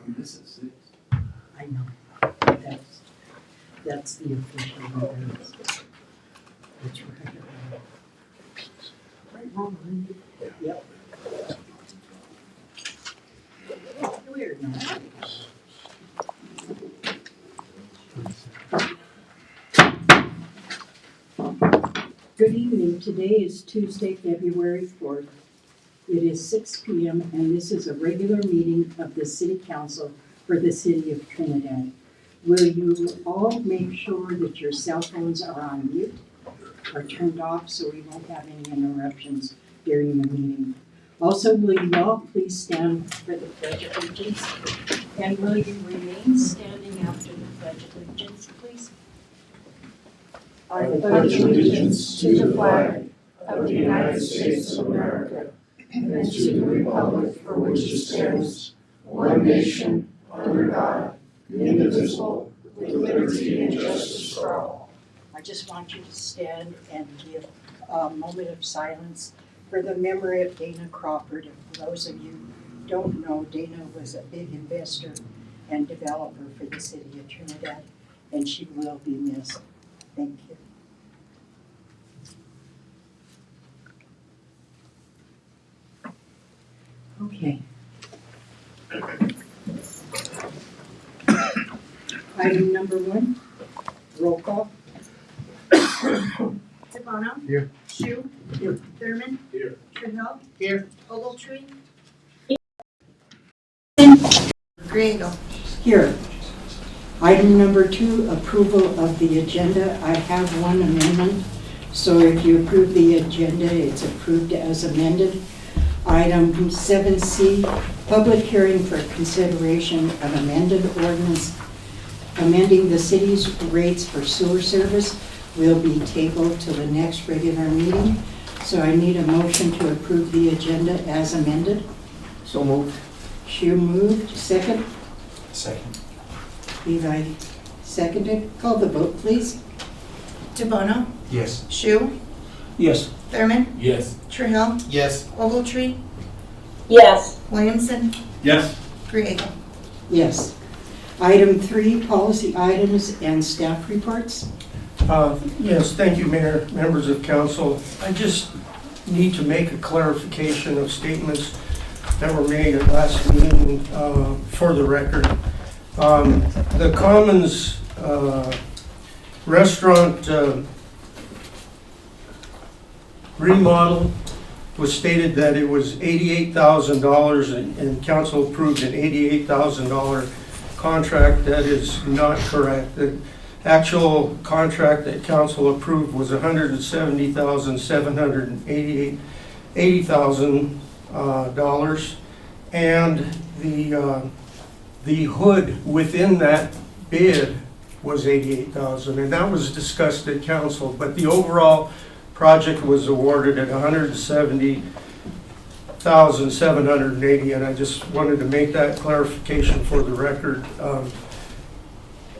This is 6. I know. That's the official number. Which we're right, wrong, right? Yep. Weird, no? Good evening. Today is Tuesday, February 4th. It is 6 p.m. and this is a regular meeting of the City Council for the City of Trinidad. Will you all make sure that your cell phones are on mute or turned off so we won't have any interruptions during the meeting? Also, will you all please stand for the Pledge of Allegiance? And will you remain standing after the Pledge of Allegiance, please? I pledge allegiance to the flag of the United States of America and to the republic for which it stands, one nation, under God, indivisible, with liberty and justice for all. I just want you to stand and give a moment of silence for the memory of Dana Crawford. And for those of you who don't know, Dana was a big investor and developer for the City of Trinidad, and she will be missed. Thank you. Okay. Item number 1, roll call. Sabano? Here. Shu? Here. Thurman? Here. Trahell? Here. Ogletree? Griego? Here. Item number 2, approval of the agenda. I have one amendment, so if you approve the agenda, it's approved as amended. Item 7C, public hearing for consideration of amended ordinance amending the city's rates for sewer service will be tabled to the next regular meeting. So I need a motion to approve the agenda as amended. So moved. Shu moved, second. Second. Levi seconded. Call the vote, please. Sabano? Yes. Shu? Yes. Thurman? Yes. Trahell? Yes. Ogletree? Yes. Williamson? Yes. Griego? Yes. Item 3, policy items and staff reports. Yes, thank you, Mayor, members of council. I just need to make a clarification of statements that were made at last meeting for the record. The Commons restaurant remodel was stated that it was $88,000 and council approved an $88,000 contract. That is not correct. The actual contract that council approved was $170,780,000, and the hood within that bid was $88,000, and that was discussed at council. But the overall project was awarded at $170,780, and I just wanted to make that clarification for the record.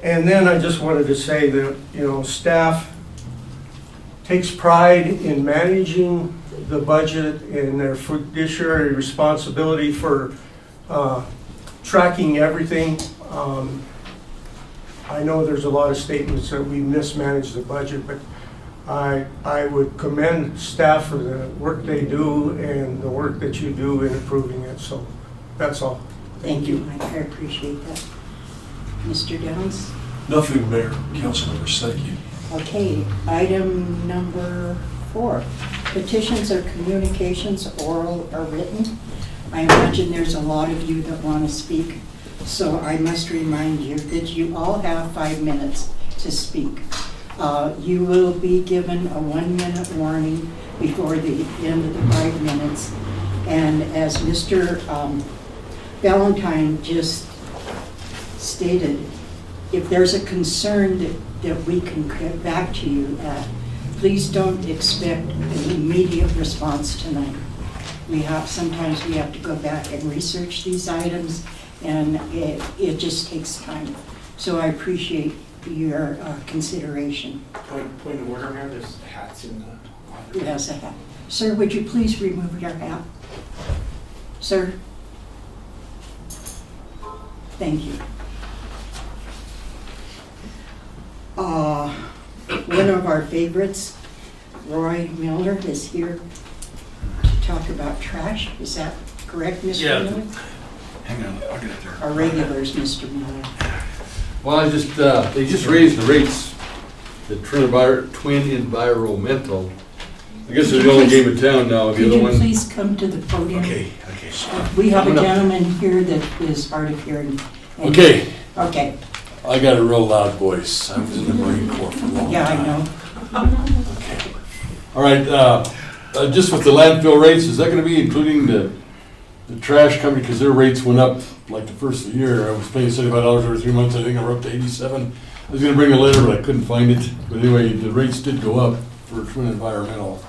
And then I just wanted to say that, staff takes pride in managing the budget and their fiduciary responsibility for tracking everything. I know there's a lot of statements that we mismanage the budget, but I would commend staff for the work they do and the work that you do in approving it. So that's all. Thank you. I appreciate that. Mr. Downs? Nothing, Mayor, council members, thank you. Okay, item number 4, petitions or communications, oral or written. I imagine there's a lot of you that want to speak, so I must remind you that you all have 5 minutes to speak. You will be given a 1-minute warning before the end of the 5 minutes. And as Mr. Valentine just stated, if there's a concern that we can get back to you at, please don't expect an immediate response tonight. Sometimes we have to go back and research these items, and it just takes time. So I appreciate your consideration. Point of order, Mayor, there's hats in the... Who has a hat? Sir, would you please remove your hat? Sir? Thank you. One of our favorites, Roy Miller, is here to talk about trash. Is that correct, Mr. Yeah. Miller? Hang on, I'll get it there. Our regulars, Mr. Miller. Well, they just raised the rates, the Twin Environmental. I guess they're the only game in town now, the Could other you one. please come to the podium? Okay. We have a Coming up. gentleman here that is hard of hearing. And- Okay, Okay, I got a real loud voice. I was in the Marine Corps for a long time. yeah, I know. Okay. All right, just with the landfill rates, is that gonna be including the trash company? Because their rates went up like the first of the year. I was paying $75 over 3 months. I think we're up to 87. I was gonna bring a letter, but I couldn't find it. But anyway, the rates did go up for Twin Environmental.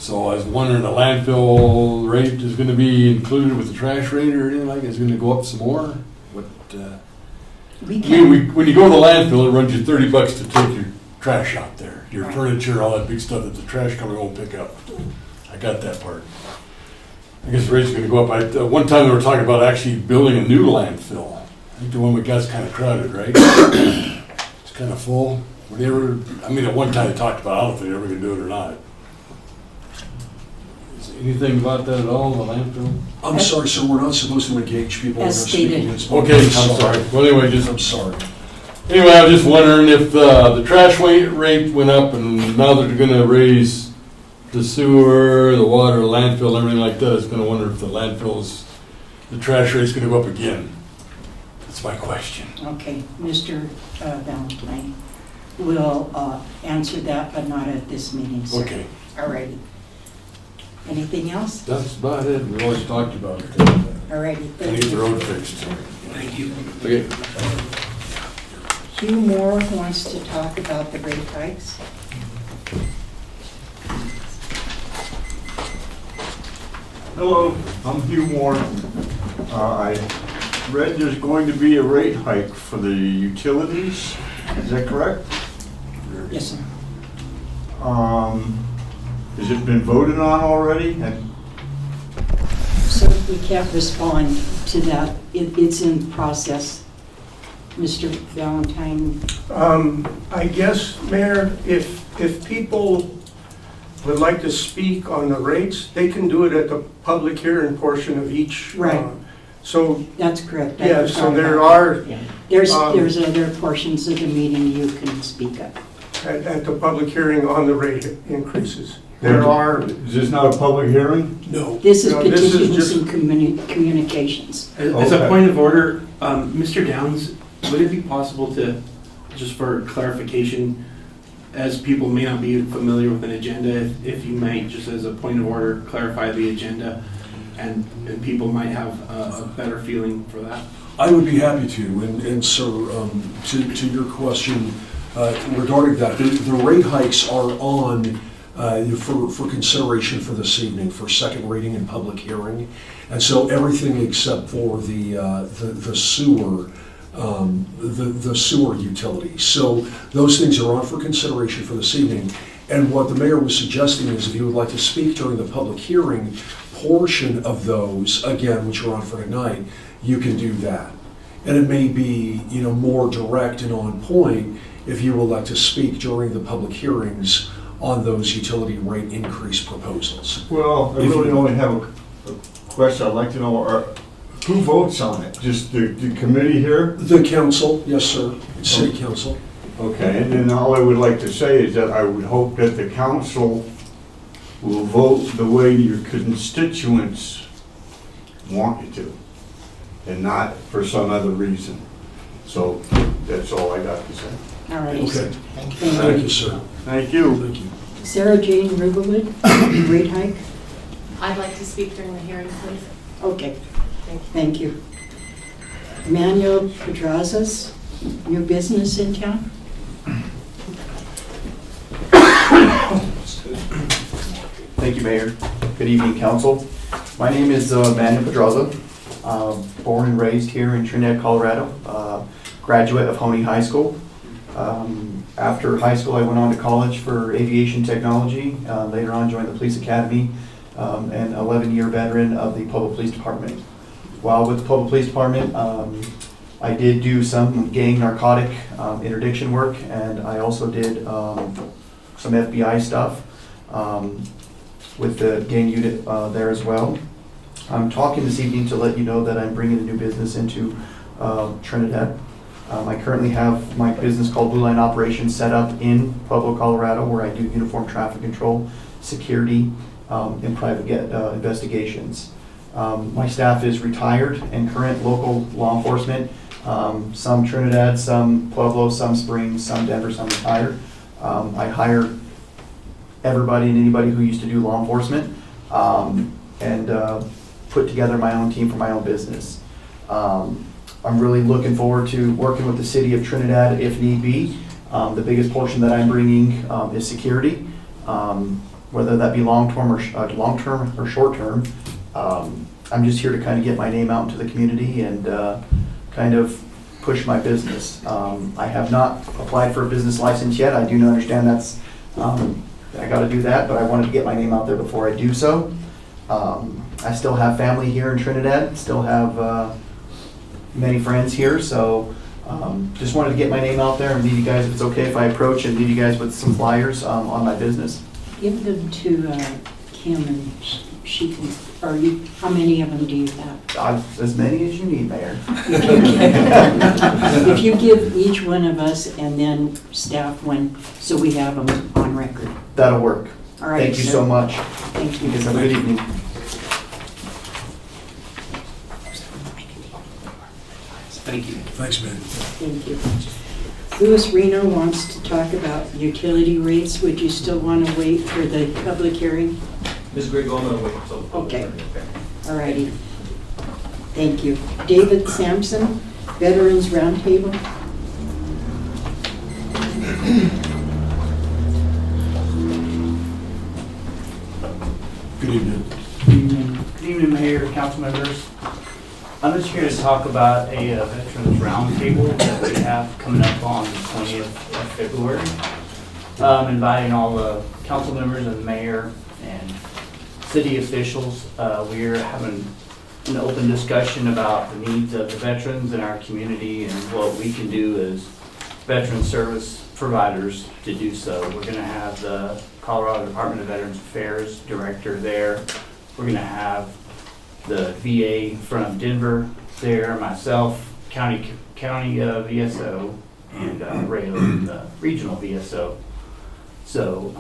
So I was wondering, the landfill rate is gonna be included with the trash rate or anything like, is it gonna go up some more? What, We I can, mean, when you go to the landfill, it runs you $30 to take your trash out there, your Right. furniture, all that big stuff that the trash company won't pick up. I got that part. I guess the rate's gonna go up. One time they were talking about actually building a new landfill. I think the one we got's kind of crowded, right? It's kind of full. Were they ever, I mean, at one time they talked about, I don't know if they're ever gonna do it or not. Is there anything about that at all, the landfill? I'm sorry, sir, we're not supposed to engage people when As they're speaking. stated. It's- Okay, I'm sorry. Well, anyway, just, I'm sorry. anyway, I was just wondering if the trash rate went up and now that they're gonna raise the sewer, the water, landfill, everything like that, I was gonna wonder if the landfills, the trash rate's gonna go up again. That's my question. okay, Mr. Valentine will answer that, but not at this meeting, sir. Okay, All righty. Anything else? that's about it. We always talked about it. All righty, I thank need the you. road fixed. Thank you. Okay. Hugh Moore wants to talk about the rate hikes. Hello, I'm Hugh Moore. I read there's going to be a rate hike for the utilities. Is that correct? Yes, sir. Has it been voted on already? So we can't respond to that. It's in process. Mr. Valentine, I guess, Mayor, if people would like to speak on the rates, they can do it at the public hearing portion of each. Right. So, that's correct. I yeah, forgot so there about are, that. There's um, other portions of the meeting you can speak of. at the public hearing on the rate increases. There are, Is this not a public hearing? No. This is No, this is petitions just- and communications. As a Okay. point of order, Mr. Downs, would it be possible to, just for clarification, as people may not be familiar with an agenda, if you might, just as a point of order, clarify the agenda, and people might have a better feeling for that? I would be happy to, and so, to your question regarding that, the rate hikes are on for consideration for this evening, for second reading and public hearing. And so everything except for the sewer, the sewer utilities. So those things are on for consideration for this evening. And what the mayor was suggesting is if you would like to speak during the public hearing portion of those, again, which are on for tonight, you can do that. And it may be, more direct and on point if you would like to speak during the public hearings on those utility rate increase proposals. Well, I If really you- only have a question. I'd like to know, who votes on it? Just the committee here? The council, yes, sir, city council. Okay, and then all I would like to say is that I would hope that the council will vote the way your constituents want you to, and not for some other reason. So that's all I got to say. All right. Okay, Thank thank you. you, sir. Thank you. Thank you. Sarah Jane Riverwood, rate hike? I'd like to speak during the hearing, please. Okay, thank you. Emmanuel Pedrazas, new business in town? Thank you, Mayor. Good evening, Council. My name is Manuel Pedraza. Born and raised here in Trinidad, Colorado. Graduate of Honey High School. After high school, I went on to college for aviation technology. Later on, joined the Police Academy, and 11-year veteran of the Pueblo Police Department. While with the Pueblo Police Department, I did do some gang narcotic interdiction work, and I also did some FBI stuff with the gang unit there as well. I'm talking this evening to let you know that I'm bringing a new business into Trinidad. I currently have my business called Blue Line Operations set up in Pueblo, Colorado, where I do uniform traffic control, security, and private investigations. My staff is retired and current local law enforcement. Some Trinidad, some Pueblo, some Springs, some Denver, some retired. I hire everybody and anybody who used to do law enforcement, and put together my own team for my own business. I'm really looking forward to working with the city of Trinidad if need be. The biggest portion that I'm bringing is security, whether that be long-term or short-term. I'm just here to kind of get my name out into the community and kind of push my business. I have not applied for a business license yet. I do understand that's, I gotta do that, but I wanted to get my name out there before I do so. I still have family here in Trinidad, still have many friends here, so just wanted to get my name out there and leave you guys, if it's okay if I approach and leave you guys with some flyers on my business. Give them to Kim and she can, how many of them do you have? As many as you need, Mayor. If you give each one of us and then staff one, so we have them on record. That'll work. All right, Thank you sir. so much. Thank you. You guys have a good evening. Thank you. Thanks, man. Thank you. Louis Reno wants to talk about utility rates. Would you still want to wait for the public hearing? Ms. Grigg, I'm going to wait until the public Okay. hearing, okay? All righty. Thank you. David Sampson, Veterans Roundtable. Good evening. Good evening, Mayor, council members. I'm just here to talk about a Veterans Roundtable that we have coming up on the 20th of February. Inviting all the council members and the mayor and city officials. We're having an open discussion about the needs of the veterans in our community and what we can do as veteran service providers to do so. We're going to have the Colorado Department of Veterans Affairs director there. We're going to have the VA from Denver there, myself, county VSO, and Raylan, the regional VSO. So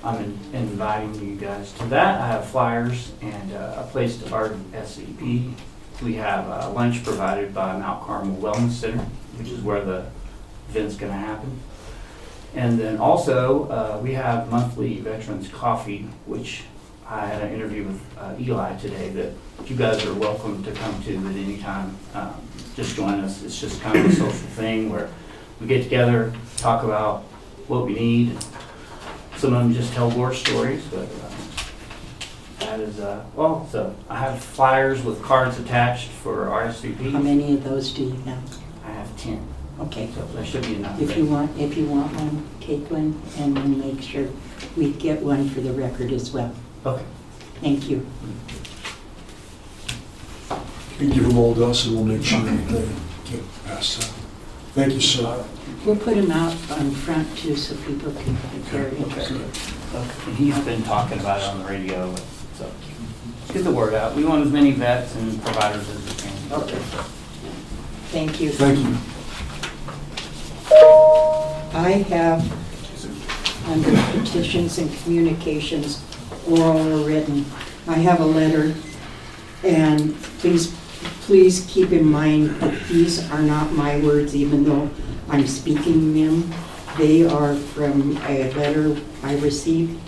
I'm inviting you guys to that. I have flyers and a place to RSVP. We have lunch provided by Mount Carmel Wellness Center, which is where the event's going to happen. And then also we have monthly Veterans Coffee, which I had an interview with Eli today that you guys are welcome to come to at any time. Just join us. It's just kind of a social thing where we get together, talk about what we need. Some of them just tell war stories, but that is, well, so I have flyers with cards attached for RSVP. How many of those do you have? I have 10, Okay. so there should be enough. If you want one, take one, and then make sure we get one for the record as well. Okay. Thank you. You can give them all to us and we'll make sure that they get passed out. Thank you, sir. We'll put them out on front too, so people can, if they're interested. And he's been talking about it on the radio, so get the word out. We want as many vets and providers as we can. Okay. Thank you. Thank you. I have, under petitions and communications, oral or written, I have a letter, and please keep in mind that these are not my words, even though I'm speaking them. They are from a letter I received.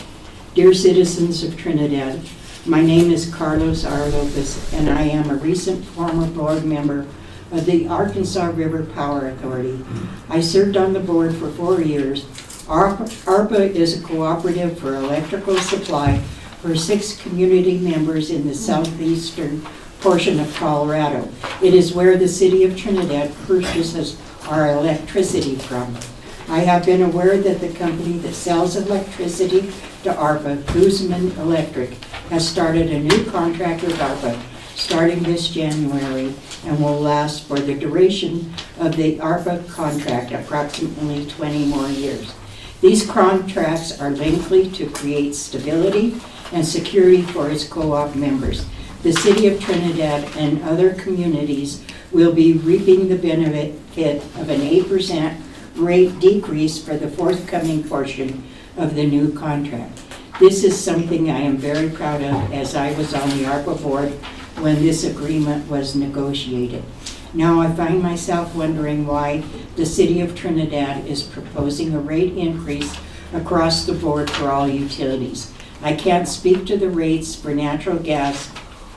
Dear citizens of Trinidad, my name is Carlos R. Lopez, and I am a recent former board member of the Arkansas River Power Authority. I served on the board for 4 years. ARPA is a cooperative for electrical supply for 6 community members in the southeastern portion of Colorado. It is where the city of Trinidad purchases our electricity from. I have been aware that the company that sells electricity to ARPA, Guzman Electric, has started a new contract with ARPA starting this January and will last for the duration of the ARPA contract, approximately 20 more years. These contracts are lengthy to create stability and security for its co-op members. The City of Trinidad and other communities will be reaping the benefit of an 8% rate decrease for the forthcoming portion of the new contract. This is something I am very proud of, as I was on the ARPA board when this agreement was negotiated. Now I find myself wondering why the City of Trinidad is proposing a rate increase across the board for all utilities. I can't speak to the rates for natural gas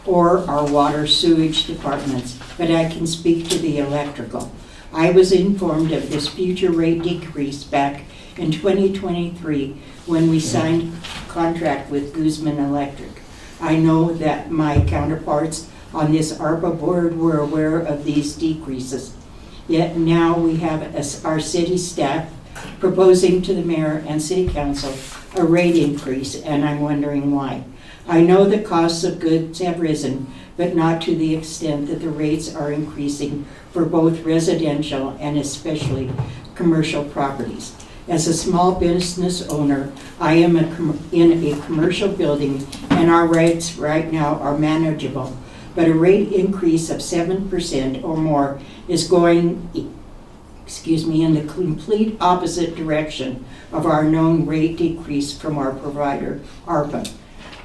or our water sewage departments, but I can speak to the electrical. I was informed of this future rate decrease back in 2023 when we signed a contract with Guzman Electric. I know that my counterparts on this ARPA board were aware of these decreases. Yet now we have our city staff proposing to the mayor and city council a rate increase, and I'm wondering why. I know the costs of goods have risen, but not to the extent that the rates are increasing for both residential and especially commercial properties. As a small business owner, I am in a commercial building, and our rates right now are manageable. But a rate increase of 7% or more is going, in the complete opposite direction of our known rate decrease from our provider, ARPA.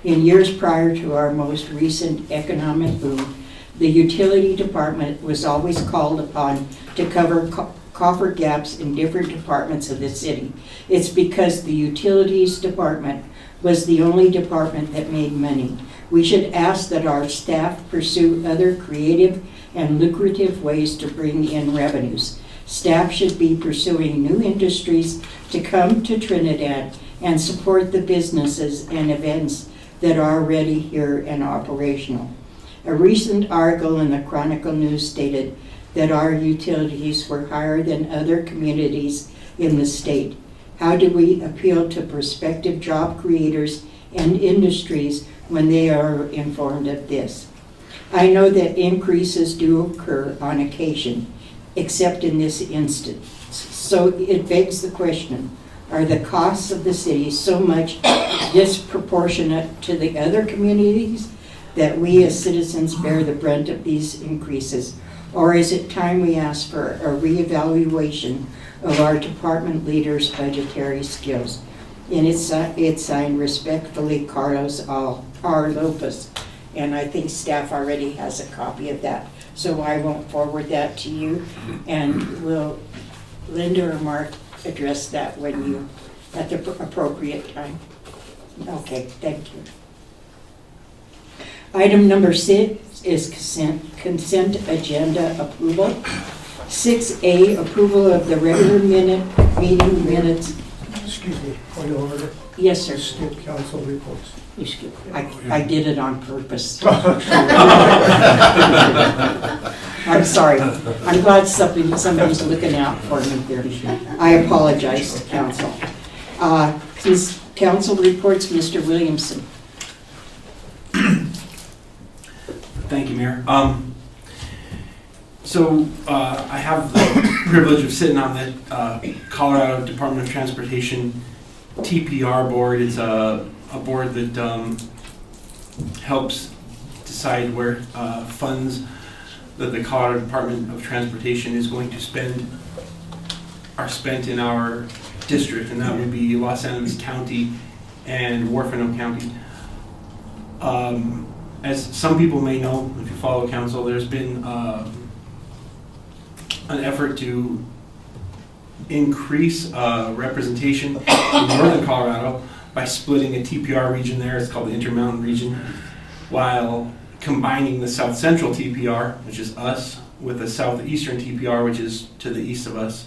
In years prior to our most recent economic boom, the utility department was always called upon to cover coffer gaps in different departments of the city. It's because the utilities department was the only department that made money. We should ask that our staff pursue other creative and lucrative ways to bring in revenues. Staff should be pursuing new industries to come to Trinidad and support the businesses and events that are already here and operational. A recent article in the Chronicle News stated that our utilities were higher than other communities in the state. How do we appeal to prospective job creators and industries when they are informed of this? I know that increases do occur on occasion, except in this instance. So it begs the question, are the costs of the city so much disproportionate to the other communities that we as citizens bear the brunt of these increases? Or is it time we ask for a reevaluation of our department leaders' budgetary skills? And it's signed respectfully, Carlos R. Lopez. And I think staff already has a copy of that. So I won't forward that to you. And will Linda or Mark address that when you, at the appropriate time? Okay, thank you. Item number 6 is consent agenda approval. 6A, approval of the regular meeting minutes. Excuse me, point of order. Yes, sir. Skip council reports. You skip. I did it on purpose. I'm sorry. I'm glad somebody's looking out for me here. I apologize to council. Council reports, Mr. Williamson. Thank you, Mayor. I have the privilege of sitting on the Colorado Department of Transportation TPR board. It's a board that helps decide where funds that the Colorado Department of Transportation is going to spend are spent in our district, and that would be Los Angeles County and Huerfano County. As some people may know, if you follow council, there's been an effort to increase representation in northern Colorado by splitting a TPR region there. It's called the Intermountain region, while combining the South Central TPR, which is us, with the Southeastern TPR, which is to the east of us.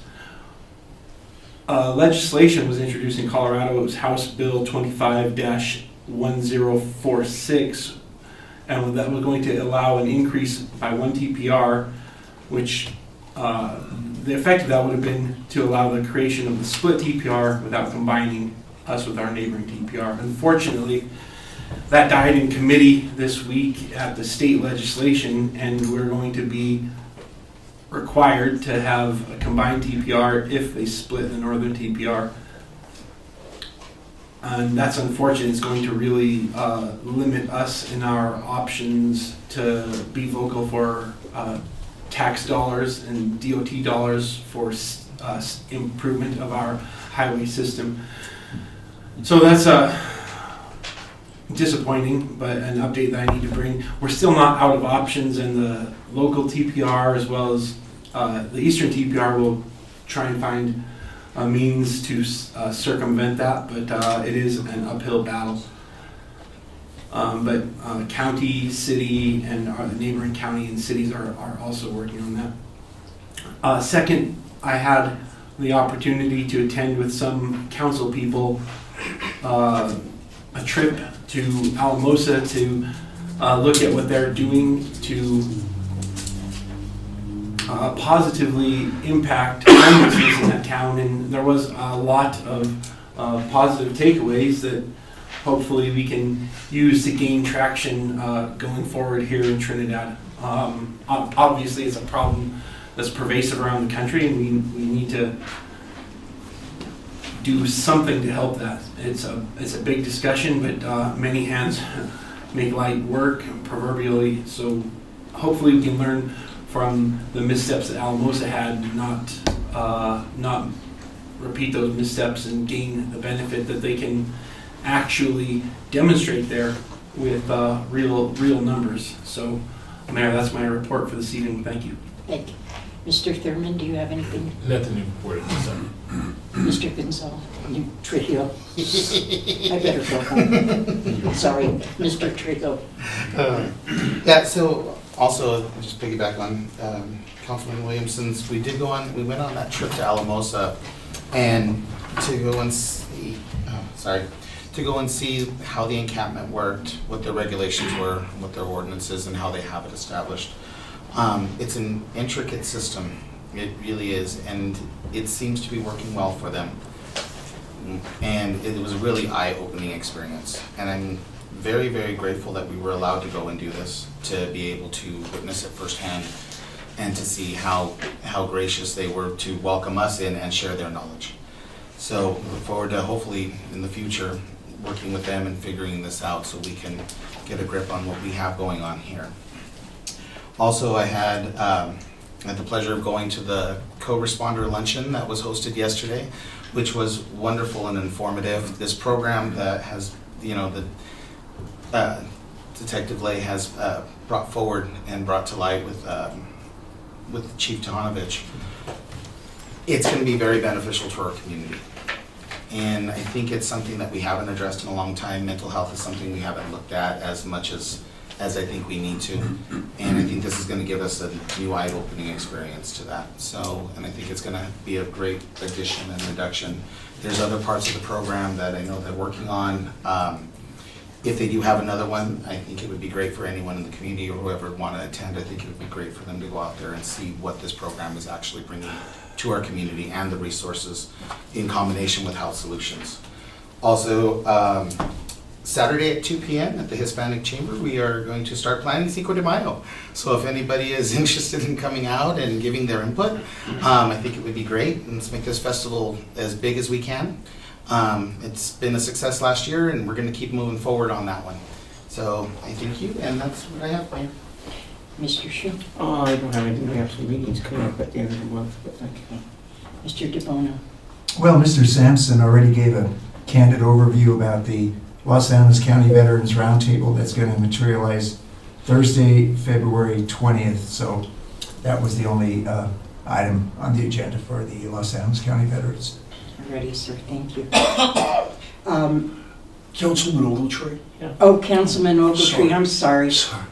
Legislation was introduced in Colorado. It was House Bill 25-1046, and that was going to allow an increase by 1 TPR, which the effect of that would have been to allow the creation of the split TPR without combining us with our neighboring TPR. Unfortunately, that died in committee this week at the state legislation, and we're going to be required to have a combined TPR if they split the northern TPR. And that's unfortunate. It's going to really limit us in our options to be vocal for tax dollars and DOT dollars for improvement of our highway system. So that's disappointing, but an update that I need to bring. We're still not out of options, and the local TPR as well as the eastern TPR will try and find a means to circumvent that, but it is an uphill battle. But county, city, and neighboring county and cities are also working on that. Second, I had the opportunity to attend with some council people a trip to Alamosa to look at what they're doing to positively impact homelessness in that town, and there was a lot of positive takeaways that hopefully we can use to gain traction going forward here in Trinidad. Obviously it's a problem that's pervasive around the country, and we need to do something to help that. It's a big discussion, but many hands make light work, proverbially, so hopefully we can learn from the missteps that Alamosa had, not repeat those missteps and gain the benefit that they can actually demonstrate there with real numbers. So, Mayor, that's my report for this evening. Thank you. Thank you. Mr. Thurman, do you have anything? Nothing to report at this time. Mr. Gonzalez, Trujillo. I better go home. Sorry, Mr. Trujillo. Yeah, so also just piggyback on Councilman Williamson's, we went on that trip to Alamosa and to go and see, how the encampment worked, what their regulations were, what their ordinances, and how they have it established. It's an intricate system, it really is, and it seems to be working well for them. And it was a really eye-opening experience, and I'm very, very grateful that we were allowed to go and do this, to be able to witness it firsthand, and to see how gracious they were to welcome us in and share their knowledge. So look forward to hopefully in the future working with them and figuring this out so we can get a grip on what we have going on here. Also, I had the pleasure of going to the co-responder luncheon that was hosted yesterday, which was wonderful and informative. This program that has, Detective Lay has brought forward and brought to light with Chief Tahanovich, it's going to be very beneficial to our community. And I think it's something that we haven't addressed in a long time. Mental health is something we haven't looked at as much as I think we need to. And I think this is going to give us a new eye-opening experience to that. So, and I think it's going to be a great addition and reduction. There's other parts of the program that I know they're working on. If they do have another one, I think it would be great for anyone in the community or whoever would want to attend. I think it would be great for them to go out there and see what this program is actually bringing to our community and the resources in combination with Health Solutions. Also, Saturday at 2 p.m. at the Hispanic Chamber, we are going to start planning Cinco de Mayo. So if anybody is interested in coming out and giving their input, I think it would be great. And let's make this festival as big as we can. It's been a success last year, and we're going to keep moving forward on that one. So I thank you, and that's what I have, Mayor. Mr. Shu. I don't have anything. We have some meetings coming up at the end of the month, but thank you. Mr. DeBono. Well, Mr. Sampson already gave a candid overview about the Los Angeles County Veterans Roundtable that's going to materialize Thursday, February 20th. So that was the only item on the agenda for the Los Angeles County Veterans. Ready, sir. Thank you. Councilman Ogletree? Oh, Councilman Ogletree, I'm sorry. Sorry.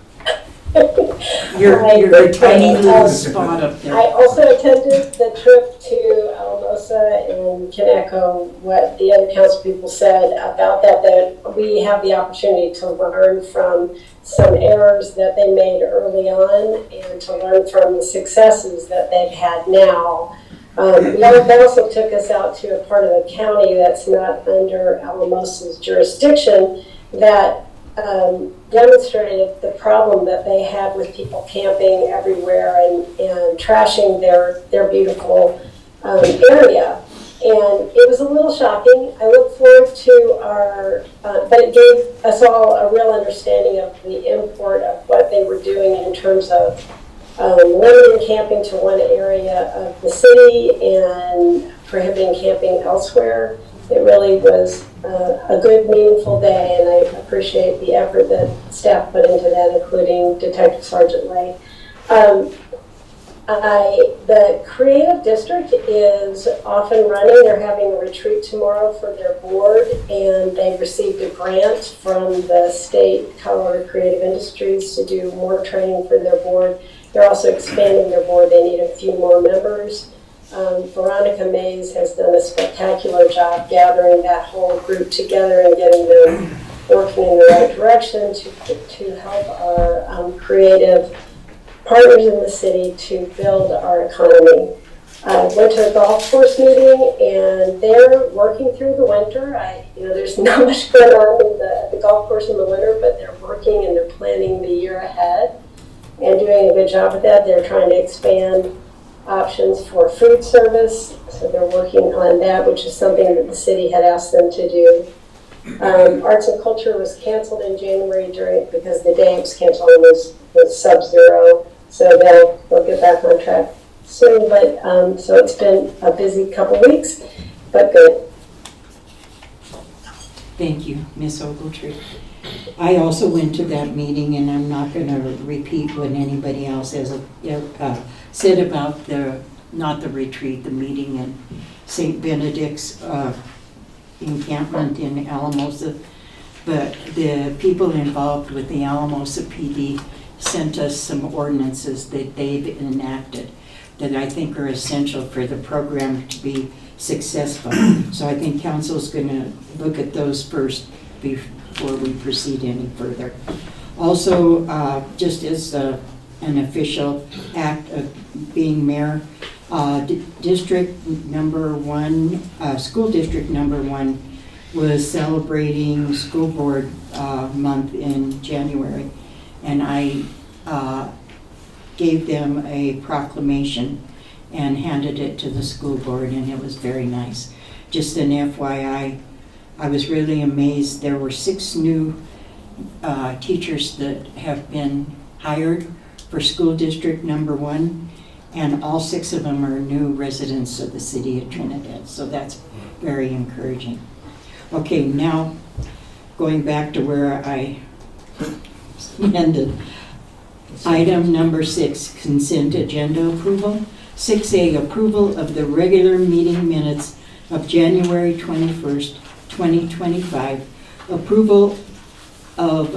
You're a tiny little spot up there. I also attended the trip to Alamosa and can echo what the other council people said about that we have the opportunity to learn from some errors that they made early on and to learn from the successes that they've had now. They also took us out to a part of the county that's not under Alamosa's jurisdiction that demonstrated the problem that they had with people camping everywhere and trashing their beautiful area. And it was a little shocking. I look forward to but it gave us all a real understanding of the import of what they were doing in terms of limiting camping to one area of the city and prohibiting camping elsewhere. It really was a good, meaningful day, and I appreciate the effort that staff put into that, including Detective Sergeant Lay. The Creative District is off and running. They're having a retreat tomorrow for their board, and they received a grant from the state Colorado Creative Industries to do more training for their board. They're also expanding their board. They need a few more members. Veronica Mays has done a spectacular job gathering that whole group together and getting them working in the right direction to help our creative partners in the city to build our economy. Went to a golf course meeting, and they're working through the winter. There's not much going on in the golf course in the winter, but they're working and they're planning the year ahead and doing a good job with that. They're trying to expand options for food service, so they're working on that, which is something that the city had asked them to do. Arts and culture was canceled in January because the day it was canceled was sub-zero, so they'll get back on track soon. But so it's been a busy couple weeks, but good. Thank you, Ms. Ogletree. I also went to that meeting, and I'm not going to repeat what anybody else has said about not the retreat, the meeting at St. Benedict's encampment in Alamosa. But the people involved with the Alamosa PD sent us some ordinances that they've enacted that I think are essential for the program to be successful. So I think council's going to look at those first before we proceed any further. Also, just as an official act of being mayor, District Number 1, School District Number 1 was celebrating School Board Month in January, and I gave them a proclamation and handed it to the school board, and it was very nice. Just an FYI, I was really amazed. There were 6 new teachers that have been hired for School District Number 1, and all 6 of them are new residents of the city of Trinidad, so that's very encouraging. Okay, now going back to where I ended. Item number 6, consent agenda approval. 6A, approval of the regular meeting minutes of January 21st, 2025. Approval of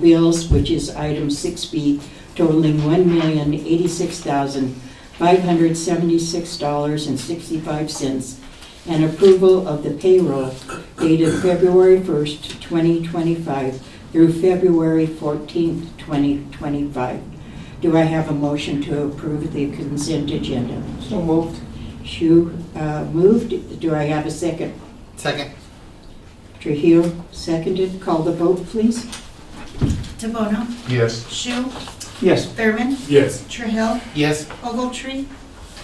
bills, which is item 6B, totaling $1,086,576.65, and approval of the payroll dated February 1st, 2025 through February 14th, 2025. Do I have a motion to approve the consent agenda? So moved. Shu moved. Do I have a second? Second. Trujillo seconded. Call the vote, please. DeBono, Yes. Shu, Yes. Thurman, Yes. Trahell, Yes. Ogletree,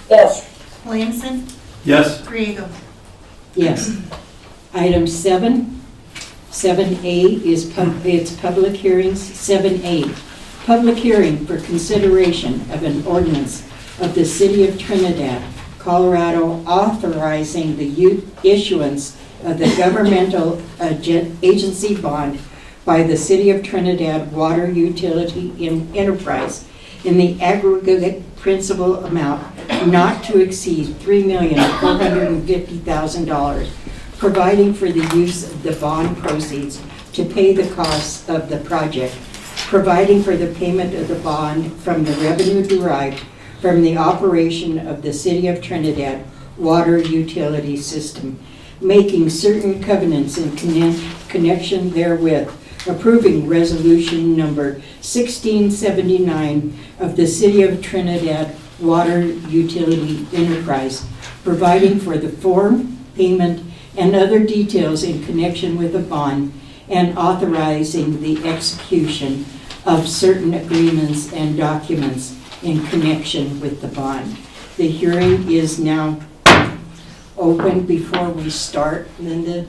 Yes. Williamson, Yes. Griego. Yes. Item 7A is it's public hearings. 7A, public hearing for consideration of an ordinance of the City of Trinidad, Colorado, authorizing the issuance of the governmental agency bond by the City of Trinidad Water Utility Enterprise in the aggregate principal amount not to exceed $3,450,000, providing for the use of the bond proceeds to pay the costs of the project, providing for the payment of the bond from the revenue derived from the operation of the City of Trinidad water utility system, making certain covenants in connection therewith, approving resolution number 1679 of the City of Trinidad Water Utility Enterprise, providing for the form, payment, and other details in connection with the bond, and authorizing the execution of certain agreements and documents in connection with the bond. The hearing is now open. Before we start, Linda,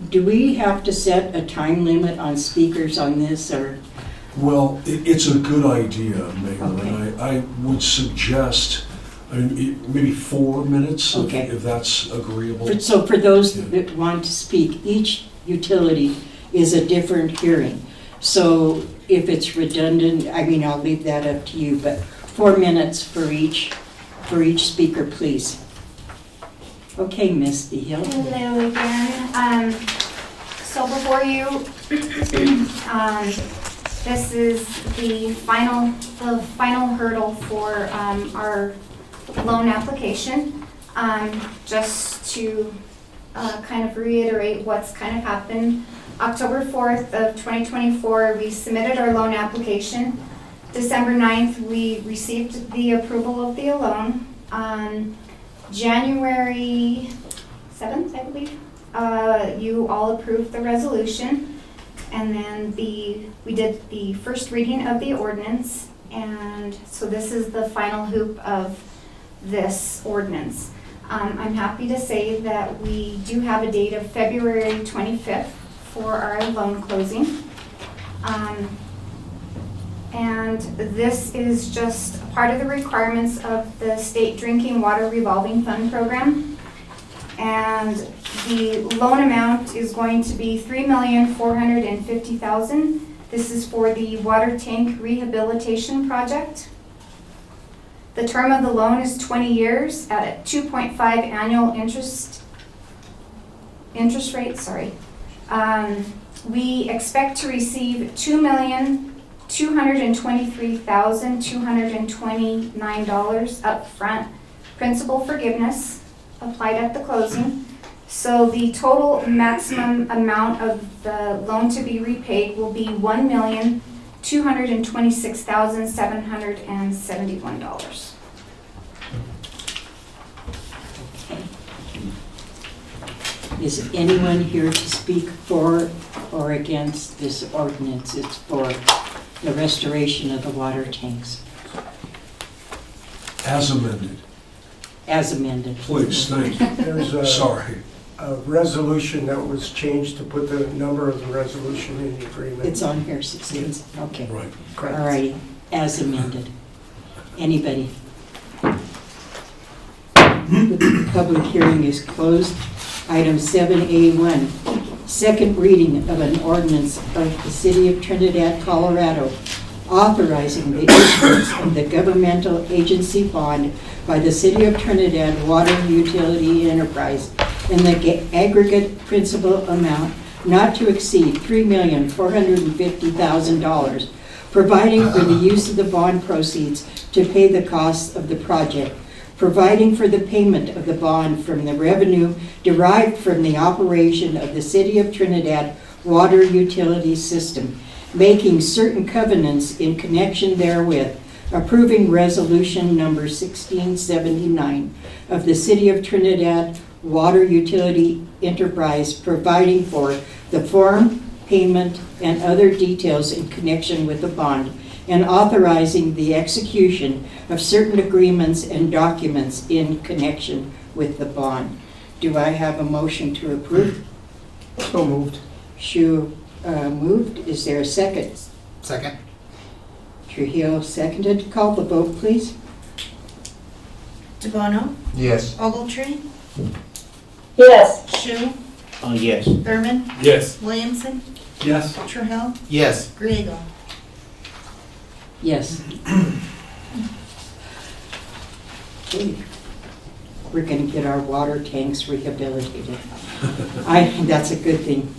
do we have to set a time limit on speakers on this, or? Well, it's a good idea, Mayor, Okay. and I would suggest, maybe 4 minutes, Okay. if that's agreeable. So for those that want to speak, each utility is a different hearing. So if it's redundant, I'll leave that up to you, but 4 minutes for each speaker, please. Okay, Ms. Behill. Hello again. So before you, this is the final hurdle for our loan application. Just to kind of reiterate what's kind of happened. October 4th of 2024, we submitted our loan application. December 9th, we received the approval of the loan. January 7th, I believe, you all approved the resolution. And then we did the first reading of the ordinance. And so this is the final hoop of this ordinance. I'm happy to say that we do have a date of February 25th for our loan closing. And this is just part of the requirements of the State Drinking Water Revolving Fund Program. And the loan amount is going to be $3,450,000. This is for the water tank rehabilitation project. The term of the loan is 20 years at a 2.5 annual interest rate. We expect to receive $2,223,229 upfront principal forgiveness applied at the closing. So the total maximum amount of the loan to be repaid will be $1,226,771. Is anyone here to speak for or against this ordinance? It's for the restoration of the water tanks. As amended. As amended. Please, thank you. There's Sorry. a resolution that was changed to put the number of the resolution in the agreement. It's on here, 16. Okay. Right. All righty, as amended. Anybody? The public hearing is closed. Item 7A1, second reading of an ordinance of the City of Trinidad, Colorado, authorizing the issuance of the governmental agency bond by the City of Trinidad Water Utility Enterprise in the aggregate principal amount not to exceed $3,450,000, providing for the use of the bond proceeds to pay the costs of the project, providing for the payment of the bond from the revenue derived from the operation of the City of Trinidad water utility system, making certain covenants in connection therewith, approving resolution number 1679 of the City of Trinidad Water Utility Enterprise, providing for the form, payment, and other details in connection with the bond, and authorizing the execution of certain agreements and documents in connection with the bond. Do I have a motion to approve? So moved. Shu moved. Is there a second? Second? Trujillo seconded. Call the vote, please. DeBono, Yes. Ogletree, Yes. Shu, Yes. Thurman, Yes. Williamson, Yes. Trahell, Yes. Griego. Yes. Okay. We're going to get our water tanks rehabilitated. That's a good thing.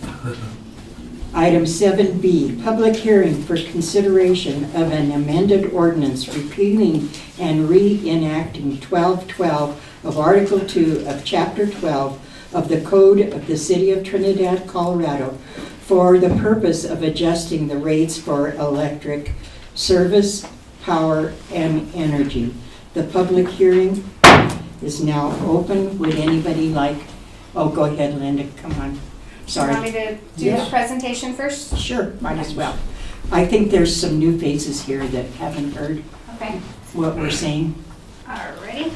Item 7B, public hearing for consideration of an amended ordinance repealing and reenacting 1212 of Article 2 of Chapter 12 of the Code of the City of Trinidad, Colorado, for the purpose of adjusting the rates for electric service, power, and energy. The public hearing is now open. Would anybody like, oh, go ahead, Linda, come on. Sorry. You want me to do Yeah. the presentation first? Sure, might as well. I think there's some new faces here that haven't heard Okay. what we're saying. Alrighty.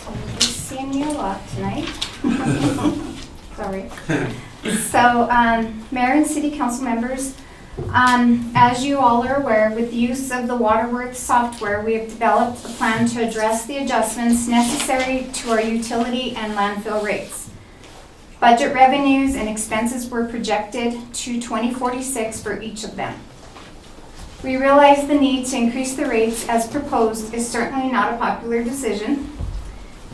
So we'll be seeing you a lot tonight. Sorry. So, Mayor and City Council members, as you all are aware, with the use of the Waterworth software, we have developed a plan to address the adjustments necessary to our utility and landfill rates. Budget revenues and expenses were projected to 2046 for each of them. We realize the need to increase the rates as proposed is certainly not a popular decision.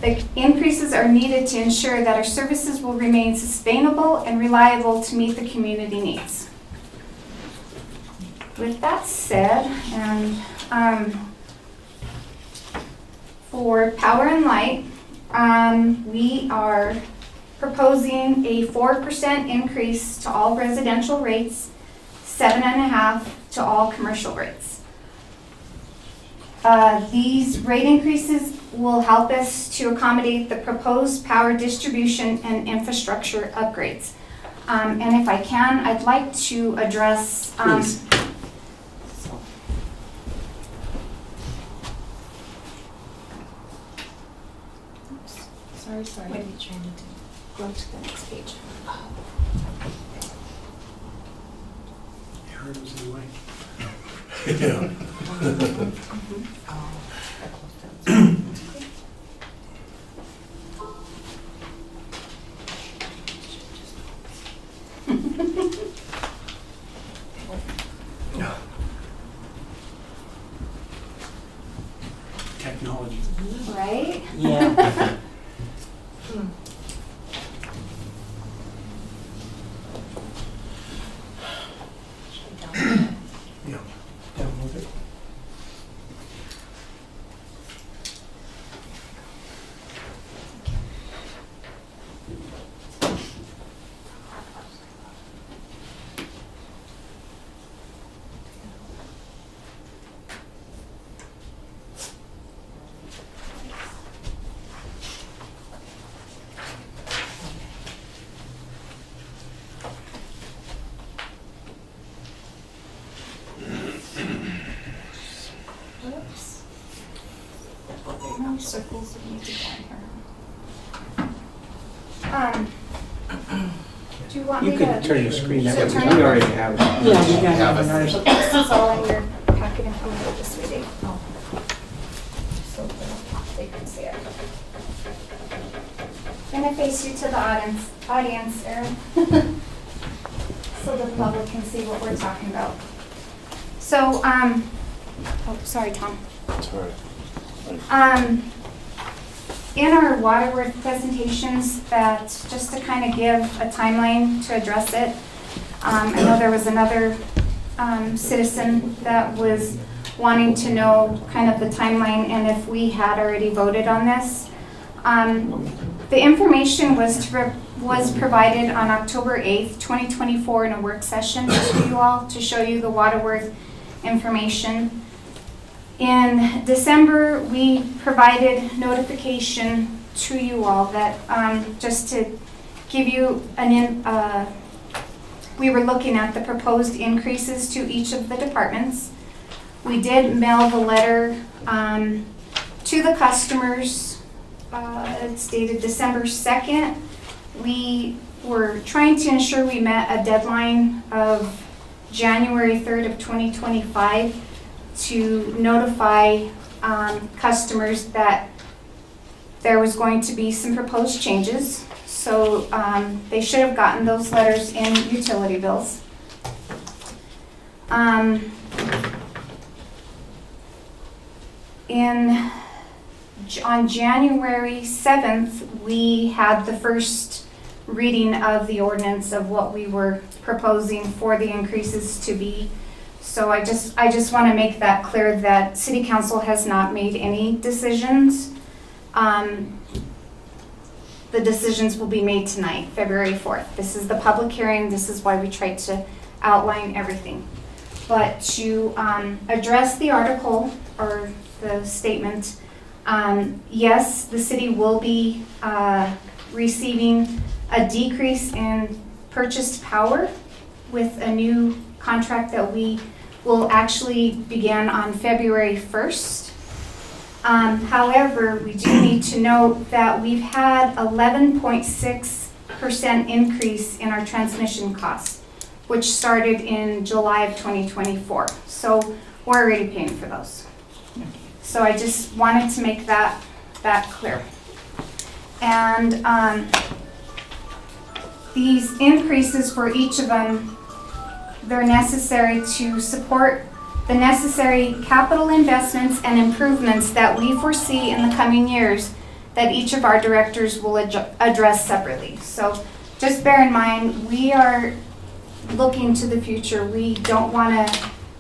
The increases are needed to ensure that our services will remain sustainable and reliable to meet the community needs. With that said, and for power and light, we are proposing a 4% increase to all residential rates, 7.5% to all commercial rates. These rate increases will help us to accommodate the proposed power distribution and infrastructure upgrades. And if I can, I'd like to address. Please. Sorry. What are you trying to do? Go to the next page. Aaron was in the way. Yeah. Technology. Right? Yeah. Yeah. Download it. Oops. No circles that need to go in here. Do you want me You to? can turn your screen that way, Turn because we it? already have it. Yeah, we got it on ours. This is all in your packet and come over this way, Dave. So they can see it. I'm gonna face you to the audience, Erin. So the public can see what we're talking about. So, oh, sorry, Tom. Sorry. In our Waterworth presentations, that just to kind of give a timeline to address it, I know there was another citizen that was wanting to know kind of the timeline and if we had already voted on this. The information was provided on October 8th, 2024 in a work session to you all to show you the Waterworth information. In December, we provided notification to you all that just to give you we were looking at the proposed increases to each of the departments. We did mail the letter to the customers. It's dated December 2nd. We were trying to ensure we met a deadline of January 3rd of 2025 to notify customers that there was going to be some proposed changes. So they should have gotten those letters in utility bills. On January 7th, we had the first reading of the ordinance of what we were proposing for the increases to be. So I just want to make that clear that City Council has not made any decisions. The decisions will be made tonight, February 4th. This is the public hearing. This is why we tried to outline everything. But to address the article or the statement, yes, the city will be receiving a decrease in purchased power with a new contract that we will actually begin on February 1st. However, we do need to note that we've had 11.6% increase in our transmission costs, which started in July of 2024. So we're already paying for those. So I just wanted to make that clear. And these increases for each of them, they're necessary to support the necessary capital investments and improvements that we foresee in the coming years that each of our directors will address separately. So just bear in mind, we are looking to the future. We don't want to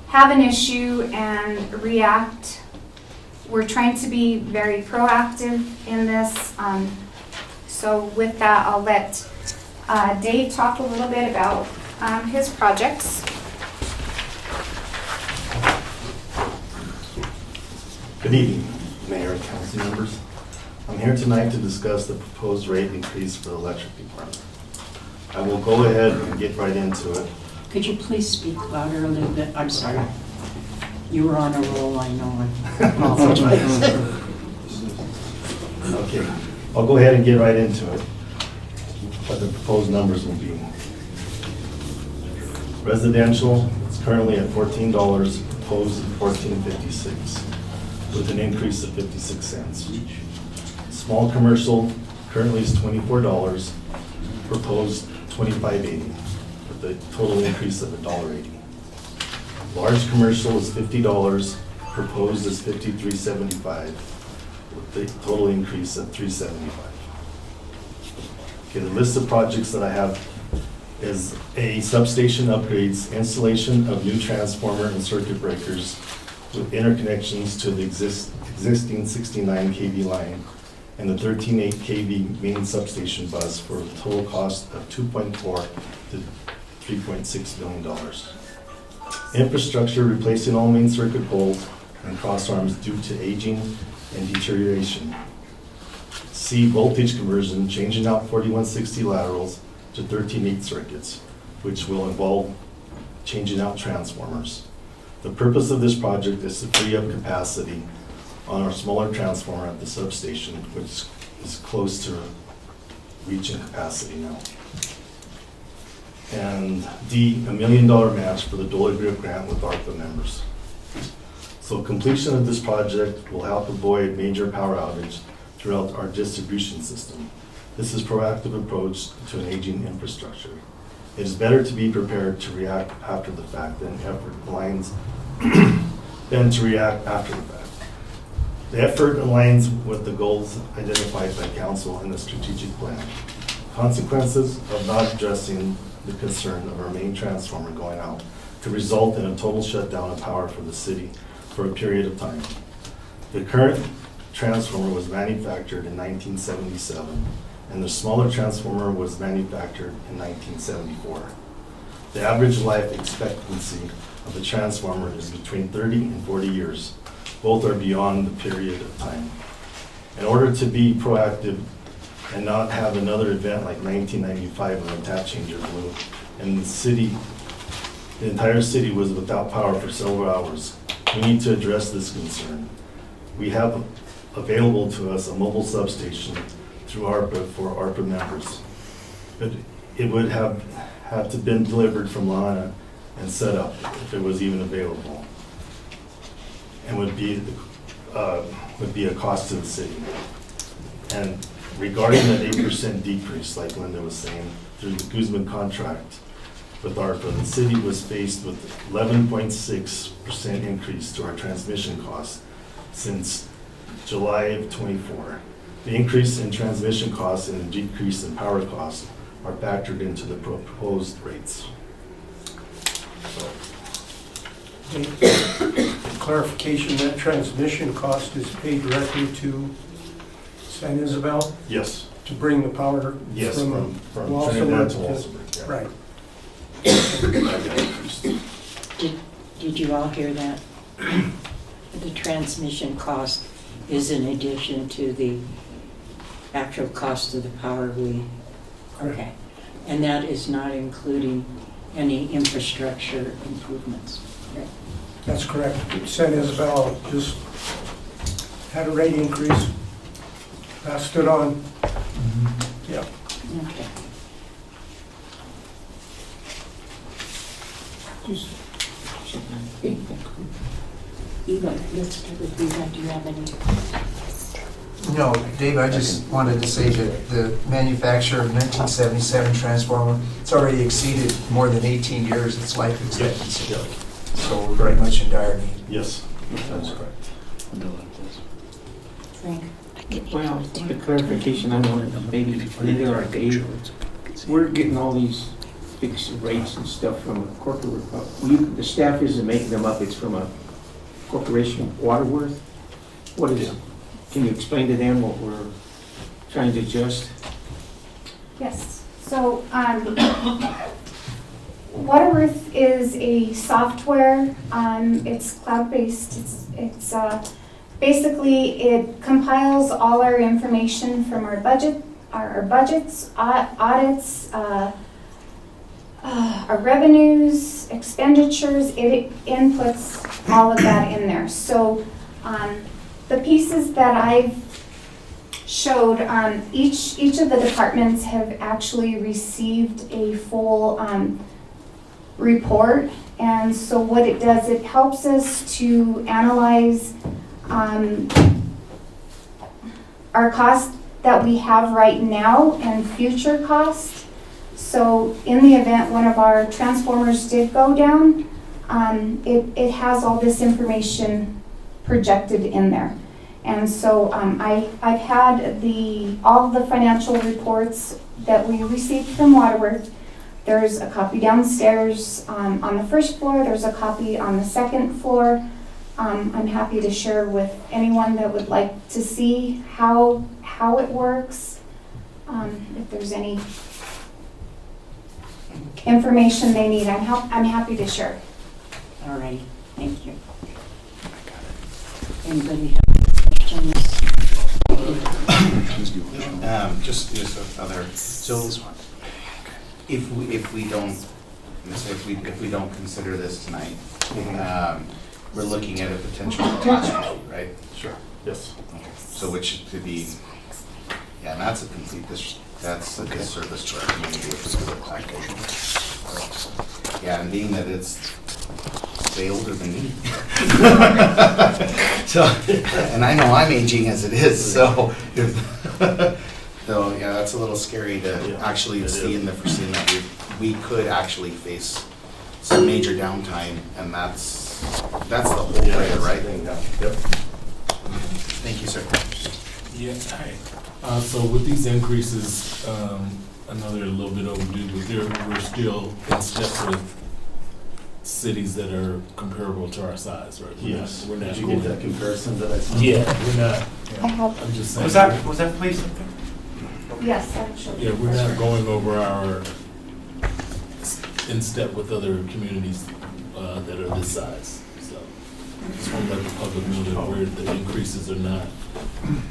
have an issue and react. We're trying to be very proactive in this. So with that, I'll let Dave talk a little bit about his projects. Good evening, Mayor and council members. I'm here tonight to discuss the proposed rate increase for the electric department. I will go ahead and get right into it. Could you please speak louder a little bit? I'm sorry. You were on a roll, I know. I apologize. Okay, I'll go ahead and get right into it. What the proposed numbers will be. Residential is currently at $14, proposed at $14.56, with an increase of 56 cents. Small commercial currently is $24, proposed $25.80, with a total increase of $1.80. Large commercial is $50, proposed is $53.75, with a total increase of $3.75. Okay, the list of projects that I have is a substation upgrades, installation of new transformer and circuit breakers with interconnections to the existing 69 kV line and the 13.8 kV main substation bus for a total cost of $2.4 to $3.6 million. Infrastructure, replacing all main circuit poles and cross arms due to aging and deterioration. C, voltage conversion, changing out 4160 laterals to 13.8 circuits, which will involve changing out transformers. The purpose of this project is to free up capacity on our smaller transformer at the substation, which is close to reaching capacity now. And D, $1 million match for the Dollar Grip grant with ARPA members. So completion of this project will help avoid major power outage throughout our distribution system. This is a proactive approach to an aging infrastructure. It is better to be prepared to react after the fact than to react after the fact. The effort aligns with the goals identified by council in the strategic plan. Consequences of not addressing the concern of our main transformer going out could result in a total shutdown of power for the city for a period of time. The current transformer was manufactured in 1977, and the smaller transformer was manufactured in 1974. The average life expectancy of the transformer is between 30 and 40 years. Both are beyond the period of time. In order to be proactive and not have another event like 1995 when the tap changer blew and the entire city was without power for several hours, we need to address this concern. We have available to us a mobile substation through ARPA for ARPA members. But it would have to been delivered from Lana and set up if it was even available, and would be a cost to the city. And regarding that 8% decrease, like Linda was saying, through the Guzman contract with ARPA, the city was faced with 11.6% increase to our transmission costs since July of *24. The increase in transmission costs and the decrease in power costs are factored into the proposed rates. Clarification, that transmission cost is paid directly to San Isabel Yes. to bring the power Yes, from from Walsenburg Trinidad to to- Walsenburg. Yeah. Right. Did you all hear that? The transmission cost is in addition to the actual cost of the power okay. And that is not including any infrastructure improvements, right? That's correct. San Isabel just had a rate increase, passed it on. Yeah. Okay. Eva, let's start with Eva. Do you have any? No, Dave, I just wanted to say that the manufacturer of 1977 transformer, it's already exceeded more than 18 years its life expectancy. So we're very much in dire need. Yes, that's correct. Frank? Well, the clarification I wanted, maybe Linda or Dave, we're getting all these fixed rates and stuff from a corporate, the staff isn't making them up, it's from a corporation, Waterworth? What is it? Can you explain to them what we're trying to adjust? Yes, so Waterworth is a software, it's cloud-based, it's basically it compiles all our information from our budget, our budgets, audits, our revenues, expenditures, it inputs all of that in there. So the pieces that I've showed, each of the departments have actually received a full report. And so what it does, it helps us to analyze our cost that we have right now and future cost. So in the event one of our transformers did go down, it has all this information projected in there. And so I've had all the financial reports that we received from Waterworth. There's a copy downstairs on the first floor, there's a copy on the second floor. I'm happy to share with anyone that would like to see how it works. If there's any information they need, I'm happy to share. All right, thank you. Anybody have questions? Just other, so if we don't, if we don't consider this tonight, we're looking at a potential catastrophe, right? Sure. Yes. Okay. So which could be, yeah, and that's a complete, that's a disservice to our community if we look like it. Yeah, and being that it's way older than me. So, and I know I'm aging as it is, so, so yeah, that's a little scary to actually see in the foreseen that we could actually face some major downtime, and that's the whole player, right? Yep. Thank you, sir. Yeah, hi. So with these increases, I know they're a little bit overdue, but we're still in step with cities that are comparable to our size, right? Yes. We're not Did you going get that comparison that I sent? Yeah, we're not. I have. I'm just saying. Was that placed up there? Yes, actually. Yeah, we're not going over our, in step with other communities that are this size. So just want to let the public know that the increases are not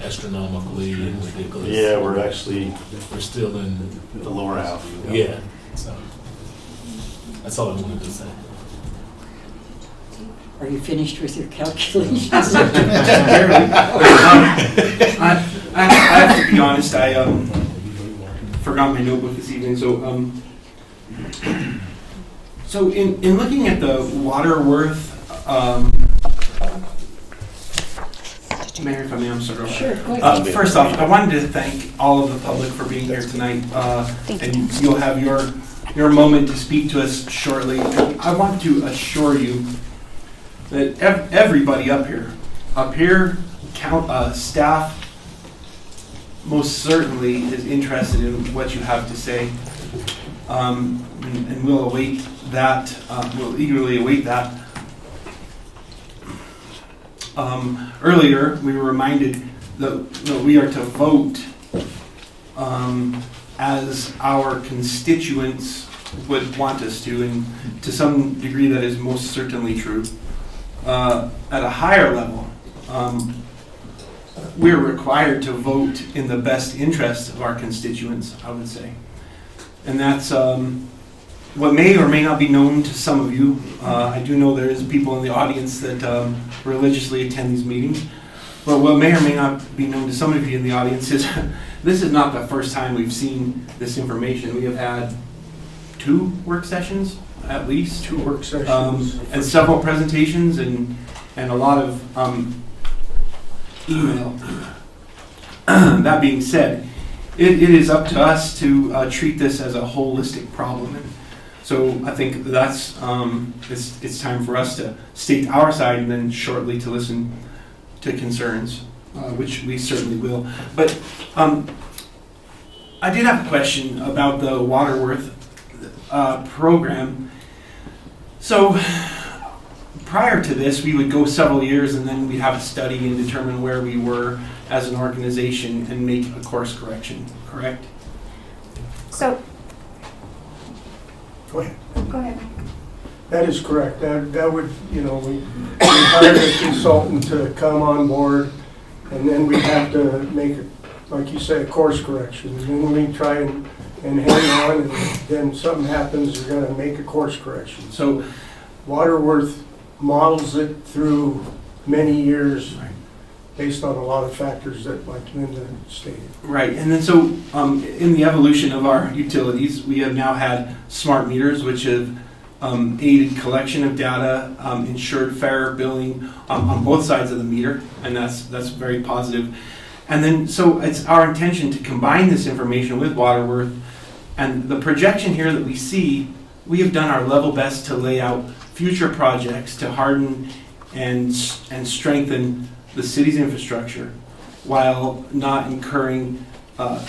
astronomically ridiculous. Yeah, we're still in the lower half. Yeah, so that's all I wanted to say. Are you finished with your calculations? I have to be honest, I forgot my notebook this evening, so in looking at the Waterworth, Mayor, if I may, I'm sorry. Sure, go ahead. First off, I wanted to thank all of the public for being here tonight, and you'll have your moment to speak to us shortly. I want to assure you that everybody up here, staff, most certainly is interested in what you have to say, and we'll await that. We'll eagerly await that. Earlier, we were reminded that we are to vote as our constituents would want us to, and to some degree that is most certainly true. At a higher level, we're required to vote in the best interest of our constituents, I would say. And that's what may or may not be known to some of you. I do know there is people in the audience that religiously attend these meetings. But what may or may not be known to some of you in the audience is this is not the first time we've seen this information. We have had 2 work sessions, at least. 2 work sessions. And several presentations and a lot of email. That being said, it is up to us to treat this as a holistic problem. And so I think that's it's time for us to state our side and then shortly to listen to concerns, which we certainly will. But I did have a question about the Waterworth program. So prior to this, we would go several years and then we'd have a study and determine where we were as an organization and make a course correction, correct? So, Go ahead. go ahead. That is correct. That would, we hired a consultant to come on board, and then we have to make, like you say, a course correction. And then we try and hang on, and then something happens, we're gonna make a course correction. So Waterworth models it through many years based on a lot of factors that, like Linda stated. Right, and then so in the evolution of our utilities, we have now had smart meters, which have aided collection of data, ensured fairer billing on both sides of the meter, and that's very positive. And then so it's our intention to combine this information with Waterworth, and the projection here that we see, we have done our level best to lay out future projects to harden and strengthen the city's infrastructure while not incurring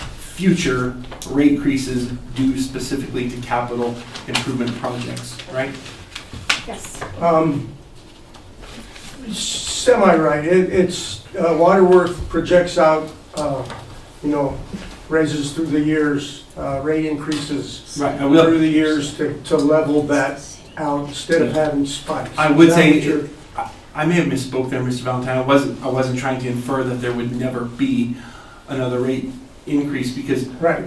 future rate increases due specifically to capital improvement projects, right? Yes. Semi-right. It's Waterworth projects out, raises through the years, rate increases Right, through the years to level that out instead of having spikes. I would Is that say, what you're- I may have misspoke there, Mr. Valentine. I wasn't trying to infer that there would never be another rate increase because Right.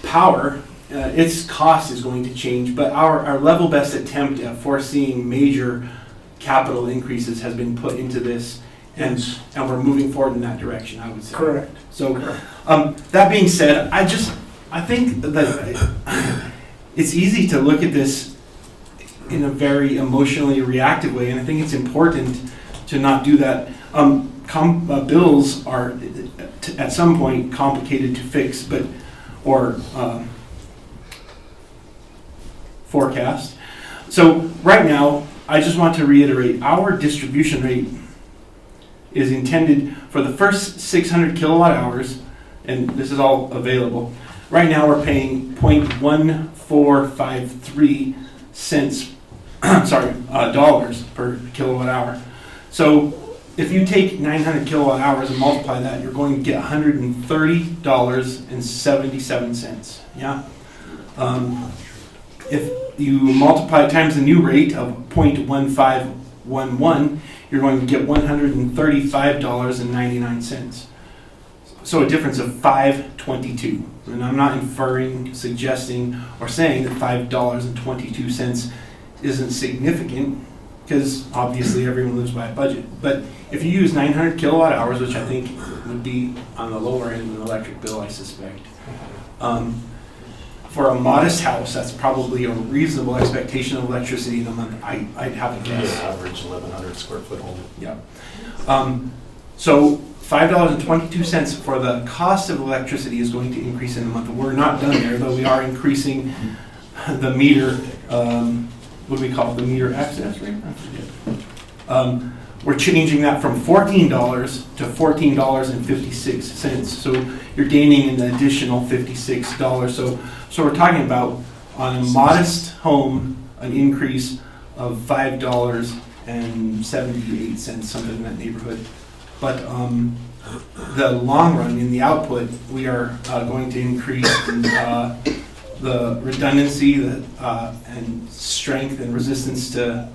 Power, its cost is going to change, but our level best attempt at foreseeing major capital increases has been put into this, and we're moving forward in that direction, I would say. Correct. So, that being said, I think that it's easy to look at this in a very emotionally reactive way, and I think it's important to not do that. Bills are at some point complicated to fix, or forecast. So right now, I just want to reiterate, our distribution rate is intended for the first 600 kilowatt hours, and this is all available. Right now, we're paying 0.1453 cents, dollars per kilowatt hour. So if you take 900 kilowatt hours and multiply that, you're going to get $130.77. Yeah. If you multiply times the new rate of 0.1511, you're going to get $135.99. So a difference of $5.22. And I'm not inferring, suggesting, or saying that $5.22 isn't significant, because obviously everyone lives by a budget. But if you use 900 kilowatt hours, which I think would be on the lower end of an electric bill, I suspect, for a modest house, that's probably a reasonable expectation of electricity in a month. I'd have a guess. Average 1,100 square foot home. Yeah. So $5.22 for the cost of electricity is going to increase in a month. We're not done there, though we are increasing the meter, what do we call it, the meter access rate? I forget. We're changing that from $14 to $14.56. So you're gaining an additional $56. So we're talking about, on a modest home, an increase of $5.78, something in that neighborhood. But the long run, in the output, we are going to increase the redundancy and strength and resistance to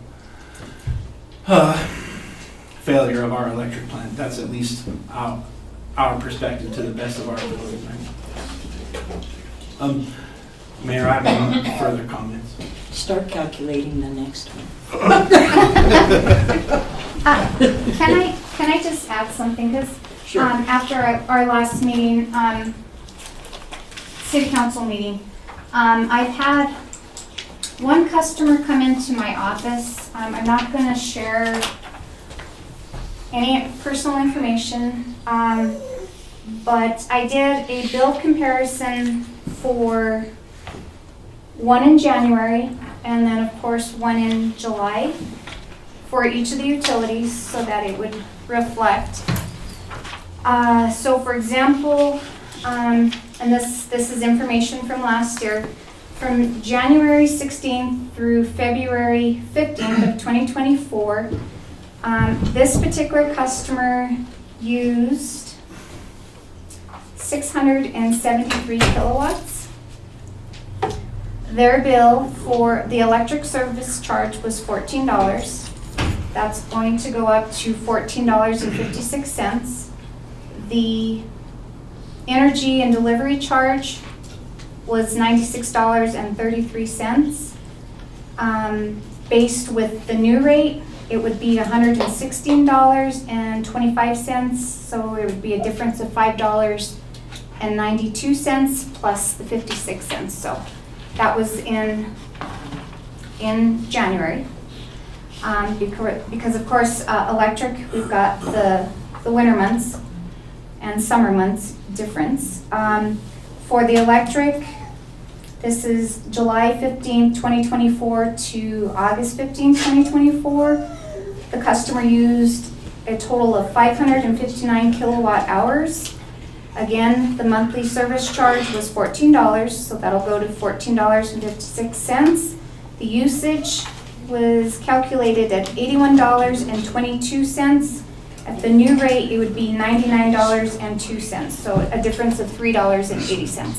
failure of our electric plant. That's at least our perspective to the best of our ability. Mayor, I have no further comments. Start calculating the next one. Can I just add something? Because Sure. after our last meeting, city council meeting, I've had one customer come into my office. I'm not going to share any personal information, but I did a bill comparison for one in January and then of course one in July for each of the utilities so that it would reflect. So for example, and this is information from last year, from January 16th through February 15th of 2024, this particular customer used 673 kilowatts. Their bill for the electric service charge was $14. That's going to go up to $14.56. The energy and delivery charge was $96.33. Based with the new rate, it would be $116.25, so it would be a difference of $5.92 plus the 56 cents. So that was in January. Because of course, electric, we've got the winter months and summer months difference. For the electric, this is July 15, 2024 to August 15, 2024. The customer used a total of 559 kilowatt hours. Again, the monthly service charge was $14, so that'll go to $14.56. The usage was calculated at $81.22. At the new rate, it would be $99.02, so a difference of $3.80.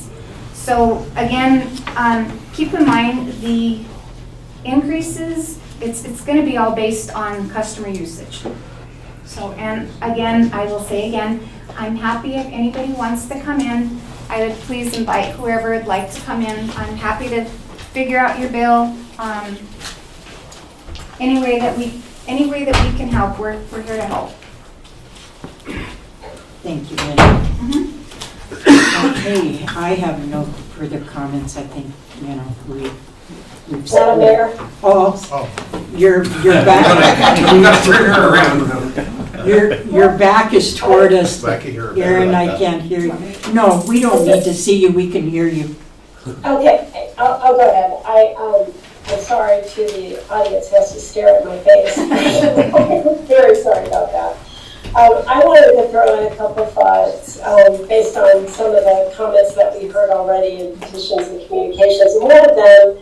So again, keep in mind the increases, it's going to be all based on customer usage. So, and again, I will say again, I'm happy if anybody wants to come in. I would please invite whoever would like to come in. I'm happy to figure out your bill. Any way that we can help, we're here to help. Thank you, Linda. Okay, I have no further comments. I think, we've Madam Mayor? Oh, your back. We got to turn her around. Your back is toward us, Back of here. Aaron. I can't hear you. No, we don't need to see you. We can hear you. Okay, I'll go ahead. I'm sorry to the audience who has to stare at my face. I'm very sorry about that. I wanted to throw in a couple of thoughts based on some of the comments that we heard already in petitions and communications. And one of them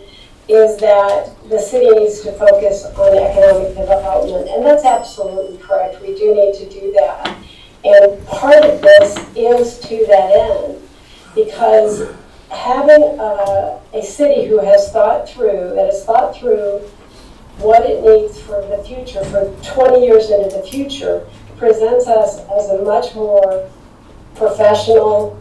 is that the city needs to focus on economic development, and that's absolutely correct. We do need to do that. And part of this is to that end, because having a city who has thought through what it needs for the future, for 20 years into the future, presents us as a much more professional,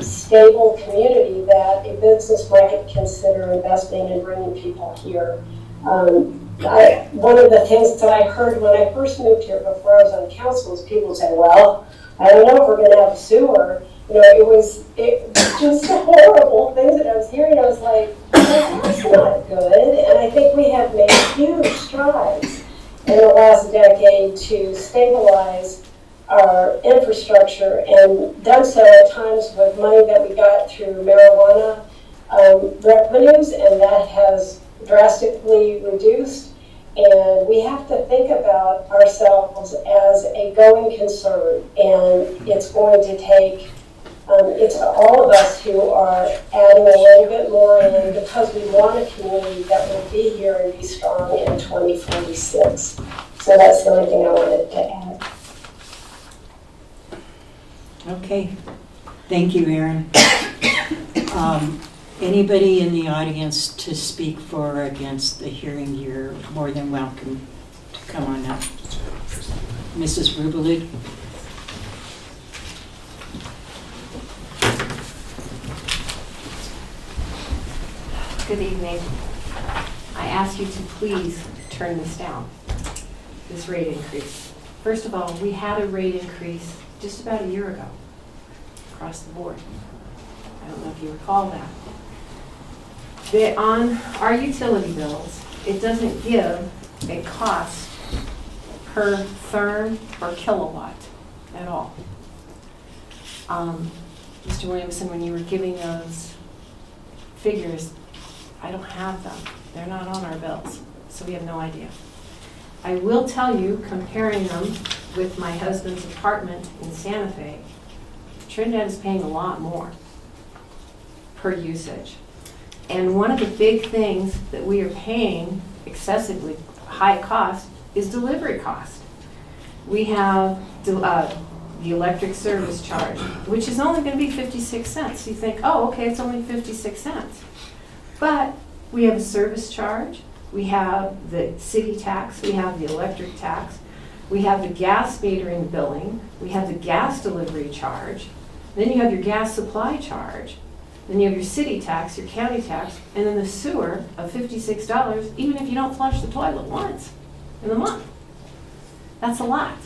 stable community that a business might consider investing and bringing people here. One of the things that I heard when I first moved here before I was on council is people say, well, I don't know if we're going to have a sewer. It was just the horrible things that I was hearing. I was like, well, that's not good. And I think we have made huge strides in the last decade to stabilize our infrastructure, and done so at times with money that we got through marijuana revenues, and that has drastically reduced. And we have to think about ourselves as a going concern, and it's going to take it's all of us who are adding a little bit more in, because we want a community that will be here and be strong in 2046. So that's the only thing I wanted to add. Okay. Thank you, Aaron. Anybody in the audience to speak for or against the hearing, you're more than welcome to come on up. Mrs. Rubelid? Good evening. I ask you to please turn this down, this rate increase. First of all, we had a rate increase just about a year ago across the board. I don't know if you recall that. On our utility bills, it doesn't give a cost per therm or kilowatt at all. Mr. Williamson, when you were giving those figures, I don't have them. They're not on our bills, so we have no idea. I will tell you, comparing them with my husband's apartment in Santa Fe, Trinidad is paying a lot more per usage. And one of the big things that we are paying excessively high cost is delivery cost. We have the electric service charge, which is only going to be 56 cents. You think, oh, okay, it's only 56 cents. But we have a service charge, we have the city tax, we have the electric tax, we have the gas metering billing, we have the gas delivery charge, then you have your gas supply charge, then you have your city tax, your county tax, and then the sewer of $56, even if you don't flush the toilet once in the month. That's a lot.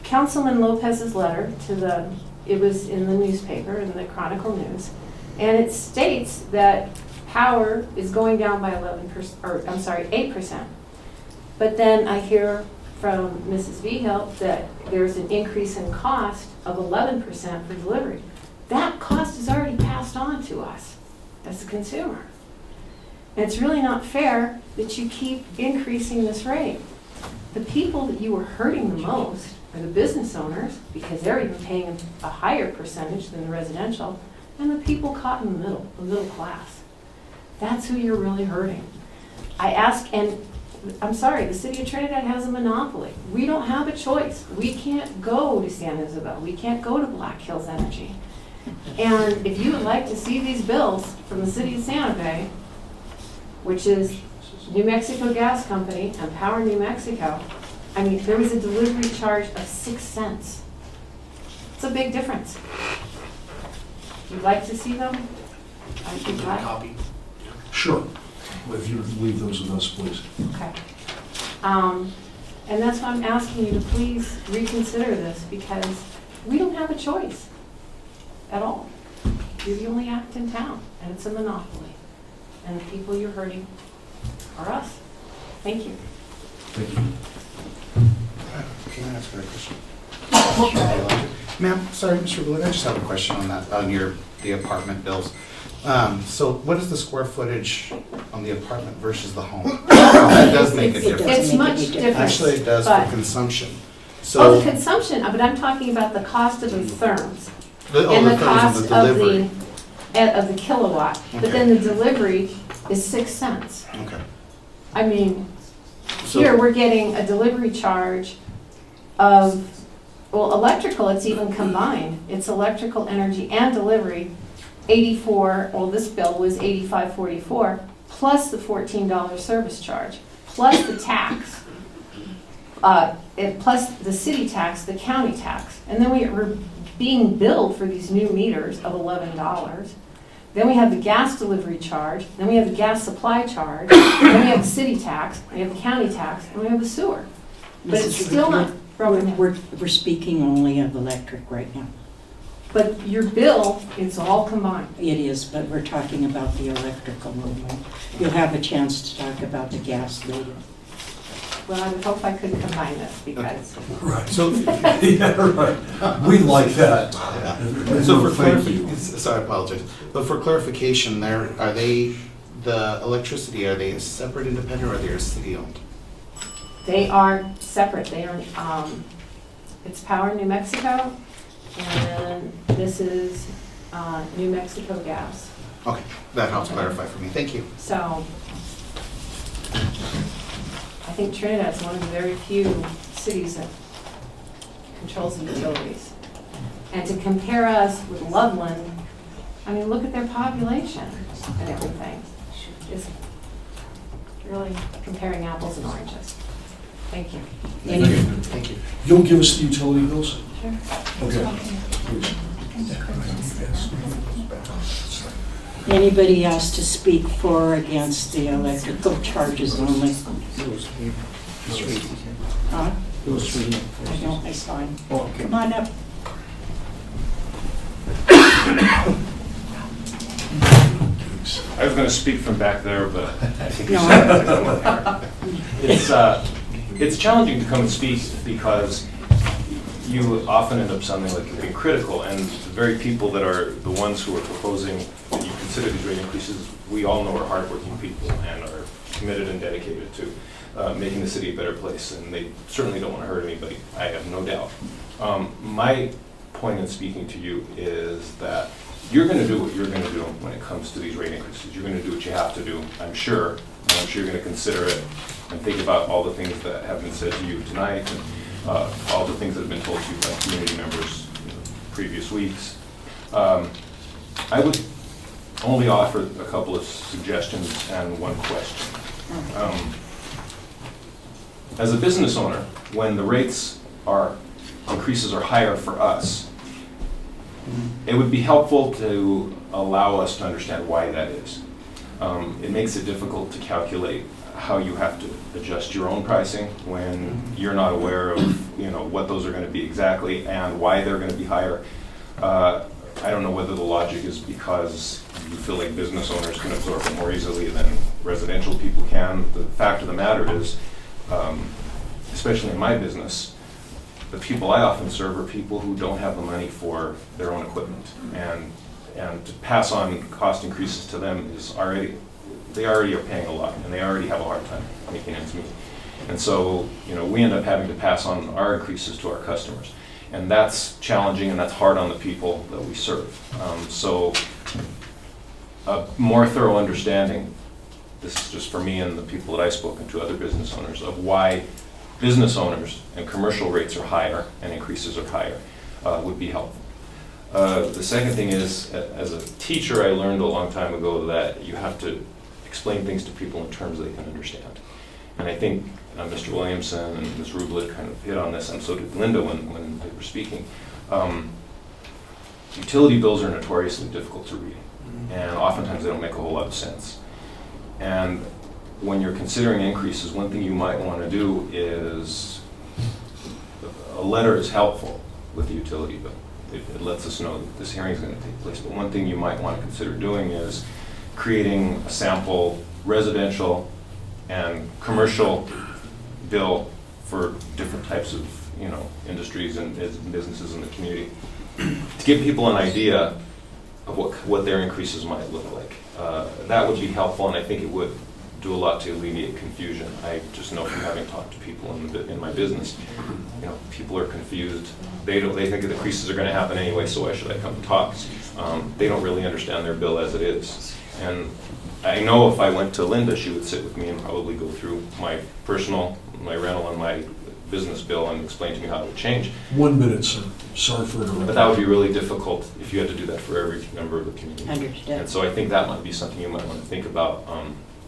Councilman Lopez's letter to it was in the newspaper, in the Chronicle News, and it states that power is going down by 8%. But then I hear from Mrs. Vigil that there's an increase in cost of 11% for delivery. That cost is already passed on to us as a consumer. And it's really not fair that you keep increasing this rate. The people that you are hurting the most are the business owners, because they're even paying a higher percentage than the residential, and the people caught in the middle, the middle class. That's who you're really hurting. I ask, and I'm sorry, the city of Trinidad has a monopoly. We don't have a choice. We can't go to San Isabel. We can't go to Black Hills Energy. And if you would like to see these bills from the city of Santa Fe, which is New Mexico Gas Company and Power New Mexico, I mean, there was a delivery charge of 6 cents. It's a big difference. If you'd like to see them, I'd be glad. Sure. If you would leave those with us, please. Okay. And that's why I'm asking you to please reconsider this, because we don't have a choice at all. You're the only act in town, and it's a monopoly. And the people you're hurting are us. Thank you. Thank you. Can I ask her a question? Ma'am, sorry, Mr. Blake, I just have a question on that, on the apartment bills. So what is the square footage on the apartment versus the home? That does make a difference. It's much different. Actually, it does but- for consumption. Oh, So, the consumption, but I'm talking about the cost of the therms. the And the therms cost and the delivery. of the kilowatt. But Okay. then the delivery is 6 cents. Okay. I mean, So- here we're getting a delivery charge of, well, electrical, it's even combined. It's electrical, energy, and delivery, 84, well, this bill was 85.44, plus the $14 service charge, plus the tax, plus the city tax, the county tax. And then we're being billed for these new meters of $11. Then we have the gas delivery charge, then we have the gas supply charge, then we have the city tax, we have the county tax, and we have the sewer. But it's Mrs. still not broken down. We're speaking only of electric right now. But your bill, it's all combined. It is, but we're talking about the electrical movement. You'll have a chance to talk about the gas later. Well, I would hope I could combine this, because Right. So, yeah, right. We like that. So for Thank you. clarification, sorry, I apologize. But for clarification, are they, the electricity, are they a separate independent or are they city owned? they are separate. They are, it's Power New Mexico, and this is New Mexico Gas. Okay, that helps clarify for me. Thank you. So I think Trinidad is one of the very few cities that controls the utilities. And to compare us with Loveland, I mean, look at their population and everything. It's really comparing apples and oranges. Thank you. Thank you. You'll give us the utility bills? Sure. Okay. Please. Anybody else to speak for or against the electrical charges only? Huh? I know, I saw him. Come on up. I was going to speak from back there, but I think No. it's challenging to come and speak because you often end up sounding like you're being critical, and the very people that are the ones who are proposing that you consider these rate increases, we all know are hardworking people and are committed and dedicated to making the city a better place, and they certainly don't want to hurt anybody, I have no doubt. My point in speaking to you is that you're going to do what you're going to do when it comes to these rate increases. You're going to do what you have to do, I'm sure, and I'm sure you're going to consider it and think about all the things that have been said to you tonight and all the things that have been told to you by community members in previous weeks. I would only offer a couple of suggestions and one question. As a business owner, when the rates increases are higher for us, it would be helpful to allow us to understand why that is. It makes it difficult to calculate how you have to adjust your own pricing when you're not aware of what those are going to be exactly and why they're going to be higher. I don't know whether the logic is because you feel like business owners can absorb it more easily than residential people can. The fact of the matter is, especially in my business, the people I often serve are people who don't have the money for their own equipment, and to pass on cost increases to them is they already are paying a lot, and they already have a hard time making ends meet. And so, we end up having to pass on our increases to our customers, and that's challenging, and that's hard on the people that we serve. So, a more thorough understanding, this is just for me and the people that I've spoken to, other business owners, of why business owners and commercial rates are higher and increases are higher would be helpful. The second thing is, as a teacher, I learned a long time ago that you have to explain things to people in terms they can understand. And I think Mr. Williamson and Ms. Rublet kind of hit on this, and so did Linda when they were speaking. Utility bills are notoriously difficult to read, and oftentimes they don't make a whole lot of sense. And when you're considering increases, one thing you might want to do is, a letter is helpful with the utility bill. It lets us know that this hearing is going to take place. But one thing you might want to consider doing is creating a sample residential and commercial bill for different types of industries and businesses in the community, to give people an idea of what their increases might look like. That would be helpful, and I think it would do a lot to alleviate confusion. I just know from having talked to people in my business, people are confused. They think that the increases are going to happen anyway, so why should I come and talk? They don't really understand their bill as it is. And I know if I went to Linda, she would sit with me and probably go through my rental, and my business bill and explain to me how it would change. 1 minute, sir. Sorry for interrupting. But that would be really difficult if you had to do that for every member of the community. Understood. And so I think that might be something you might want to think about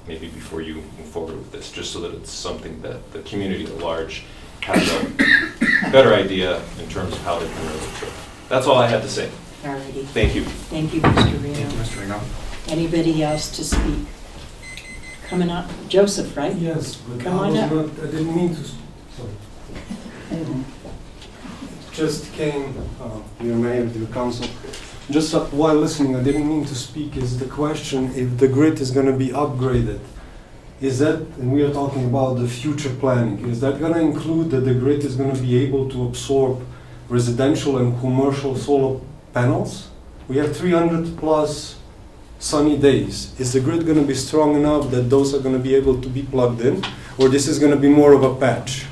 maybe before you move forward with this, just so that it's something that the community at large has a better idea in terms of how they can relate to it. That's all I had to say. Alrighty. Thank you. Thank you, Mr. Reno. Thank you, Mr. Reno. Anybody else to speak? Coming up, Joseph, right? Yes, but Come on up. I didn't mean to, sorry. Just came, your mayor, to the council. Just while listening, I didn't mean to speak, is the question if the grid is gonna be upgraded. Is that, and we are talking about the future planning, is that gonna include that the grid is gonna be able to absorb residential and commercial solar panels? We have 300 plus sunny days. Is the grid gonna be strong enough that those are gonna be able to be plugged in? Or this is gonna be more of a patch?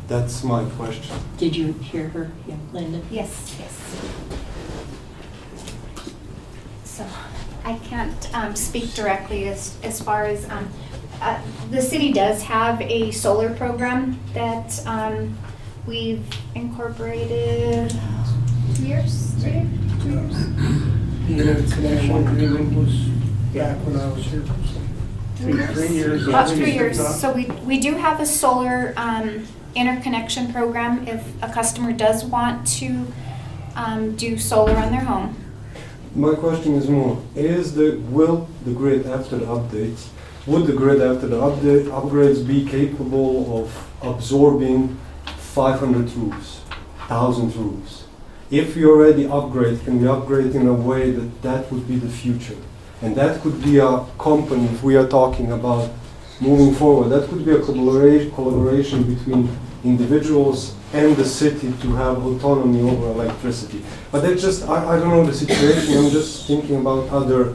That's my question. Did you hear her, Linda? Yes. So I can't speak directly as far as, the city does have a solar program that we've incorporated 2 years, 3 years, 2 years. The interconnection agreement was back when I was here. 3 years. About 3 years. So we do have a solar interconnection program if a customer does want to do solar on their home. My question is more, will the grid after the updates, would the grid after the upgrades be capable of absorbing 500 roofs, 1,000 roofs? If we already upgrade, can we upgrade in a way that that would be the future? And that could be a company, if we are talking about moving forward, that could be a collaboration between individuals and the city to have autonomy over electricity. But that's just, I don't know the situation, I'm just thinking about other.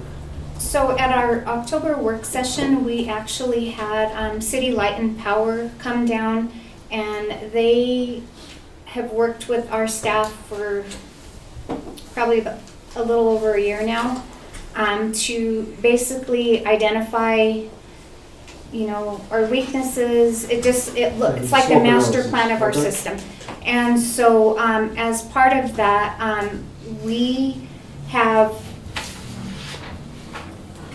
So at our October work session, we actually had City Light and Power come down, and they have worked with our staff for probably a little over a year now to basically identify, you know, our weaknesses. It's like the master plan of our system. And so as part of that, we have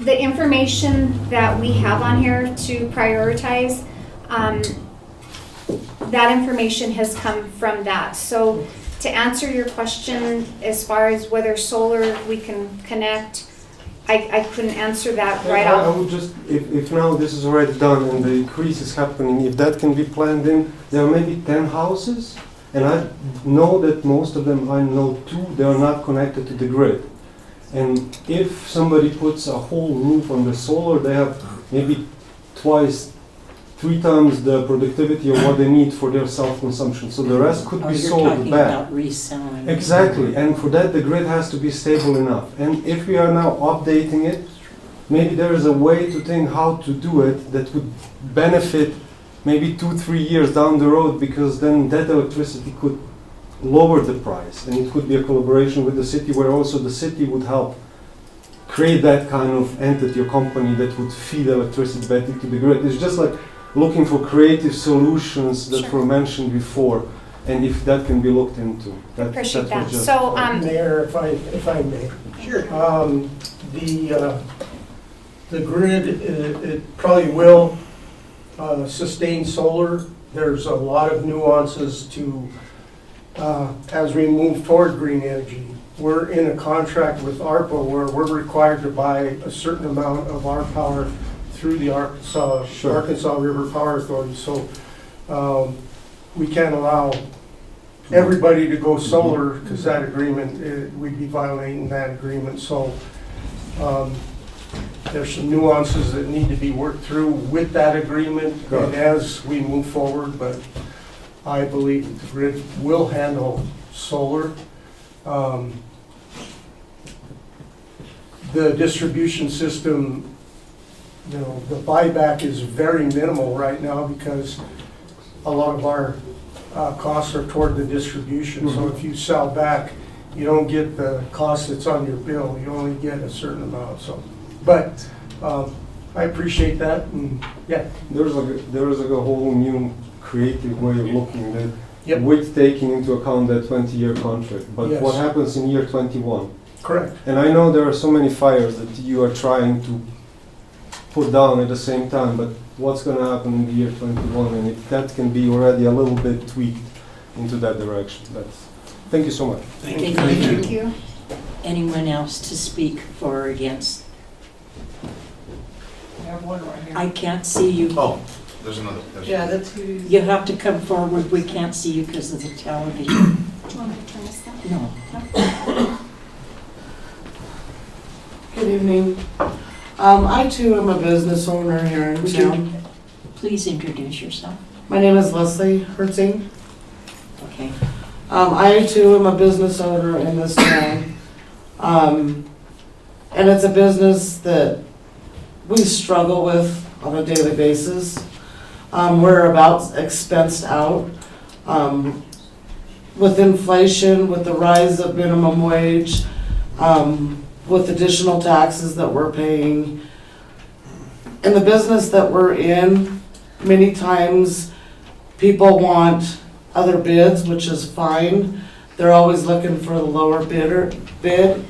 the information that we have on here to prioritize. That information has come from that. So to answer your question, as far as whether solar we can connect, I couldn't answer that right I off. would just, if now this is already done and the increase is happening, if that can be planned in, there are maybe 10 houses, and I know that most of them, I know 2, they are not connected to the grid. And if somebody puts a whole roof on the solar, they have maybe 3 times the productivity of what they need for their self-consumption. So the rest could be sold back. You're talking about reselling. Exactly, and for that the grid has to be stable enough. And if we are now updating it, maybe there is a way to think how to do it that would benefit maybe 2-3 years down the road, because then that electricity could lower the price, and it could be a collaboration with the city where also the city would help create that kind of entity or company that would feed electricity back into the grid. It's just like looking for creative solutions that were mentioned before, and if that can be looked into. Appreciate was that. just- So, Mayor, if I may. Sure. The grid, it probably will sustain solar. There's a lot of nuances to, as we move toward green energy. We're in a contract with ARPA where we're required to buy a certain amount of our power through the Arkansas River Power Authority. So we can't allow everybody to go solar, because that agreement, we'd be violating that agreement. So there's some nuances that need to be worked through with that agreement and as we move forward, but I believe that the grid will handle solar. The distribution system, you know, the buyback is very minimal right now because a lot of our costs are toward the distribution. So if you sell back, you don't get the cost that's on your bill. You only get a certain amount. So, but I appreciate that. And yeah, there is like a whole new creative way of looking at it, with taking into account that 20-year contract. But what happens in year 21? Correct. And I know there are so many fires that you are trying to put down at the same time, but what's going to happen in the year 21? And if that can be already a little bit tweaked into that direction. Thank you so much. Thank you. Anyone else to speak for or against? I have one right here. I can't see you. Oh, there's another. Yeah, that's who. You have to come forward. We can't see you because of the television. Do you want me to turn this down? No. Good evening. I too am a business owner here in town. Please introduce yourself. My name is Leslie Hertzing. Okay. I too am a business owner in this town. And it's a business that we struggle with on a daily basis. We're about expensed out. With inflation, with the rise of minimum wage, with additional taxes that we're paying. In the business that we're in, many times people want other bids, which is fine. They're always looking for the lower bid,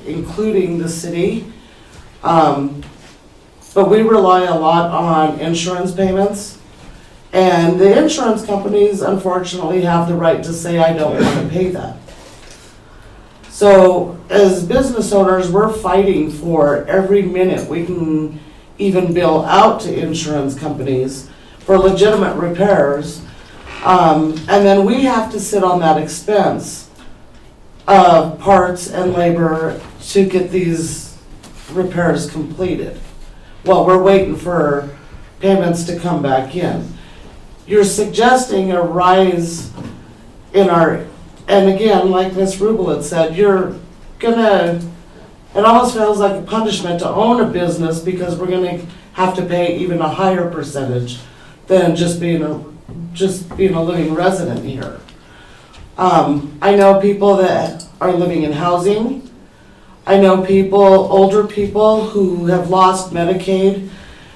including the city. But but we rely a lot on insurance payments. And the insurance companies unfortunately have the right to say, I don't want to pay that. So as business owners, we're fighting for every minute we can even bill out to insurance companies for legitimate repairs. And then we have to sit on that expense of parts and labor to get these repairs completed while we're waiting for payments to come back in. You're suggesting a rise in our, and again, like Ms. Rubel had said, you're gonna, it almost feels like a punishment to own a business because we're gonna have to pay even a higher percentage than just being a living resident here. I know people that are living in housing. I know people, older people who have lost Medicaid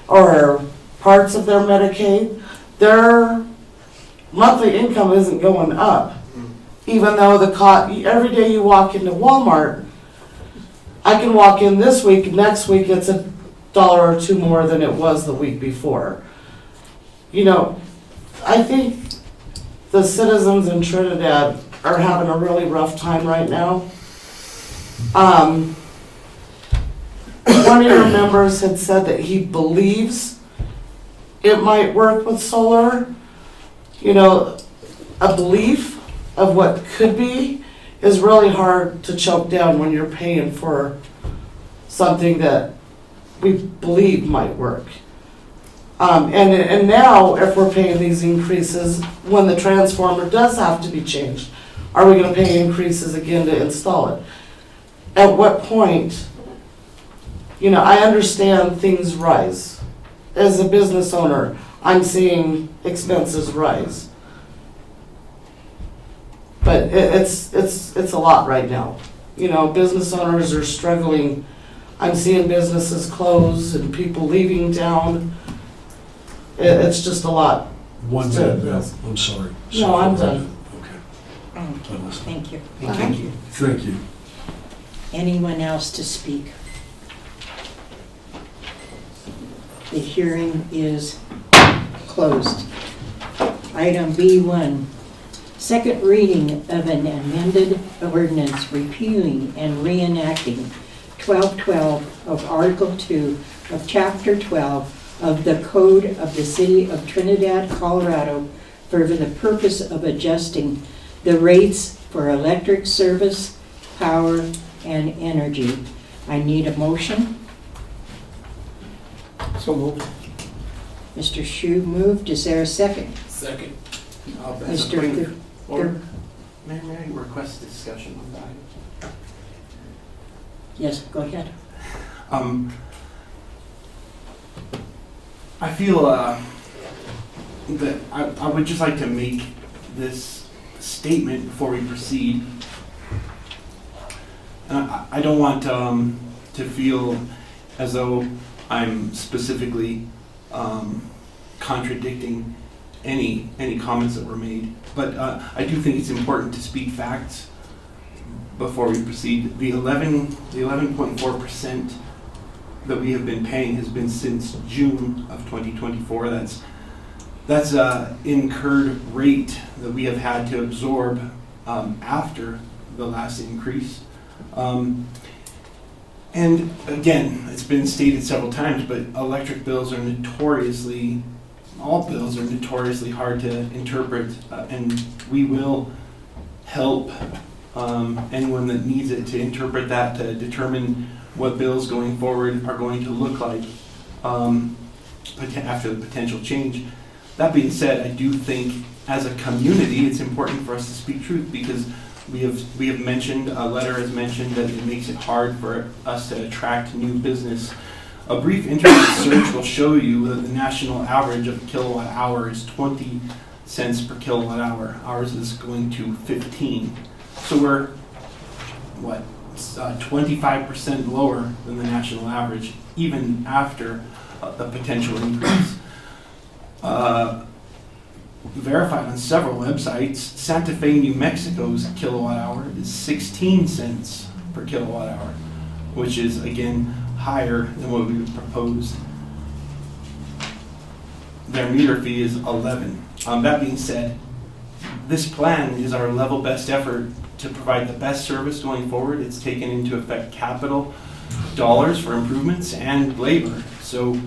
or parts of their Medicaid. Their monthly income isn't going up, even though every day you walk into Walmart, I can walk in this week, next week it's $1 or $2 more than it was the week before. You know, I think the citizens in Trinidad are having a really rough time right now. One of your members had said that he believes it might work with solar. You know, a belief of what could be is really hard to choke down when you're paying for something that we believe might work. And now, if we're paying these increases, when the transformer does have to be changed, are we going to pay increases again to install it? At what point, you know, I understand things rise. As a business owner, I'm seeing expenses rise. But it's a lot right now. You know, business owners are struggling. I'm seeing businesses close and people leaving town. It's just a lot. One minute, Beth, I'm sorry. No, I'm done. Okay. Thank you. Thank you. Thank you. Anyone else to speak? The hearing is closed. Item B1, second reading of an amended ordinance repealing and reenacting 1212 of Article 2 of Chapter 12 of the Code of the City of Trinidad, Colorado, for the purpose of adjusting the rates for electric service, power, and energy. I need a motion. So moved. Mr. Shu moved. Is there a second? Second. Mr. May I request discussion on that? Yes, go ahead. I feel that I would just like to make this statement before we proceed. I don't want to feel as though I'm specifically contradicting any comments that were made, but I do think it's important to speak facts before we proceed. The 11.4% that we have been paying has been since June of 2024. That's a incurred rate that we have had to absorb after the last increase. And again, it's been stated several times, but electric bills are notoriously, all bills are notoriously hard to interpret, and we will help anyone that needs it to interpret that, to determine what bills going forward are going to look like after the potential change. That being said, I do think as a community it's important for us to speak truth, because we have mentioned, a letter has mentioned that it makes it hard for us to attract new business. A brief internet search will show you that the national average of a kilowatt hour is 20 cents per kilowatt hour. Ours is going to 15. So we're, 25% lower than the national average, even after the potential increase. Verified on several websites, Santa Fe, New Mexico's kilowatt hour is 16 cents per kilowatt hour, which is, again, higher than what we would propose. their meter fee is 11. That being said, this plan is our level best effort to provide the best service going forward. It's taken into effect capital dollars for improvements and labor. So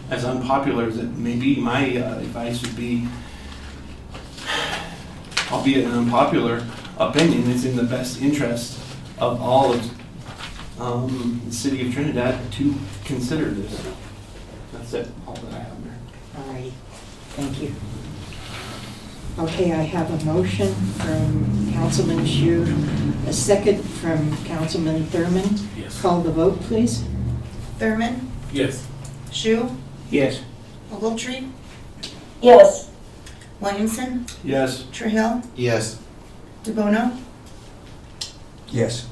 as unpopular as it may be, my advice would be, albeit an unpopular opinion, it's in the best interest of all of the city of Trinidad to consider this. That's it, all that I have there. All righty, thank you. Okay, I have a motion from Councilman Shu, a second from Councilman Thurman. Yes. Call the vote, please. Thurman, Yes. Shu, Yes. Ogletree, Yes. Williamson, Yes. Trahill, Yes. DeBono, Yes.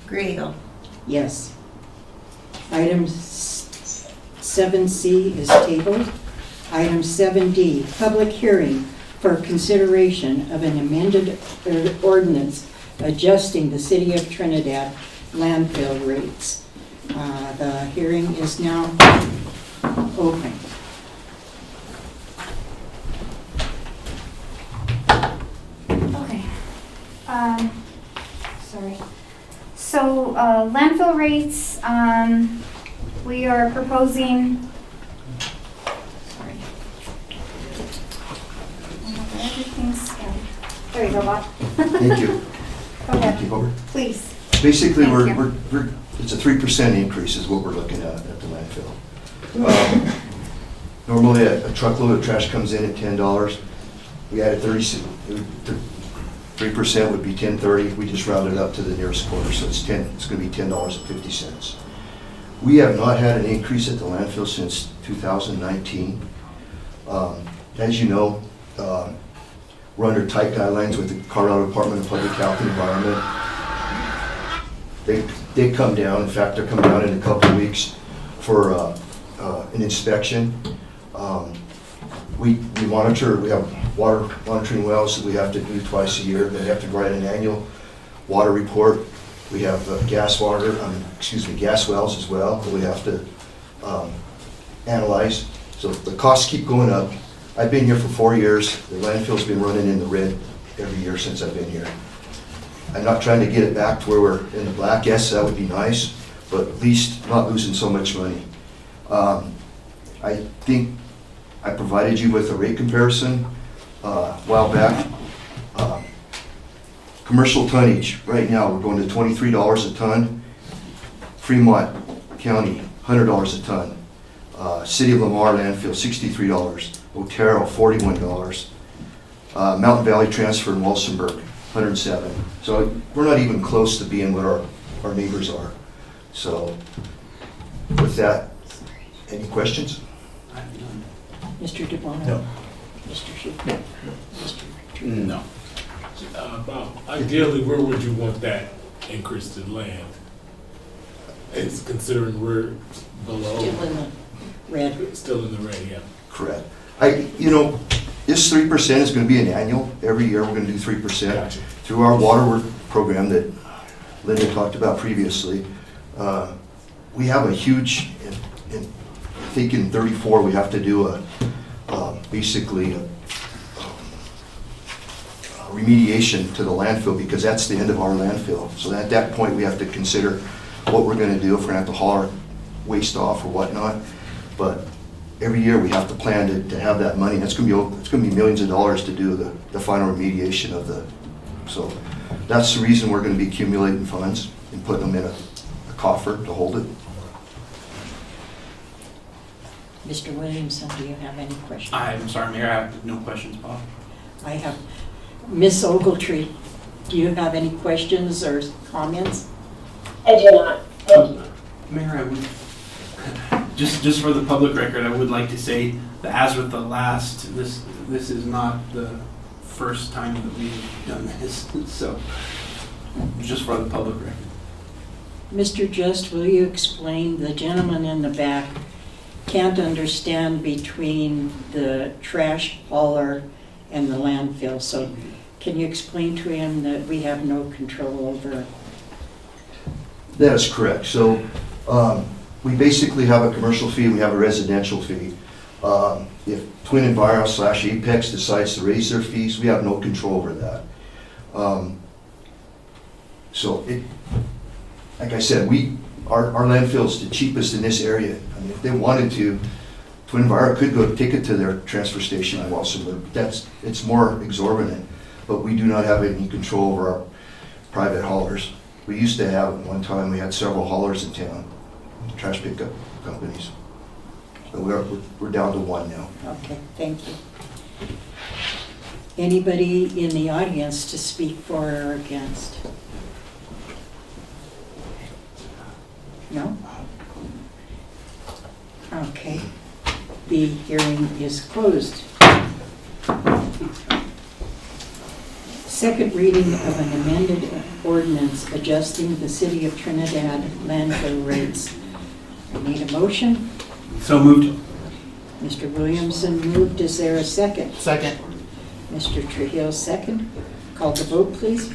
Griego. Yes. Item 7C is tabled. Item 7D, public hearing for consideration of an amended ordinance adjusting the City of Trinidad landfill rates. The hearing is now open. Okay. Sorry. So, landfill rates, we are proposing, sorry. Everything's scattered. There you go, Bob. Thank you. Go ahead, Keep over. please. Basically, Thank we're it's a 3% increase is what we're looking at the landfill. Normally, a truckload of trash comes in at $10. We added 3% would be $10.30. We just rounded up to the nearest quarter, so it's going to be $10.50. We have not had an increase at the landfill since 2019. As you know, we're under tight guidelines with the Colorado Department of Public Health and Environment. They come down. In fact, they're coming down in a couple of weeks for an inspection. We monitor. We have water monitoring wells that we have to do twice a year. They have to write an annual water report. We have gas wells as well that we have to analyze. So the costs keep going up. I've been here for 4 years. The landfill's been running in the red every year since I've been here. I'm not trying to get it back to where we're in the black. Yes, that would be nice, but at least not losing so much money. I think I provided you with a rate comparison a while back. Commercial tonnage, right now, we're going to $23 a ton. Fremont County, $100 a ton. City of Lamar landfill, $63. Otero, $41. Mountain Valley Transfer in Walsenburg, $107. So we're not even close to being what our neighbors are. So with that, any questions? Mr. DeBono? No. Mr. Shu? No. Mr. No. Bob, ideally, where would you want that increase to land? It's considering we're below. Still in the red. Still in the red, yeah. Correct. This 3% is going to be an annual. Every year we're going to do 3%. Gotcha. Through our water work program that Linda talked about previously. We have a huge, I think in 34 we have to do basically a remediation to the landfill because that's the end of our landfill. So at that point we have to consider what we're going to do if we're going to have to haul our waste off or whatnot. But every year we have to plan to have that money. It's going to be millions of dollars to do the final remediation of the. So that's the reason we're going to be accumulating funds and putting them in a coffer to hold it. Mr. Williamson, do you have any questions? I'm sorry, Mayor, I have no questions, Bob. I have. Miss Ogletree, do you have any questions or comments? I do not. Thank you. Mayor, I would, just for the public record, I would like to say that as with the last, this is not the first time that we've done this, so just for the public record. Mr. Just, will you explain, the gentleman in the back can't understand between the trash hauler and the landfill, so can you explain to him that we have no control over? That is correct. So We basically have a commercial fee, we have a residential fee. If Twin Enviro / Apex decides to raise their fees, we have no control over that. So like I said, our landfill is the cheapest in this area. I mean, if they wanted to, Twin Enviro could go take it to their transfer station in Walsenburg. It's more exorbitant, but we do not have any control over our private haulers. We used to have, at one time, we had several haulers in town, trash pickup companies. But we're down to one now. Okay, thank you. Anybody in the audience to speak for or against? No? Okay, the hearing is closed. Second reading of an amended ordinance adjusting the City of Trinidad landfill rates. I need a motion. So moved. Mr. Williamson moved. Is there a second? Second. Mr. Trujillo, second. Call the vote, please.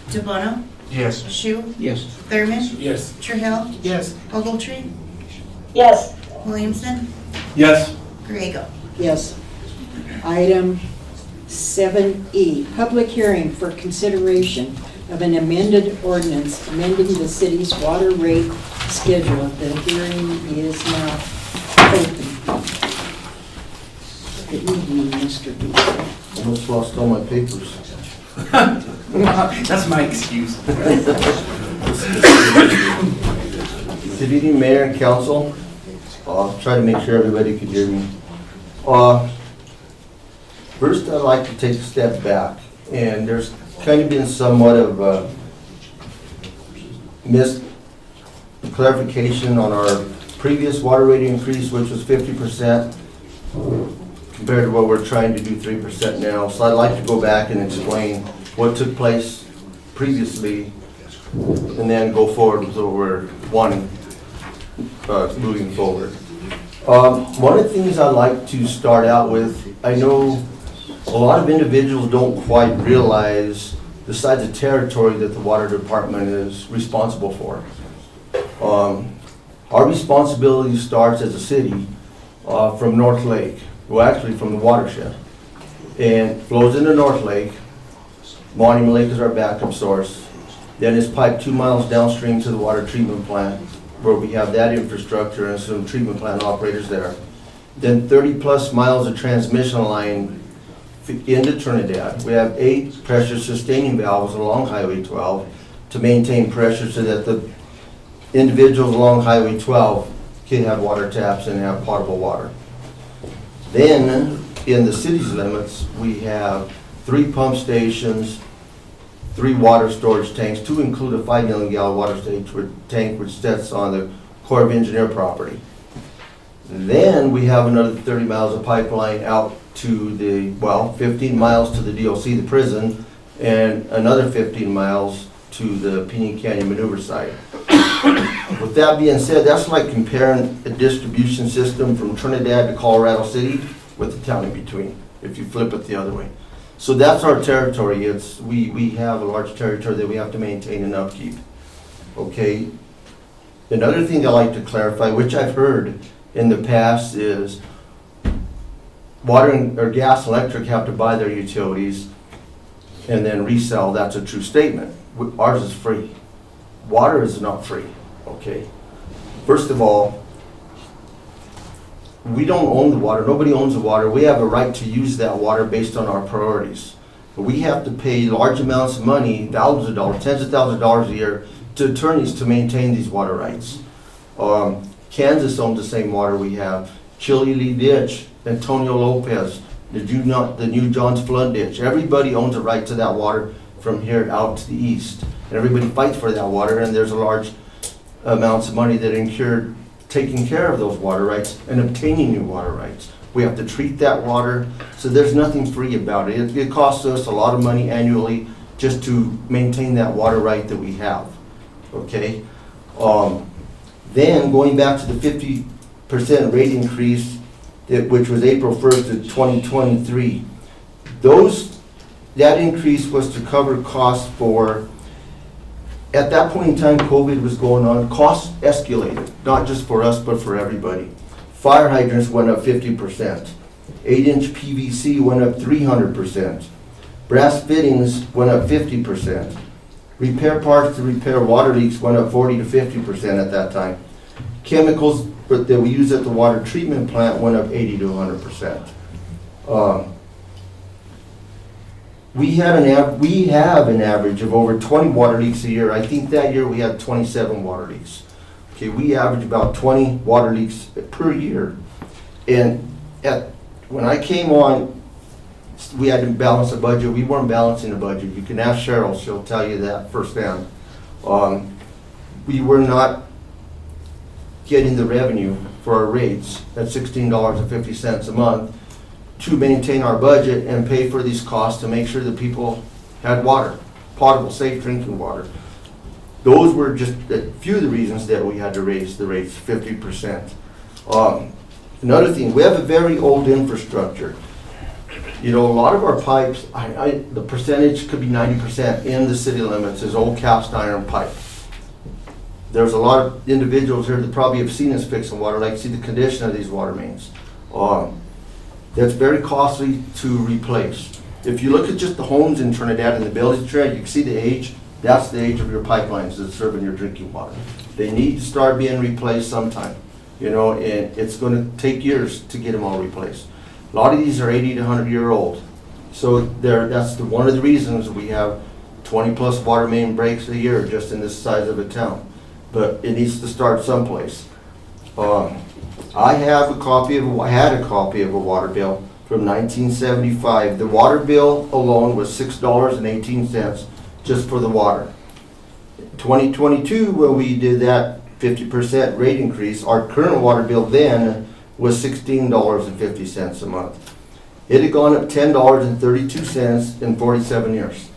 DeBono? Yes. Shu? Yes. Thurman? Yes. Trahell? Yes. Ogletree? Yes. Williamson? Yes. Griego? Yes. Item 7E, public hearing for consideration of an amended ordinance amending the city's water rate schedule. The hearing is now open. Good evening, Mr. Beasley. Almost lost all my papers. That's my excuse. Good evening, Mayor and Council. I'll try to make sure everybody can hear me. First, I'd like to take a step back, and there's kind of been somewhat of missed clarification on our previous water rate increase, which was 50%, compared to what we're trying to do 3% now. So I'd like to go back and explain what took place previously, and then go forward with what we're wanting moving forward. One of the things I'd like to start out with, I know a lot of individuals don't quite realize the size of territory that the water department is responsible for. Our responsibility starts as a city from North Lake, well actually from the watershed, and flows into North Lake. Monument Lake is our backup source. Then it's piped 2 miles downstream to the water treatment plant, where we have that infrastructure and some treatment plant operators there. Then 30+ miles of transmission line into Trinidad. We have 8 pressure sustaining valves along Highway 12 to maintain pressure so that the individuals along Highway 12 can have water taps and have potable water. Then in the city's limits, we have 3 pump stations, 3 water storage tanks, to include a 5 million gallon water storage tank which sits on the Corps of Engineer property. Then we have another 30 miles of pipeline out to the, 15 miles to the DOC, the prison, and another 15 miles to the Pinion Canyon maneuver site. With that being said, that's like comparing a distribution system from Trinidad to Colorado City with the town in between, if you flip it the other way. So that's our territory. We have a large territory that we have to maintain and upkeep. Okay. Another thing I like to clarify, which I've heard in the past, is water or gas and electric have to buy their utilities and then resell. That's a true statement. Ours is free. Water is not free. Okay. First of all, we don't own the water. Nobody owns the water. We have a right to use that water based on our priorities. But we have to pay large amounts of money, thousands of dollars, tens of thousands of dollars a year, to attorneys to maintain these water rights. Kansas owns the same water we have. Chile Lee Ditch, Antonio Lopez, the new Johns Flood Ditch. Everybody owns a right to that water from here out to the east. And everybody fights for that water, and there's a large amounts of money that are incurred taking care of those water rights and obtaining new water rights. We have to treat that water, so there's nothing free about it. It costs us a lot of money annually just to maintain that water right that we have. Okay? Then going back to the 50% rate increase, which was April 1st of 2023, that increase was to cover costs for At that point in time, COVID was going on, costs escalated, not just for us, but for everybody. Fire hydrants went up 50%. 8-inch PVC went up 300%. Brass fittings went up 50%. Repair parts to repair water leaks went up 40 to 50% at that time. Chemicals that we use at the water treatment plant went up 80 to 100%. We have an average of over 20 water leaks a year. I think that year we had 27 water leaks. Okay, we average about 20 water leaks per year. And when I came on, we had to balance the budget. We weren't balancing the budget. You can ask Cheryl, she'll tell you that firsthand. We were not getting the revenue for our rates at $16.50 a month to maintain our budget and pay for these costs to make sure that people had water, potable, safe drinking water. Those were just a few of the reasons that we had to raise the rates 50%. Another thing, we have a very old infrastructure. You know, a lot of our pipes, the percentage could be 90% in the city limits is old cast iron pipe. There's a lot of individuals here that probably have seen us fixing water, like see the condition of these water mains. That's very costly to replace. If you look at just the homes in Trinidad and the buildings in Trinidad, you can see the age. That's the age of your pipelines that's serving your drinking water. They need to start being replaced sometime, you know, and it's going to take years to get them all replaced. A lot of these are 80 to 100-year-old. So that's one of the reasons we have 20 plus water main breaks a year just in this size of a town. But it needs to start someplace. I had a copy of a water bill from 1975. The water bill alone was $6.18 just for the water. 2022, when we did that 50% rate increase, our current water bill then was $16.50 a month. It had gone up $10.32 in 47 years.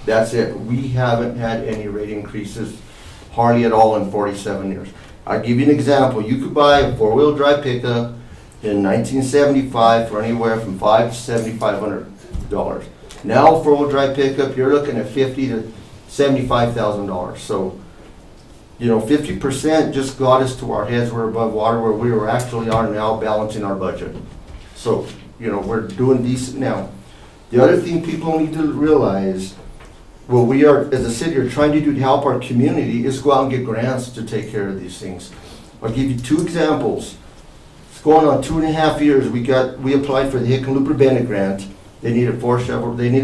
That's it. We haven't had any rate increases hardly at all in 47 years. I'll give you an example. You could buy a four-wheel drive pickup in 1975 for anywhere from $500 to $7,500. Now, a four-wheel drive pickup, you're looking at $50,000 to $75,000. So, you know, 50% just got us to our heads were above water, where we are now balancing our budget. So, you know, we're doing decent now. The other thing people need to realize, what we are, as a city, are trying to do to help our community is go out and get grants to take care of these things. I'll give you two examples. It's going on 2.5 years. We applied for the Hickenlooper Bennett grant. They needed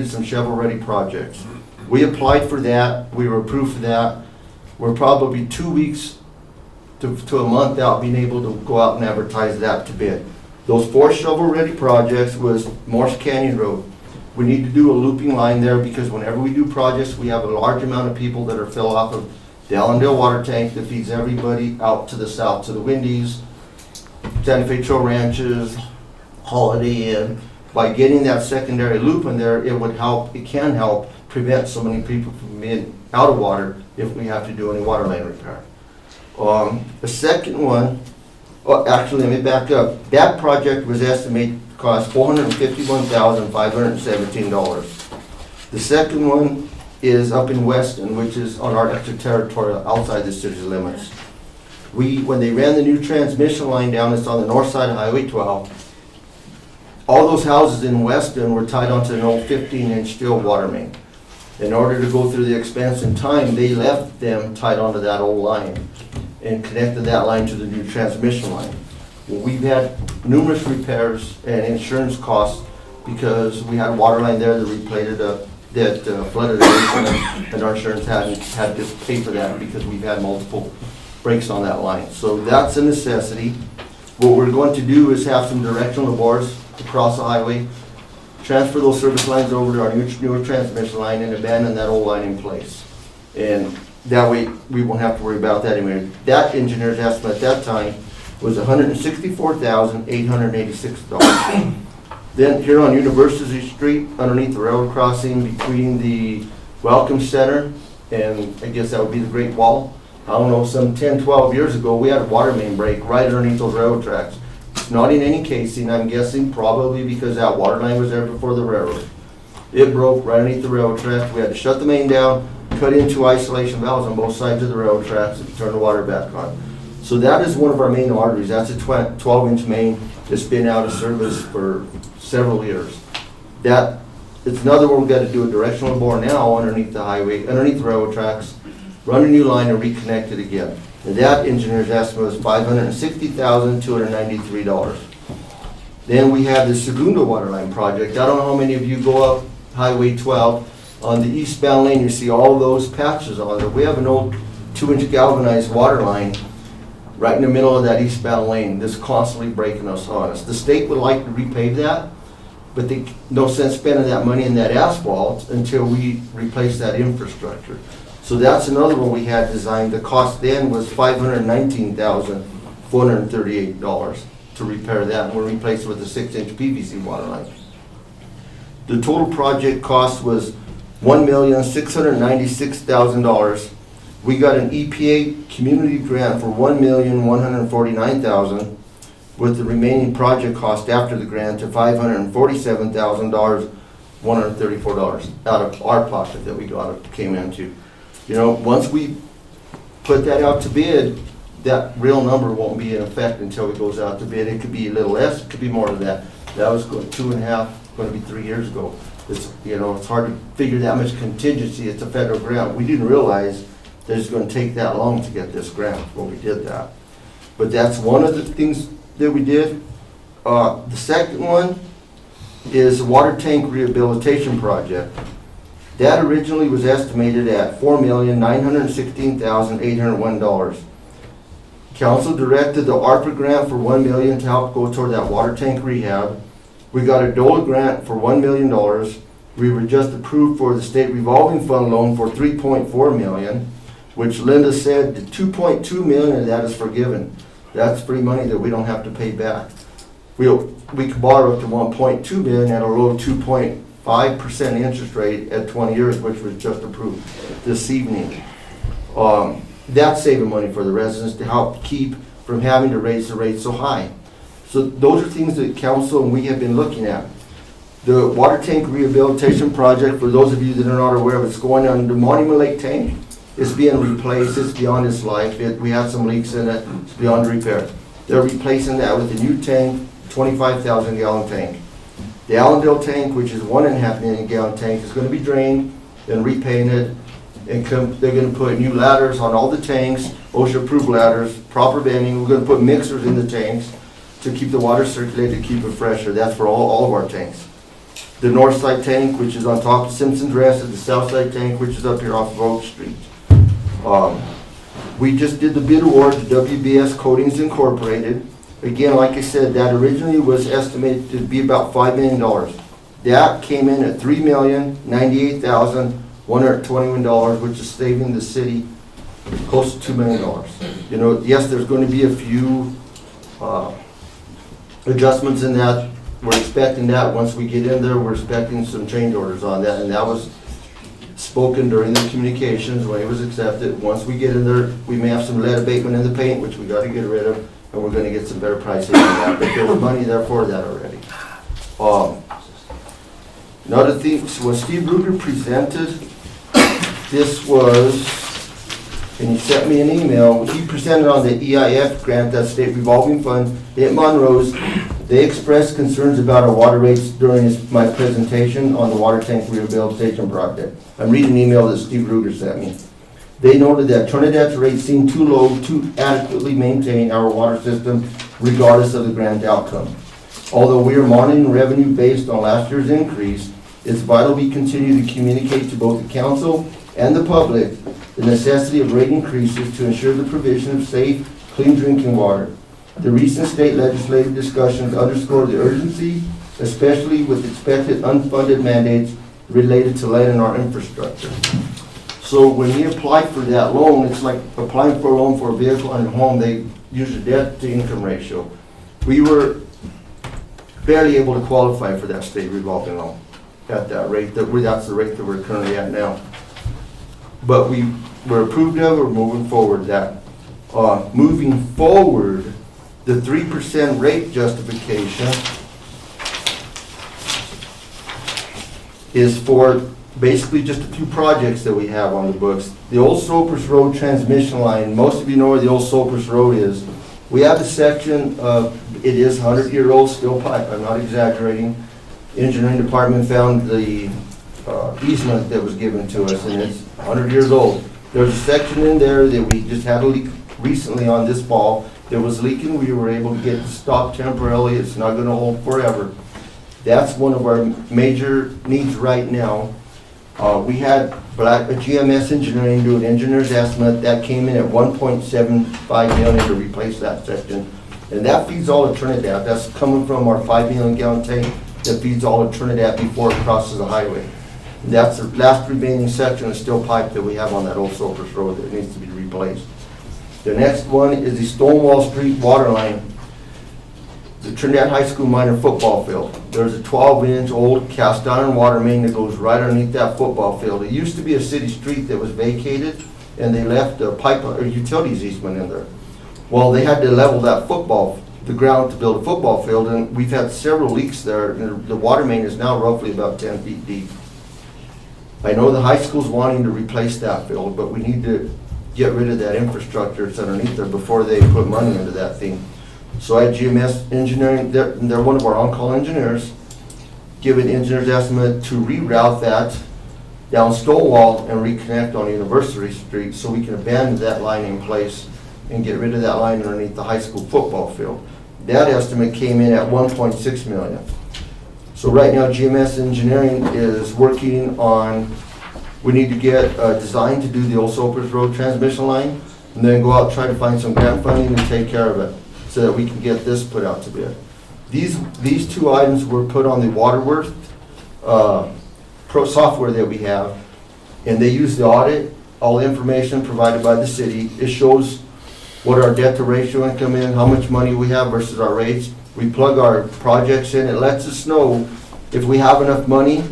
some shovel-ready projects. We applied for that. We were approved for that. We're probably 2 weeks to a month out being able to go out and advertise that to bid. Those 4 shovel-ready projects was Morse Canyon Road. We need to do a looping line there because whenever we do projects, we have a large amount of people that are filled off of the Allendale water tank that feeds everybody out to the south, to the Windies, Santa Fe Trail Ranches, Holiday Inn. By getting that secondary loop in there, it can help prevent so many people from being out of water if we have to do any water line repair. The second one, actually, let me back up. That project was estimated to cost $451,517. The second one is up in Weston, which is on our extraterritorial outside the city's limits. When they ran the new transmission line down, it's on the north side of Highway 12, all those houses in Weston were tied onto an old 15-inch steel water main. In order to go through the expense and time, they left them tied onto that old line and connected that line to the new transmission line. Well, we've had numerous repairs and insurance costs because we had a water line there that flooded the basement, and our insurance had to pay for that because we've had multiple breaks on that line. So that's a necessity. What we're going to do is have some directional bores across the highway, transfer those service lines over to our newer transmission line, and abandon that old line in place. And that way, we won't have to worry about that anymore. That engineer's estimate at that time was $164,886. Then here on University Street, underneath the railroad crossing between the Welcome Center and I guess that would be the Great Wall, I don't know, some 10, 12 years ago, we had a water main break right underneath those railroad tracks. It's not in any casing, I'm guessing probably because that water line was there before the railroad. It broke right underneath the railroad tracks. We had to shut the main down, cut into isolation valves on both sides of the railroad tracks to turn the water back on. So that is one of our main arteries. That's a 12-inch main that's been out of service for several years. It's another one we've got to do a directional bore now underneath the highway, underneath the railroad tracks, run a new line and reconnect it again. And that engineer's estimate was $560,293. Then we have the Segundo Waterline project. I don't know how many of you go up Highway 12. On the eastbound lane, you see all those patches on there. We have an old 2-inch galvanized water line right in the middle of that eastbound lane that's constantly breaking us on us. The state would like to repave that, but no sense spending that money in that asphalt until we replace that infrastructure. So that's another one we had designed. The cost then was $519,438 to repair that, and we'll replace it with a 6-inch PVC water line. The total project cost was $1,696,000. We got an EPA community grant for $1,149,000, with the remaining project cost after the grant to $547,134 out of our pocket that we came into. You know, once we put that out to bid, that real number won't be in effect until it goes out to bid. It could be a little less, it could be more than that. That was going to be 3 years ago. It's hard to figure that much contingency. It's a federal grant. We didn't realize that it's going to take that long to get this grant when we did that. But that's one of the things that we did. The second one is a water tank rehabilitation project. That originally was estimated at $4,916,801. Council directed the ARPA grant for $1 million to help go toward that water tank rehab. We got a DOLA grant for $1 million. We were just approved for the state revolving fund loan for $3.4 million, which Linda said the $2.2 million of that is forgiven. That's free money that we don't have to pay back. We could borrow up to $1.2 million at a low 2.5% interest rate at 20 years, which was just approved this evening. That's saving money for the residents to help keep from having to raise the rate so high. So those are things that council and we have been looking at. The water tank rehabilitation project, for those of you that are not aware of, it's going on the Monument Lake tank. It's being replaced. It's beyond its life. We have some leaks in it. It's beyond repair. They're replacing that with a new tank, 25,000 gallon tank. The Allendale tank, which is 1.5 million gallon tank, is going to be drained and repainted. And they're going to put new ladders on all the tanks, OSHA approved ladders, proper venting. We're going to put mixers in the tanks to keep the water circulated, to keep it fresher. That's for all of our tanks. The north side tank, which is on top of Simpson's Rest, and the south side tank, which is up here off of Oak Street. We just did the bid award to WBS Coatings Incorporated. Again, like I said, that originally was estimated to be about $5 million. That came in at $3,098,121, which is saving the city close to $2 million. You know, yes, there's going to be a few adjustments in that. We're expecting that once we get in there. We're expecting some change orders on that, and that was spoken during the communications when it was accepted. Once we get in there, we may have some lead abatement in the paint, which we got to get rid of, and we're going to get some better pricing on that. But there's money there for that already. Another thing, when Steve Ruger presented, this was, and he sent me an email, he presented on the EIF grant, that state revolving fund at Monroe's. They expressed concerns about our water rates during my presentation on the water tank rehabilitation project. I'm reading an email that Steve Ruger sent me. They noted that Trinidad's rates seem too low to adequately maintain our water system regardless of the grant outcome. Although we are monitoring revenue based on last year's increase, it's vital we continue to communicate to both the council and the public the necessity of rate increases to ensure the provision of safe, clean drinking water. The recent state legislative discussions underscore the urgency, especially with expected unfunded mandates related to land and our infrastructure. So when we applied for that loan, it's like applying for a loan for a vehicle and a home. They use a debt to income ratio. We were barely able to qualify for that state revolving loan at that rate. That's the rate that we're currently at now. But we were approved of. We're moving forward. Moving forward, the 3% rate justification is for basically just a few projects that we have on the books. The old Soapers Road transmission line, most of you know where the old Soapers Road is. We have a section of, it is 100-year-old steel pipe, I'm not exaggerating. Engineering department found the easement that was given to us, and it's 100 years old. There's a section in there that we just had a leak recently on this fall. That was leaking, we were able to get it stopped temporarily, it's not gonna hold forever. That's one of our major needs right now. We had a GMS engineering do an engineer's estimate that came in at 1.75 million to replace that section. And that feeds all of Trinidad. That's coming from our 5 million gallon tank that feeds all of Trinidad before it crosses the highway. That's the last remaining section of steel pipe that we have on that old Soapers Road that needs to be replaced. The next one is the Stonewall Street water line. The Trinidad High School minor football field. There's a 12-inch old cast iron water main that goes right underneath that football field. It used to be a city street that was vacated, and they left a pipe or utilities easement in there. Well, they had to level that the ground to build a football field, and we've had several leaks there. And the water main is now roughly about 10 feet deep. I know the high school's wanting to replace that field, but we need to get rid of that infrastructure that's underneath there before they put money into that thing. So I had GMS Engineering, they're one of our on-call engineers, give an engineer's estimate to reroute that down Stonewall and reconnect on University Street so we can abandon that line in place and get rid of that line underneath the high school football field. That estimate came in at 1.6 million. So right now GMS Engineering is working on, we need to get a design to do the old Soapers Road transmission line and then go out and try to find some grant funding and take care of it, so that we can get this put out to bid. These two items were put on the Waterworth pro software that we have, and they use the audit, all the information provided by the city. It shows what our debt to ratio income is, how much money we have versus our rates. We plug our projects in. It lets us know if we have enough money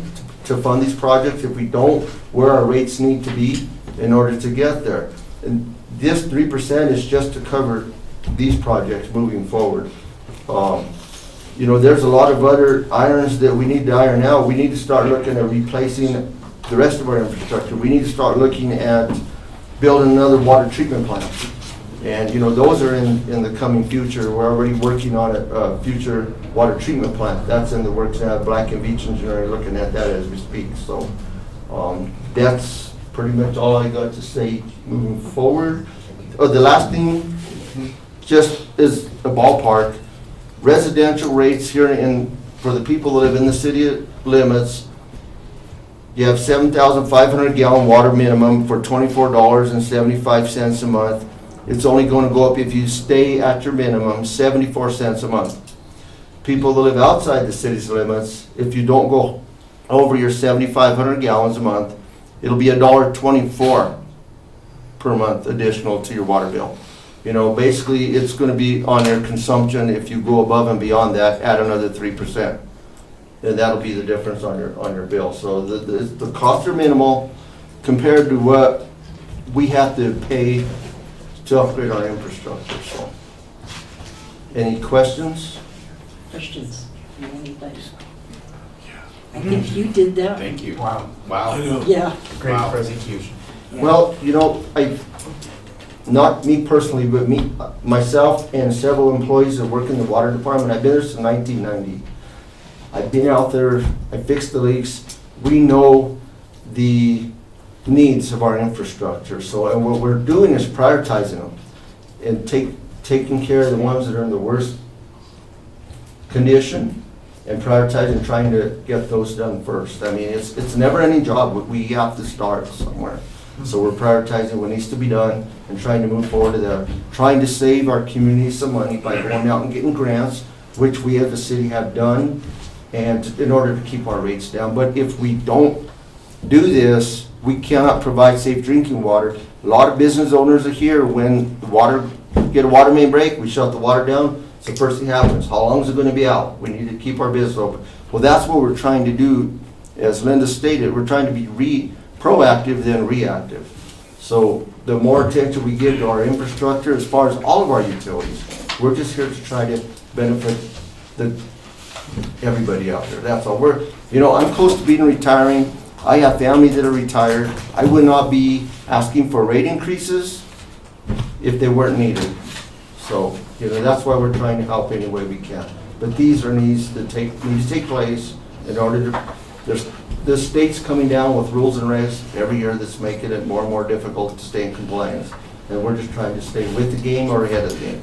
to fund these projects, if we don't, where our rates need to be in order to get there. And this 3% is just to cover these projects moving forward. You know, there's a lot of other irons that we need to iron out. We need to start looking at replacing the rest of our infrastructure. We need to start looking at building another water treatment plant. And you know, those are in the coming future. We're already working on a future water treatment plant. That's in the works now. Black and Beach Engineering looking at that as we speak. So that's pretty much all I got to say moving forward. The last thing, just as a ballpark, residential rates here for the people that live in the city limits, you have 7,500 gallon water minimum for $24.75 a month. It's only going to go up if you stay at your minimum, 74 cents a month. People that live outside the city's limits, if you don't go over your 7,500 gallons a month, it'll be $1.24 per month additional to your water bill. You know, basically it's going to be on your consumption. If you go above and beyond that, add another 3%. And that'll be the difference on your bill. So the costs are minimal compared to what we have to pay to upgrade our infrastructure. So, any questions? Questions? Anybody? I think you did that. Thank you. Wow. Wow. Yeah. Great wow. Presentation. Well, you know, not me personally, but myself and several employees that work in the water department. I've been there since 1990. I've been out there, I fixed the leaks. We know the needs of our infrastructure. So, and what we're doing is prioritizing them and taking care of the ones that are in the worst condition and prioritizing, trying to get those done first. I mean, it's a never-ending job. We have to start somewhere. So we're prioritizing what needs to be done and trying to move forward to that. Trying to save our community some money by going out and getting grants, which we as a city have done, and in order to keep our rates down. But if we don't do this, we cannot provide safe drinking water. A lot of business owners are here when the get a water main break, we shut the water down. It's the first thing happens. How long is it going to be out? We need to keep our business open. Well, that's what we're trying to do. As Linda stated, we're trying to be proactive than reactive. So the more attention we give to our infrastructure, as far as all of our utilities, we're just here to try to benefit everybody out there. That's all. I'm close to retiring. I have family that are retired. I would not be asking for rate increases if they weren't needed. So, that's why we're trying to help any way we can. But these need to take place in order to, the state's coming down with rules and regs every year that's making it more and more difficult to stay in compliance. And we're just trying to stay with the game or ahead of the game.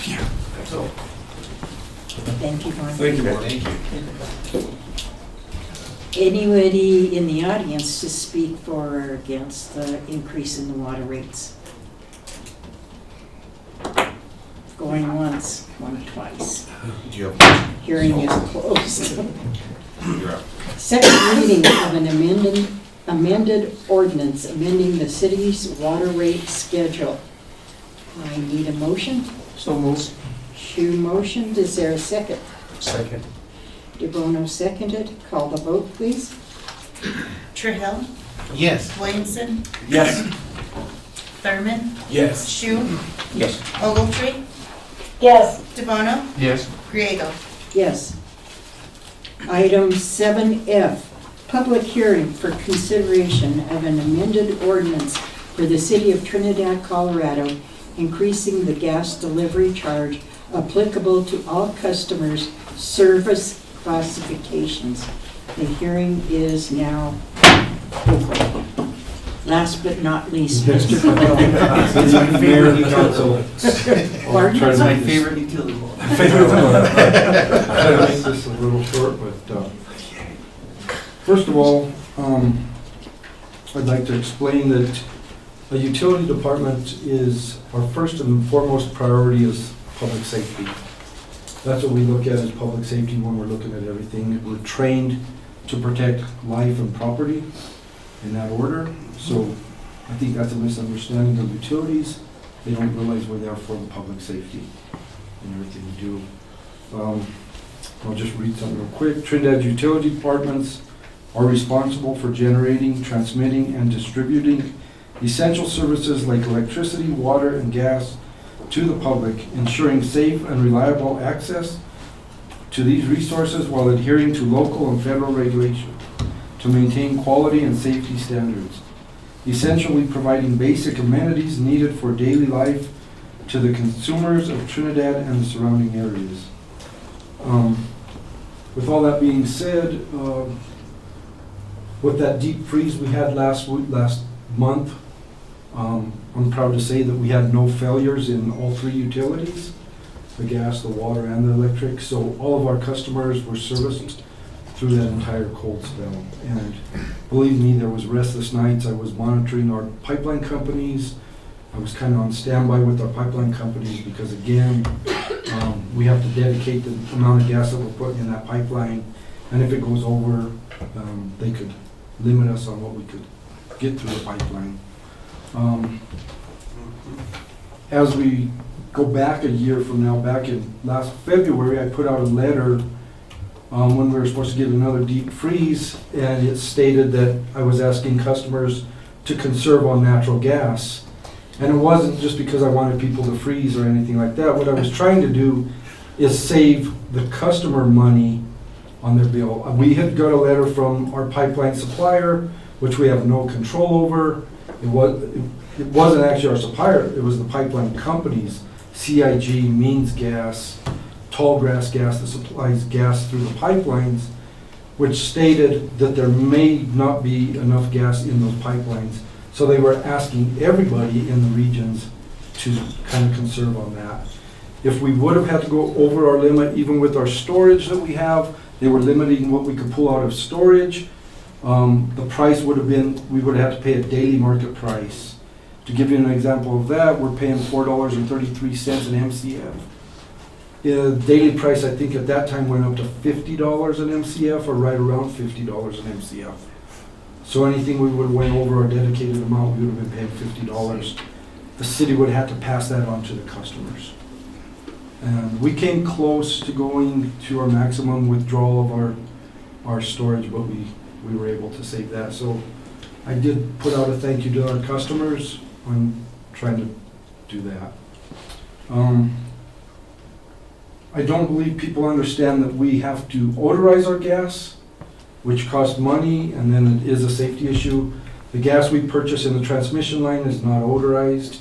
Yeah. So. Thank you, Mark. Thank you, Mark. Thank you. Anybody in the audience to speak for or against the increase in the water rates? Going once, going twice. Do you have? Hearing is closed. You're up. Second reading of an amended ordinance amending the city's water rate schedule. I need a motion. So moved. Shu motioned. Is there a second? Second. DeBono seconded. Call the vote, please. Trahell, Yes. Williamson, Yes. Thurman, Yes. Shu, Yes. Ogletree, Yes. DeBono, Yes. Griego. Yes. Item 7F, public hearing for consideration of an amended ordinance for the city of Trinidad, Colorado, increasing the gas delivery charge applicable to all customers' service classifications. The hearing is now open. Last but not least, Mr. Below. Mayor and council. Pardon? Try to My make this- favorite utility. Try to make this a little short, but first of all, I'd like to explain that a utility department is, our first and foremost priority is public safety. That's what we look at as public safety when we're looking at everything. We're trained to protect life and property in that order. So I think that's a misunderstanding of utilities. They don't realize we're there for the public safety and everything we do. I'll just read something real quick. Trinidad utility departments are responsible for generating, transmitting, and distributing essential services like electricity, water, and gas to the public, ensuring safe and reliable access to these resources while adhering to local and federal regulation to maintain quality and safety standards, essentially providing basic amenities needed for daily life to the consumers of Trinidad and the surrounding areas. With all that being said, with that deep freeze we had last month, I'm proud to say that we had no failures in all three utilities, the gas, the water, and the electric. So all of our customers were serviced through that entire cold spell. And believe me, there was restless nights. I was monitoring our pipeline companies. I was kind of on standby with our pipeline companies because, again, we have to dedicate the amount of gas that we're putting in that pipeline. And if it goes over, they could limit us on what we could get through the pipeline. As we go back a year from now, back in last February, I put out a letter when we were supposed to get another deep freeze, and it stated that I was asking customers to conserve on natural gas. And it wasn't just because I wanted people to freeze or anything like that. What I was trying to do is save the customer money on their bill. We had got a letter from our pipeline supplier, which we have no control over. It wasn't actually our supplier, it was the pipeline companies, CIG, Means Gas, Tallgrass Gas that supplies gas through the pipelines, which stated that there may not be enough gas in those pipelines. So they were asking everybody in the regions to kind of conserve on that. If we would have had to go over our limit, even with our storage that we have, they were limiting what we could pull out of storage. The price would have been, we would have had to pay a daily market price. To give you an example of that, we're paying $4.33 an MCF. The daily price, I think at that time went up to $50 an MCF, or right around $50 an MCF. So anything we would have went over our dedicated amount, we would have been paying $50. The city would have to pass that on to the customers. And we came close to going to our maximum withdrawal of our storage, but we were able to save that. So I did put out a thank you to our customers. I'm trying to do that. I don't believe people understand that we have to odorize our gas. which costs money, and then it is a safety issue. The gas we purchase in the transmission line is not odorized.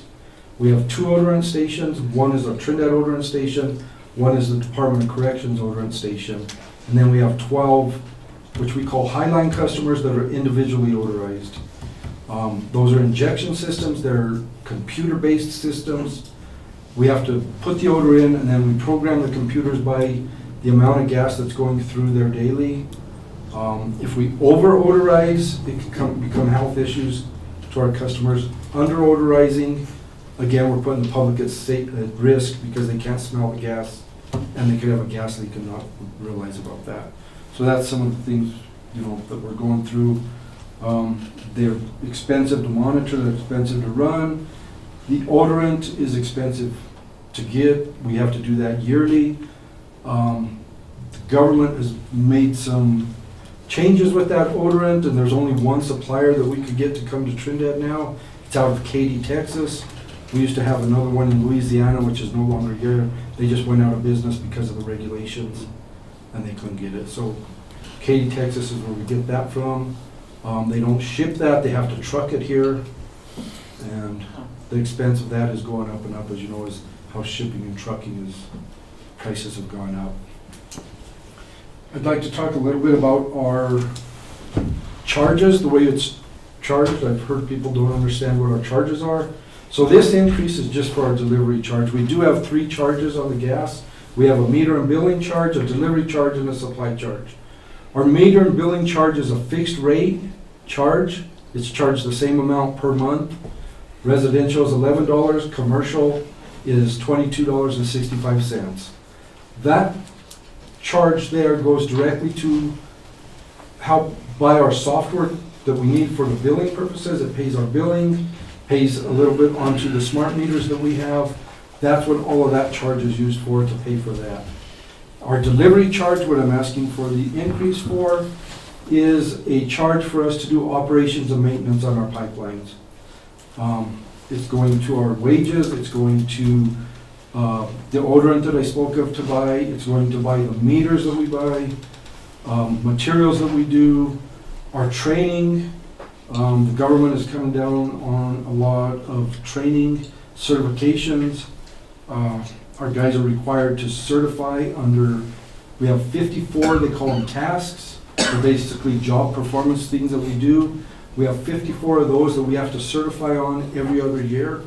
We have 2 odorant stations. One is a Trinidad odorant station, one is the Department of Corrections odorant station. And then we have 12, which we call Highline customers, that are individually odorized. Those are injection systems, they're computer-based systems. We have to put the odor in, and then we program the computers by the amount of gas that's going through there daily. If we over-odorize, it can become health issues to our customers. Under-odorizing, again, we're putting the public at risk because they can't smell the gas, and they could have a gas leak and not realize about that. So that's some of the things, that we're going through. They're expensive to monitor, they're expensive to run. The odorant is expensive to get. We have to do that yearly. The government has made some changes with that odorant, and there's only one supplier that we could get to come to Trinidad now. It's out of Katy, Texas. We used to have another one in Louisiana, which is no longer here. They just went out of business because of the regulations, and they couldn't get it. So Katy, Texas is where we get that from. They don't ship that, they have to truck it here. And the expense of that is going up and up, as you know, as how shipping and trucking prices have gone up. I'd like to talk a little bit about our charges, the way it's charged. I've heard people don't understand what our charges are. So this increase is just for our delivery charge. We do have 3 charges on the gas. We have a meter and billing charge, a delivery charge, and a supply charge. Our meter and billing charge is a fixed rate charge. It's charged the same amount per month. Residential is $11, commercial is $22.65. That charge there goes directly to help buy our software that we need for the billing purposes. It pays our billing, pays a little bit onto the smart meters that we have. That's what all of that charge is used for, to pay for that. Our delivery charge, what I'm asking for the increase for, is a charge for us to do operations and maintenance on our pipelines. It's going to our wages, it's going to the odorant that I spoke of to buy, it's going to buy the meters that we buy, materials that we do, our training. The government is coming down on a lot of training, certifications. Our guys are required to certify under, we have 54, they call them tasks. They're basically job performance things that we do. We have 54 of those that we have to certify on every other year.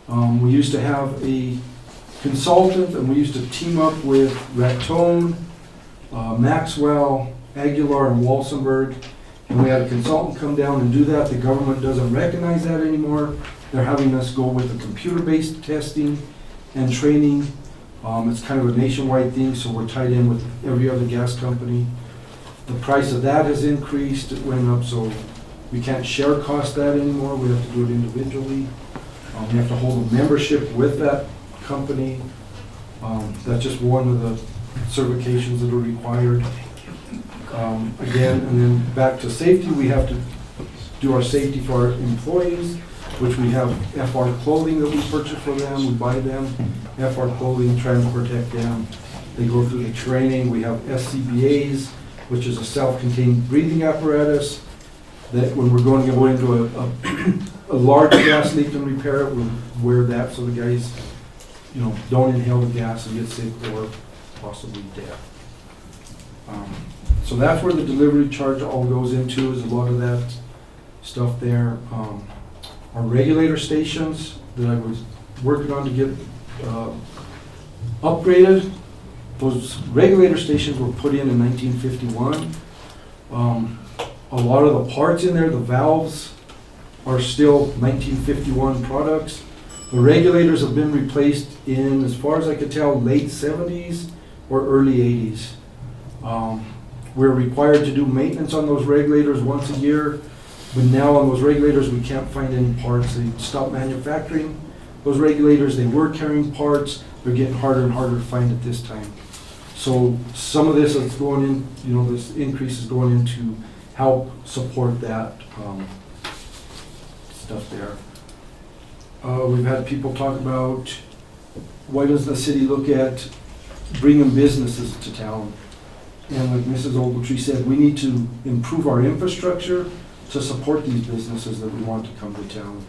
We used to have a consultant, and we used to team up with Ratone, Maxwell, Aguilar, and Walsenburg, and we had a consultant come down and do that. The government doesn't recognize that anymore. They're having us go with the computer-based testing and training. It's kind of a nationwide thing, so we're tied in with every other gas company. The price of that has increased, it went up, so we can't share cost that anymore. We have to do it individually. We have to hold a membership with that company. That's just one of the certifications that are required. Again, and then back to safety, we have to do our safety for our employees, which we have FR clothing that we purchase for them, we buy them, FR clothing, trying to protect them. They go through the training. We have SCBAs, which is a self-contained breathing apparatus, that when we're going to go into a large gas leak and repair it, we'll wear that so the guys, don't inhale the gas and get sick or possibly death. So that's where the delivery charge all goes into, is a lot of that stuff there. Our regulator stations that I was working on to get upgraded, those regulator stations were put in 1951. A lot of the parts in there, the valves, are still 1951 products. The regulators have been replaced in, as far as I could tell, late 70s or early 80s. We're required to do maintenance on those regulators once a year, but now on those regulators we can't find any parts. They stopped manufacturing those regulators. They were carrying parts. They're getting harder and harder to find at this time. So some of this is going in, this increase is going in to help support that stuff there. We've had people talk about, why does the city look at bringing businesses to town? And like Mrs. Ogletree said, we need to improve our infrastructure to support these businesses that we want to come to town.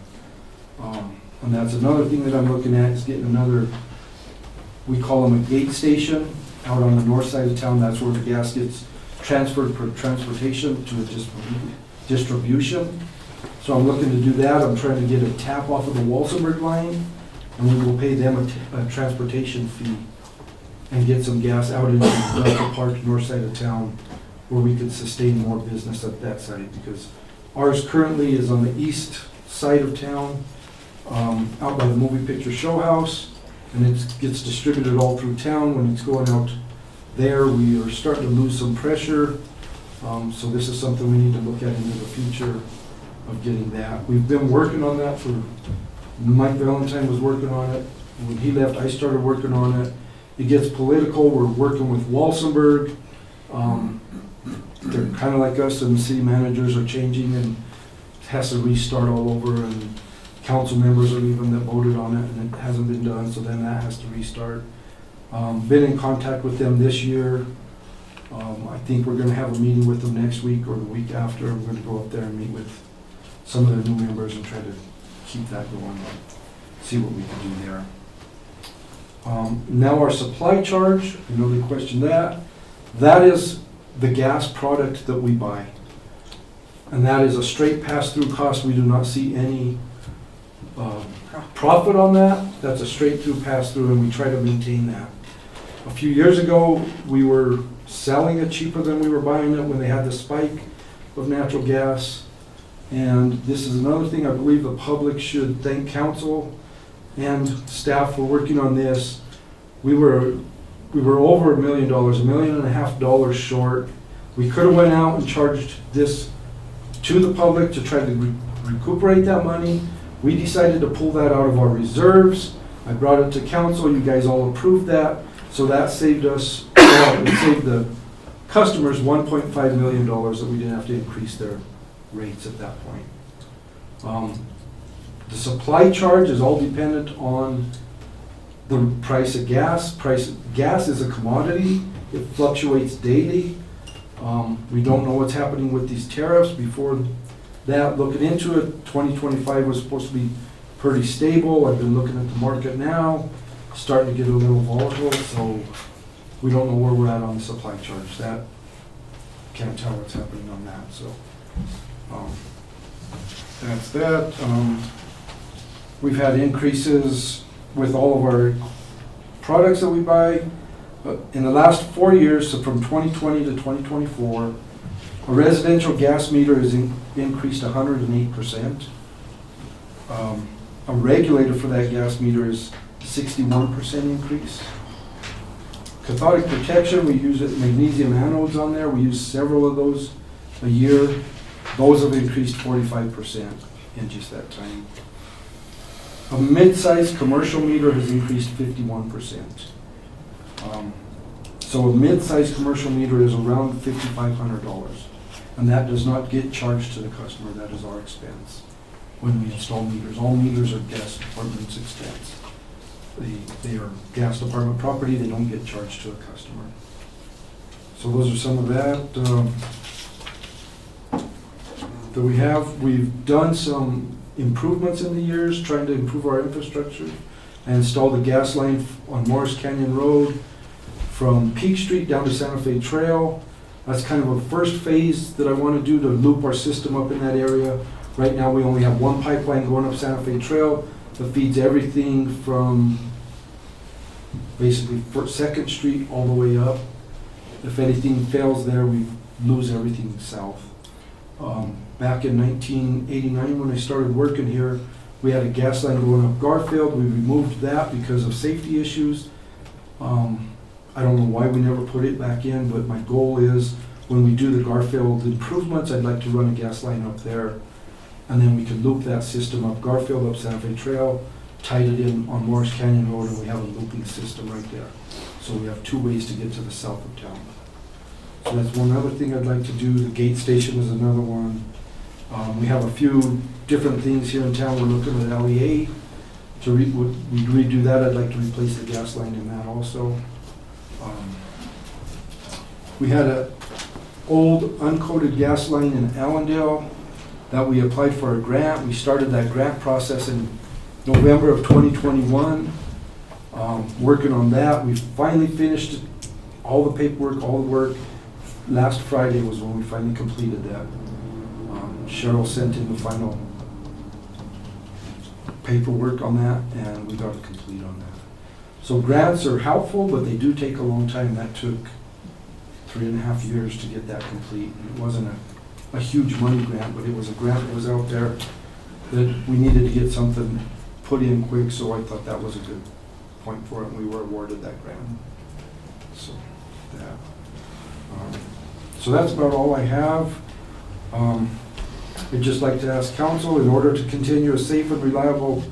And that's another thing that I'm looking at, is getting another, we call them a gate station out on the north side of town. That's where the gas gets transferred for transportation to a distribution. So I'm looking to do that. I'm trying to get a tap off of the Walsenburg line, and we will pay them a transportation fee and get some gas out into the park, north side of town, where we could sustain more business at that side, because ours currently is on the east side of town, out by the movie picture show house, and it gets distributed all through town. When it's going out there, we are starting to lose some pressure. So this is something we need to look at into the future of getting that. We've been working on that for, Mike Valentine was working on it. When he left, I started working on it. It gets political. We're working with Walsenburg. They're kind of like us, and the city managers are changing, and it has to restart all over, and council members are even that voted on it, and it hasn't been done, so then that has to restart. Been in contact with them this year. I think we're going to have a meeting with them next week or the week after. We're going to go up there and meet with some of their new members and try to keep that going, see what we can do there. Now our supply charge, I know they questioned that. That is the gas product that we buy. And that is a straight pass-through cost. We do not see any profit on that. That's a straight-through pass-through, and we try to maintain that. A few years ago, we were selling it cheaper than we were buying it when they had the spike of natural gas. And this is another thing I believe the public should thank council and staff for working on this. We were over $1 million, $1.5 million short. We could have went out and charged this to the public to try to recuperate that money. We decided to pull that out of our reserves. I brought it to council. You guys all approved that. So that saved us, it saved the customers $1.5 million that we didn't have to increase their rates at that point. The supply charge is all dependent on the price of gas. Gas is a commodity. It fluctuates daily. We don't know what's happening with these tariffs. Before that, looking into it, 2025 was supposed to be pretty stable. I've been looking at the market now, starting to get a little volatile, so we don't know where we're at on the supply charge. That, can't tell what's happening on that, so that's that. We've had increases with all of our products that we buy. In the last 4 years, so from 2020 to 2024, a residential gas meter has increased 108%. A regulator for that gas meter is 61% increase. Cathodic protection, we use magnesium anodes on there. We use several of those a year. Those have increased 45% in just that time. A mid-sized commercial meter has increased 51%. So a mid-sized commercial meter is around $5,500, and that does not get charged to the customer. That is our expense when we install meters. All meters are gas department's expense. They are gas department property. They don't get charged to a customer. So those are some of that that we have. We've done some improvements in the years, trying to improve our infrastructure. I installed a gas line on Morris Canyon Road from Peak Street down to Santa Fe Trail. That's kind of a first phase that I want to do to loop our system up in that area. Right now we only have one pipeline going up Santa Fe Trail that feeds everything from basically 2nd Street all the way up. If anything fails there, we lose everything south. Back in 1989 when I started working here, we had a gas line going up Garfield. We removed that because of safety issues. I don't know why we never put it back in, but my goal is when we do the Garfield improvements, I'd like to run a gas line up there, and then we could loop that system up Garfield, up Santa Fe Trail, tied it in on Morris Canyon Road, and we have a looping system right there. So we have 2 ways to get to the south of town. So that's one other thing I'd like to do. The gate station is another one. We have a few different things here in town. We're looking at LEA. To redo that, I'd like to replace the gas line in that also. We had a old uncoated gas line in Allendale that we applied for a grant. We started that grant process in November of 2021. Working on that. We finally finished all the paperwork, all the work. Last Friday was when we finally completed that. Cheryl sent in the final paperwork on that, and we got it complete on that. So grants are helpful, but they do take a long time. That took 3.5 years to get that complete. It wasn't a huge money grant, but it was a grant that was out there that we needed to get something put in quick, so I thought that was a good point for it, and we were awarded that grant. So that. So that's about all I have. I'd just like to ask council, in order to continue a safe and reliable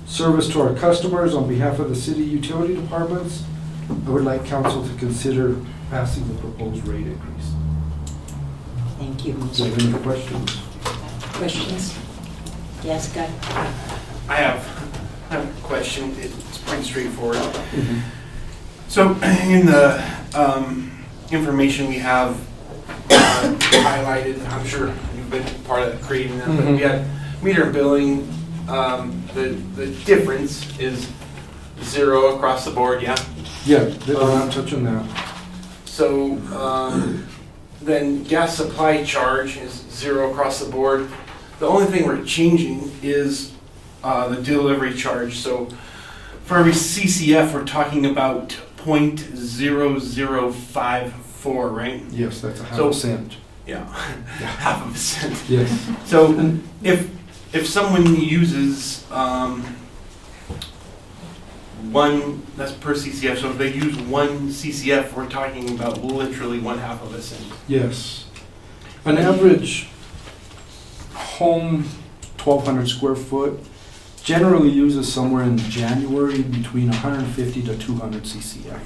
service to our customers on behalf of the city utility departments, I would like council to consider passing the proposed rate increase. Thank you, Do you Mr. have any questions? Questions? Yes, Guy? I have a question. It's pretty straightforward. So in the information we have highlighted, I'm sure you've been part of creating them, but we had meter billing. The difference is 0 across the board, yeah? Yeah, they're not touching that. So then gas supply charge is 0 across the board. The only thing we're changing is the delivery charge. So for every CCF, we're talking about 0.0054, right? Yes, that's a half a cent. Yeah, half of a cent. Yes. So if someone uses one, that's per CCF, so if they use 1 CCF, we're talking about literally 1/2 of a cent. Yes. An average home, 1,200 square foot, generally uses somewhere in January between 150 to 200 CCF.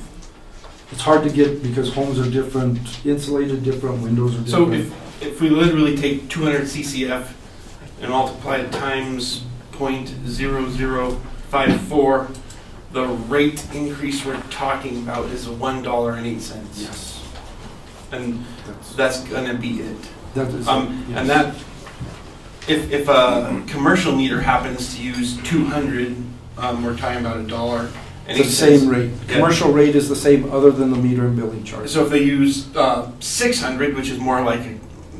It's hard to get because homes are different, insulated different, windows are So different. if we literally take 200 CCF and multiply it times 0.0054, the rate increase we're talking about is $1.08. Yes. And that's gonna be it. That is, And that, if a commercial meter happens to use 200, we're talking about $1.08. It's the same rate. Commercial rate is the same other than the meter and billing charge. So if they use 600, which is more like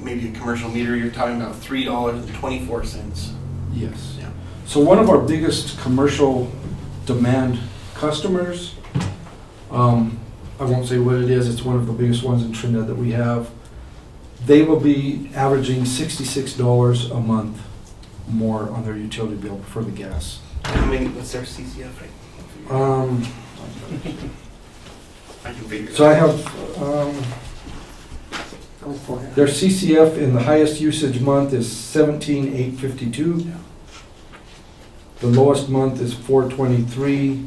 maybe a commercial meter, you're talking about $3.24. Yes. Yeah. So one of our biggest commercial demand customers, I won't say what it is, it's one of the biggest ones in Trinidad that we have. They will be averaging $66 a month more on their utility bill for the gas. I mean, what's their CCF rate? I can figure it So I out. have, their CCF in the highest usage month is 17,852. The lowest month is 423.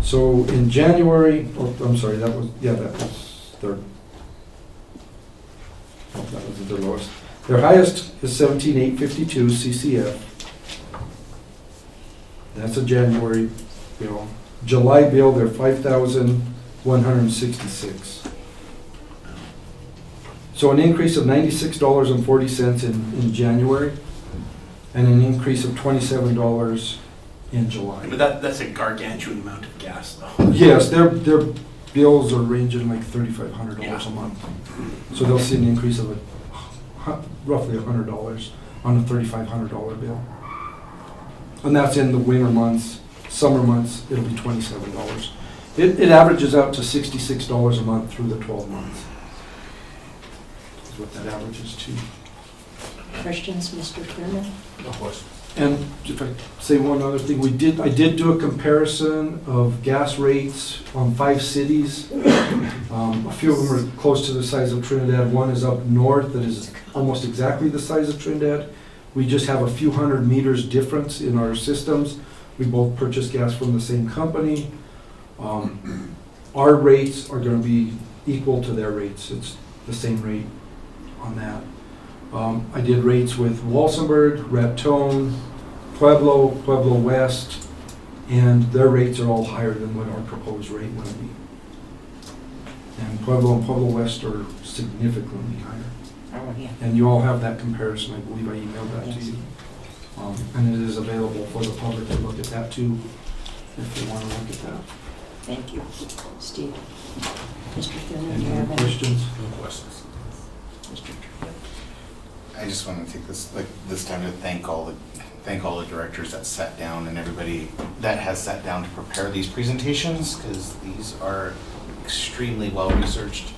So in January, oh, I'm sorry, that was their, oh, that wasn't their lowest. Their highest is 17,852 CCF. That's a January bill. July bill, they're 5,166. So an increase of $96.40 in January, and an increase of $27 in July. But that's a gargantuan amount of gas, though. Yes, their bills are ranging like $3,500 a month. So they'll see an increase of roughly $100 on a $3,500 bill. And that's in the winter months. Summer months, it'll be $27. It averages out to $66 a month through the 12 months. That's what that averages to. Questions, Mr. Chairman? No questions. And if I say one other thing, I did do a comparison of gas rates on 5 cities. A few of them are close to the size of Trinidad. One is up north that is almost exactly the size of Trinidad. We just have a few hundred meters difference in our systems. We both purchase gas from the same company. Our rates are going to be equal to their rates. It's the same rate on that. I did rates with Walsenburg, Raton, Pueblo West, and their rates are all higher than what our proposed rate would be. And Pueblo and Pueblo West are significantly higher. Oh, yeah. And you all have that comparison, I believe I emailed that to you. And it is available for the public to look at that too, if they want to look at that. Thank you, Steve. Mr. Finley, do Any you have other any? questions? No questions. Mr. Trujillo? I just want to take this time to thank all the directors that sat down and everybody that has sat down to prepare these presentations, because these are extremely well researched.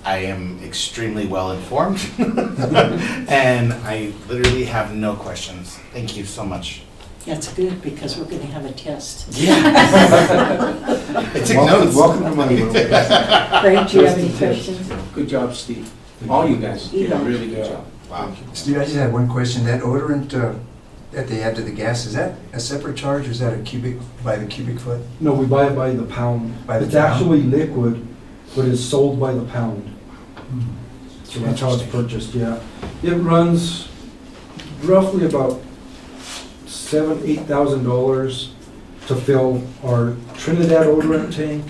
I am extremely well informed, and I literally have no questions. Thank you so much. That's good, because we're going to have a test. Yeah. I took notes. Welcome to my world. Frank, do you have any questions? Good job, Steve. All you guys did a really good job. Wow. Steve, I just have one question. That odorant that they add to the gas, is that a separate charge or is that by the cubic foot? No, we buy it by the pound. By the It's pound? actually liquid, but it's sold by the pound. Hmm. So that's how it's purchased, yeah. It runs roughly about $8,000 to fill our Trinidad odorant tank,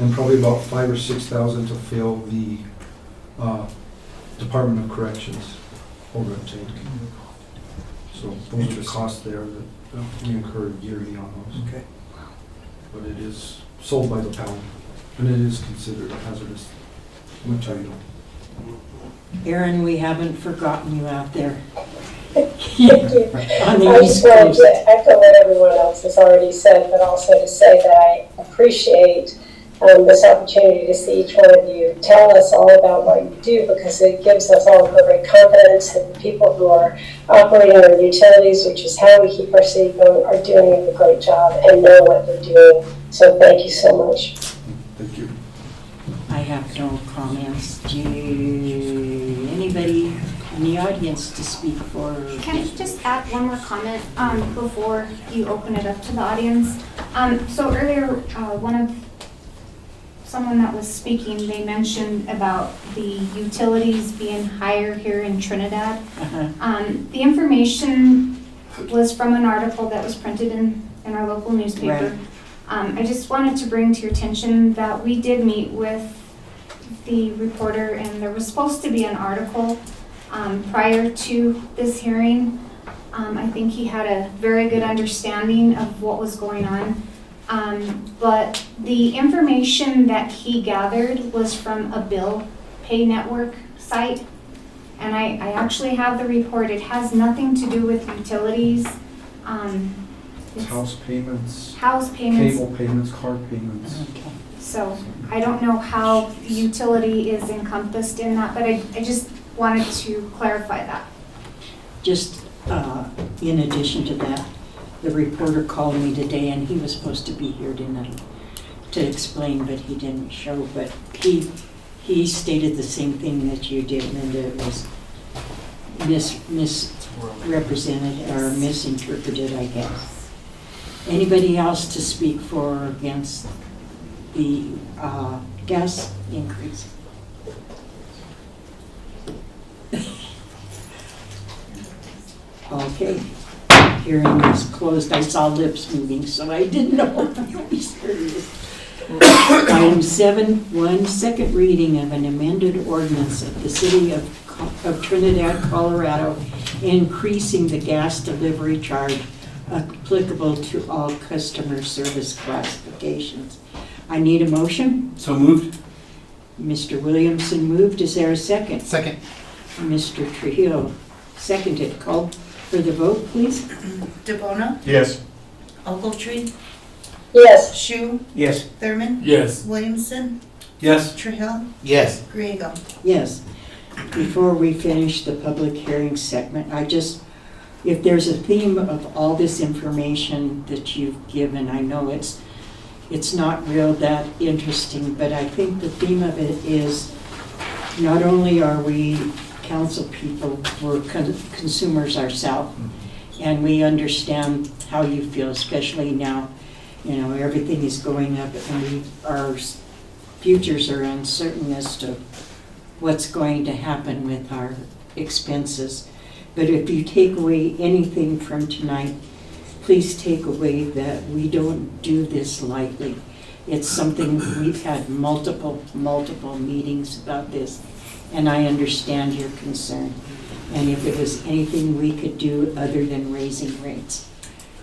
and probably about $5,000 or $6,000 to fill the Department of Corrections odorant tank. So those are the costs there that we incur yearly on those. Okay. But it is sold by the pound, and it is considered a hazardous material. Aaron, we haven't forgotten you out there. Thank you. On the I East just wanted Coast. to echo what everyone else has already said, but also to say that I appreciate this opportunity to see each one of you tell us all about what you do, because it gives us all great confidence that the people who are operating our utilities, which is how we keep our city going, are doing a great job and know what they're doing. So thank you so much. Thank you. I have no comments. Anybody in the audience to speak for? Can I just add one more comment before you open it up to the audience? So earlier, someone that was speaking, they mentioned about the utilities being higher here in Trinidad. The information was from an article that was printed in our local newspaper. Right. I just wanted to bring to your attention that we did meet with the reporter, and there was supposed to be an article prior to this hearing. I think he had a very good understanding of what was going on. But the information that he gathered was from a bill pay network site. And I actually have the report. It has nothing to do with utilities. It's House payments, house payments. cable payments, card payments. Okay. So I don't know how the utility is encompassed in that, but I just wanted to clarify that. Just in addition to that, the reporter called me today, and he was supposed to be here tonight to explain, but he didn't show. But he stated the same thing that you did, Linda. It was misrepresented or misinterpreted, I guess. Anybody else to speak for or against the gas increase? Okay. Hearing is closed. I saw lips moving, so I didn't know if you were serious. Item 7.1, second reading of an amended ordinance of the City of Trinidad, Colorado, increasing the gas delivery charge applicable to all customer service classifications. I need a motion. So moved. Mr. Williamson moved. Is there a second? Second. Mr. Trujillo seconded. Called for the vote, please. DeBona, Yes. Ogletree, Yes. Shu, Yes. Thurman, Yes. Williamson, Yes. Trujillo, Yes. Griego. Yes. Before we finish the public hearing segment, if there's a theme of all this information that you've given, I know it's not real that interesting, but I think the theme of it is not only are we council people, we're consumers ourselves, and we understand how you feel, especially now, everything is going up, and our futures are uncertain as to what's going to happen with our expenses. But if you take away anything from tonight, please take away that we don't do this lightly. It's something, we've had multiple meetings about this, and I understand your concern. And if there was anything we could do other than raising rates,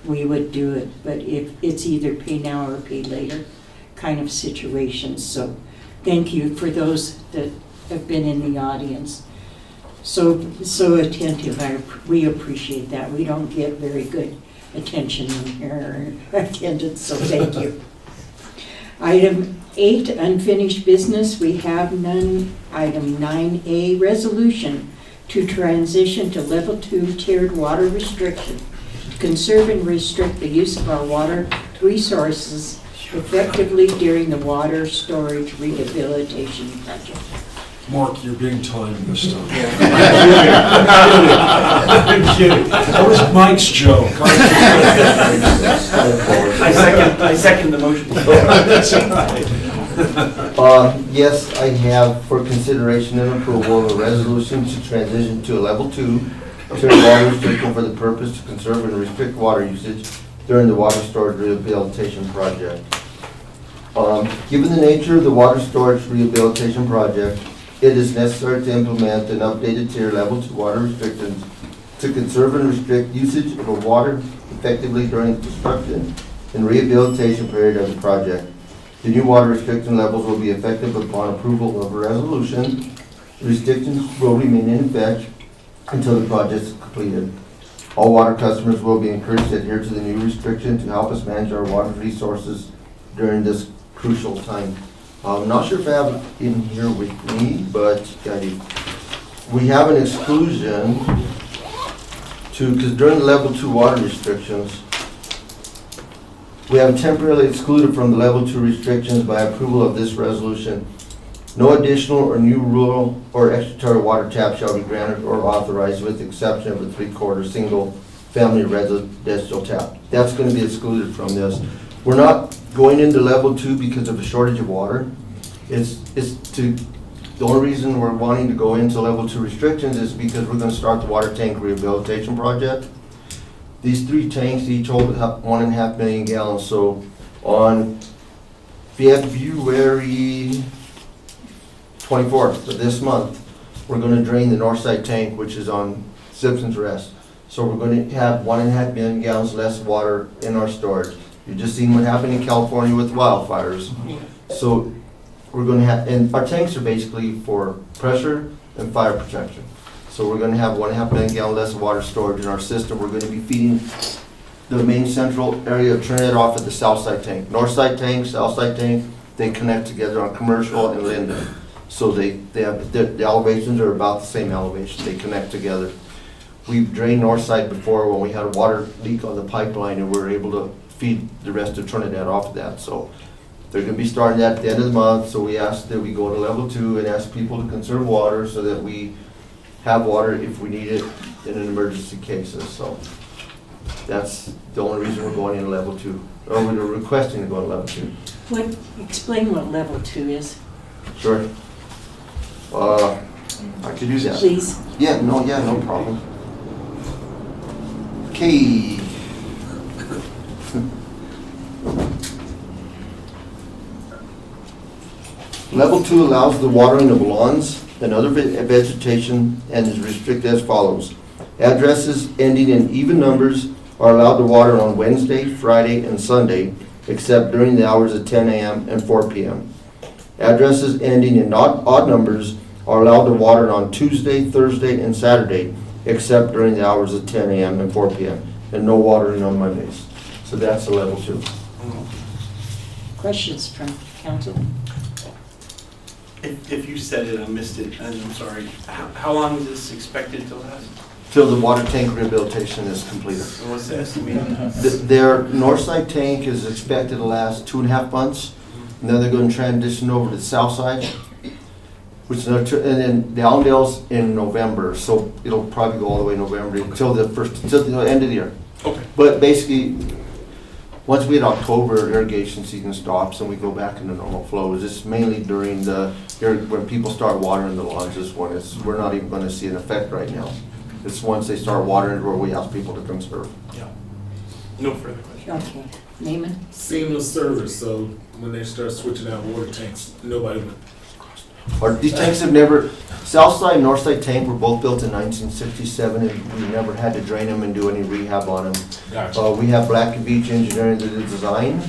we would do it. But if it's either pay now or pay later kind of situation. So thank you for those that have been in the audience. So attentive. We appreciate that. We don't get very good attention in here, attendance, so thank you. Item 8, unfinished business, we have none. Item 9A, resolution to transition to level 2 tiered water restriction, to conserve and restrict the use of our water resources effectively during the water storage rehabilitation project. Mark, you're being timed this time. I'm kidding. That was Mike's joke. I second the motion. Yes, I have for consideration and approval a resolution to transition to a level 2 tiered water restriction for the purpose to conserve and restrict water usage during the water storage rehabilitation project. Given the nature of the water storage rehabilitation project, it is necessary to implement an updated tier level 2 water restrictions to conserve and restrict usage of water effectively during the construction and rehabilitation period of the project. The new water restriction levels will be effective upon approval of a resolution. Restrictions will remain in effect until the project is completed. All water customers will be encouraged to adhere to the new restriction to help us manage our water resources during this crucial time. I'm not sure if I have it in here with me, but we have an exclusion because during the level 2 water restrictions, we have temporarily excluded from the level 2 restrictions by approval of this resolution. No additional or new rural or extraterritorial water tap shall be granted or authorized with the exception of a 3/4 single family residential tap. That's going to be excluded from this. We're not going into level 2 because of a shortage of water. The only reason we're wanting to go into level 2 restrictions is because we're going to start the water tank rehabilitation project. These 3 tanks each hold 1.5 million gallons. So on February 24th of this month, we're going to drain the north side tank, which is on Simpson's Rest. So we're going to have 1.5 million gallons less water in our storage. You've just seen what happened in California with wildfires. So we're going to have, and our tanks are basically for pressure and fire protection. So we're going to have 1.5 million gallons less water storage in our system. We're going to be feeding the main central area of Trinidad off at the south side tank. North side tank, south side tank, they connect together on Commercial and Linden. So they have, the elevations are about the same elevation. They connect together. We've drained north side before when we had a water leak on the pipeline and we were able to feed the rest of Trinidad off of that. So they're going to be starting that at the end of the month. So we asked that we go to level 2 and ask people to conserve water so that we have water if we need it in an emergency cases. So that's the only reason we're going into level 2, or we're requesting to go to level 2. Explain what level 2 is. Sure. I could do that. Please. Yeah, no problem. Okay. Level 2 allows the watering of lawns and other vegetation and is restricted as follows. Addresses ending in even numbers are allowed to water on Wednesday, Friday, and Sunday, except during the hours of 10 a.m. and 4 p.m. Addresses ending in odd numbers are allowed to water on Tuesday, Thursday, and Saturday, except during the hours of 10 a.m. and 4 p.m., and no watering on Mondays. So that's the level 2. Questions from council? If you said it, I missed it, and I'm sorry. How long is this expected to last? Till the water tank rehabilitation is completed. And what's the estimate? Their north side tank is expected to last 2.5 months, and then they're going to transition over to the south side, which is another and then the Allendale's in November, so it'll probably go all the way November until the end of the year. Okay. But basically, once we hit October, irrigation season stops and we go back into normal flows. It's mainly during when people start watering the lawns is when we're not even going to see an effect right now. It's once they start watering where we ask people to conserve. Yeah. No further questions. Okay. Neiman? Seamless service, so when they start switching out water tanks, nobody would. These tanks have never, south side, north side tank were both built in 1967, and we never had to drain them and do any rehab on them. Gotcha. We have Black and Beach Engineering that did the design,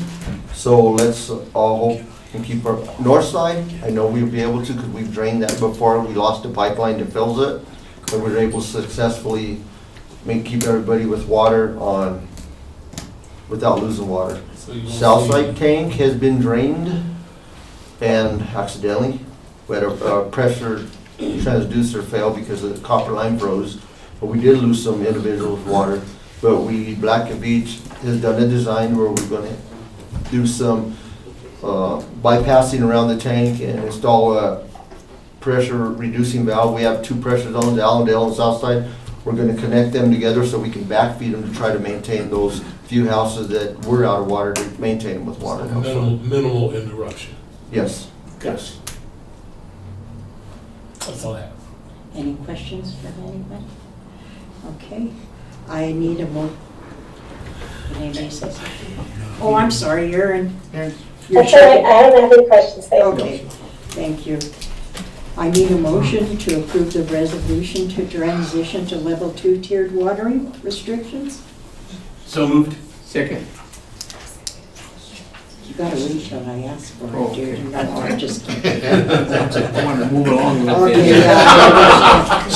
so let's all hope and keep our, north side, I know we'll be able to, because we've drained that before, we lost a pipeline that fills it, but we were able to successfully keep everybody with water on, without losing water. So you won't South see- side tank has been drained, and accidentally, we had a pressure transducer fail because the copper line froze, but we did lose some individuals' water. But Black and Beach has done a design where we're gonna do some bypassing around the tank and install a pressure reducing valve. We have two pressure zones, Allendale and Southside. We're gonna connect them together so we can backfeed them to try to maintain those few houses that were out of water, to maintain them with water. Minimal interruption. Yes. Gotcha. That's all I have. Any questions for anybody? Okay, I need a Did anybody say something? Oh, I'm sorry, you're in. You're That's all right, I don't have any questions, thank you. Okay, thank you. I need a motion to approve the resolution to transition to level 2 tiered watering restrictions. So moved. Second. You gotta wait till I ask for it, dear. Okay. No, I'm just kidding. I want to move along with Okay, this. yeah.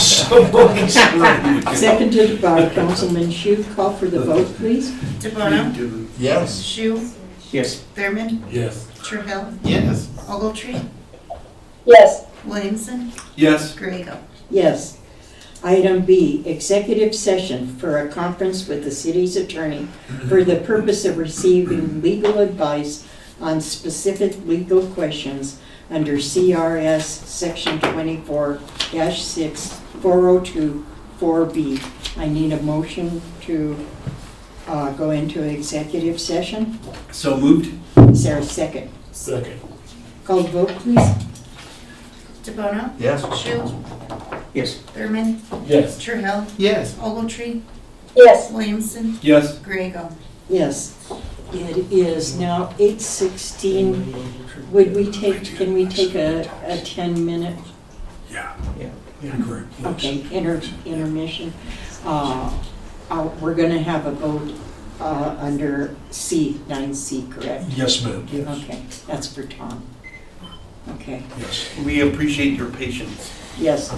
Seconded by Councilman Shu. Call for the vote, please. DeBono? Yes. Shu? Yes. Thurman? Yes. Trahell? Yes. Ogletree? Yes, Williamson? Yes. Griego? Yes. Item B, executive session for a conference with the city's attorney for the purpose of receiving legal advice on specific legal questions under CRS Section 24-6, 402, 4B. I need a motion to go into executive session. So moved. Is there a second? Second. Call the vote, please. DeBono? Yes. Shu? Yes. Thurman? Yes. Trahell? Yes. Ogletree? yes. Williamson? Yes. Griego? Yes. It is now 8:16. Can we take a 10-minute? Yeah. Yeah. Yeah, great. Yes. Okay, intermission. We're gonna have a vote under C, 9C, correct? Yes, ma'am. Yes. Okay, that's for Tom. Okay, Yes. We appreciate your patience. yes,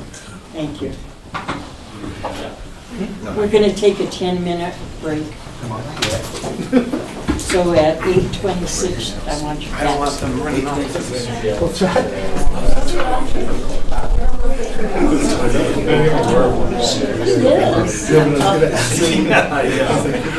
thank you. We're gonna take a 10-minute break. So at 8:26, I want you back. I don't want them running off. Yes.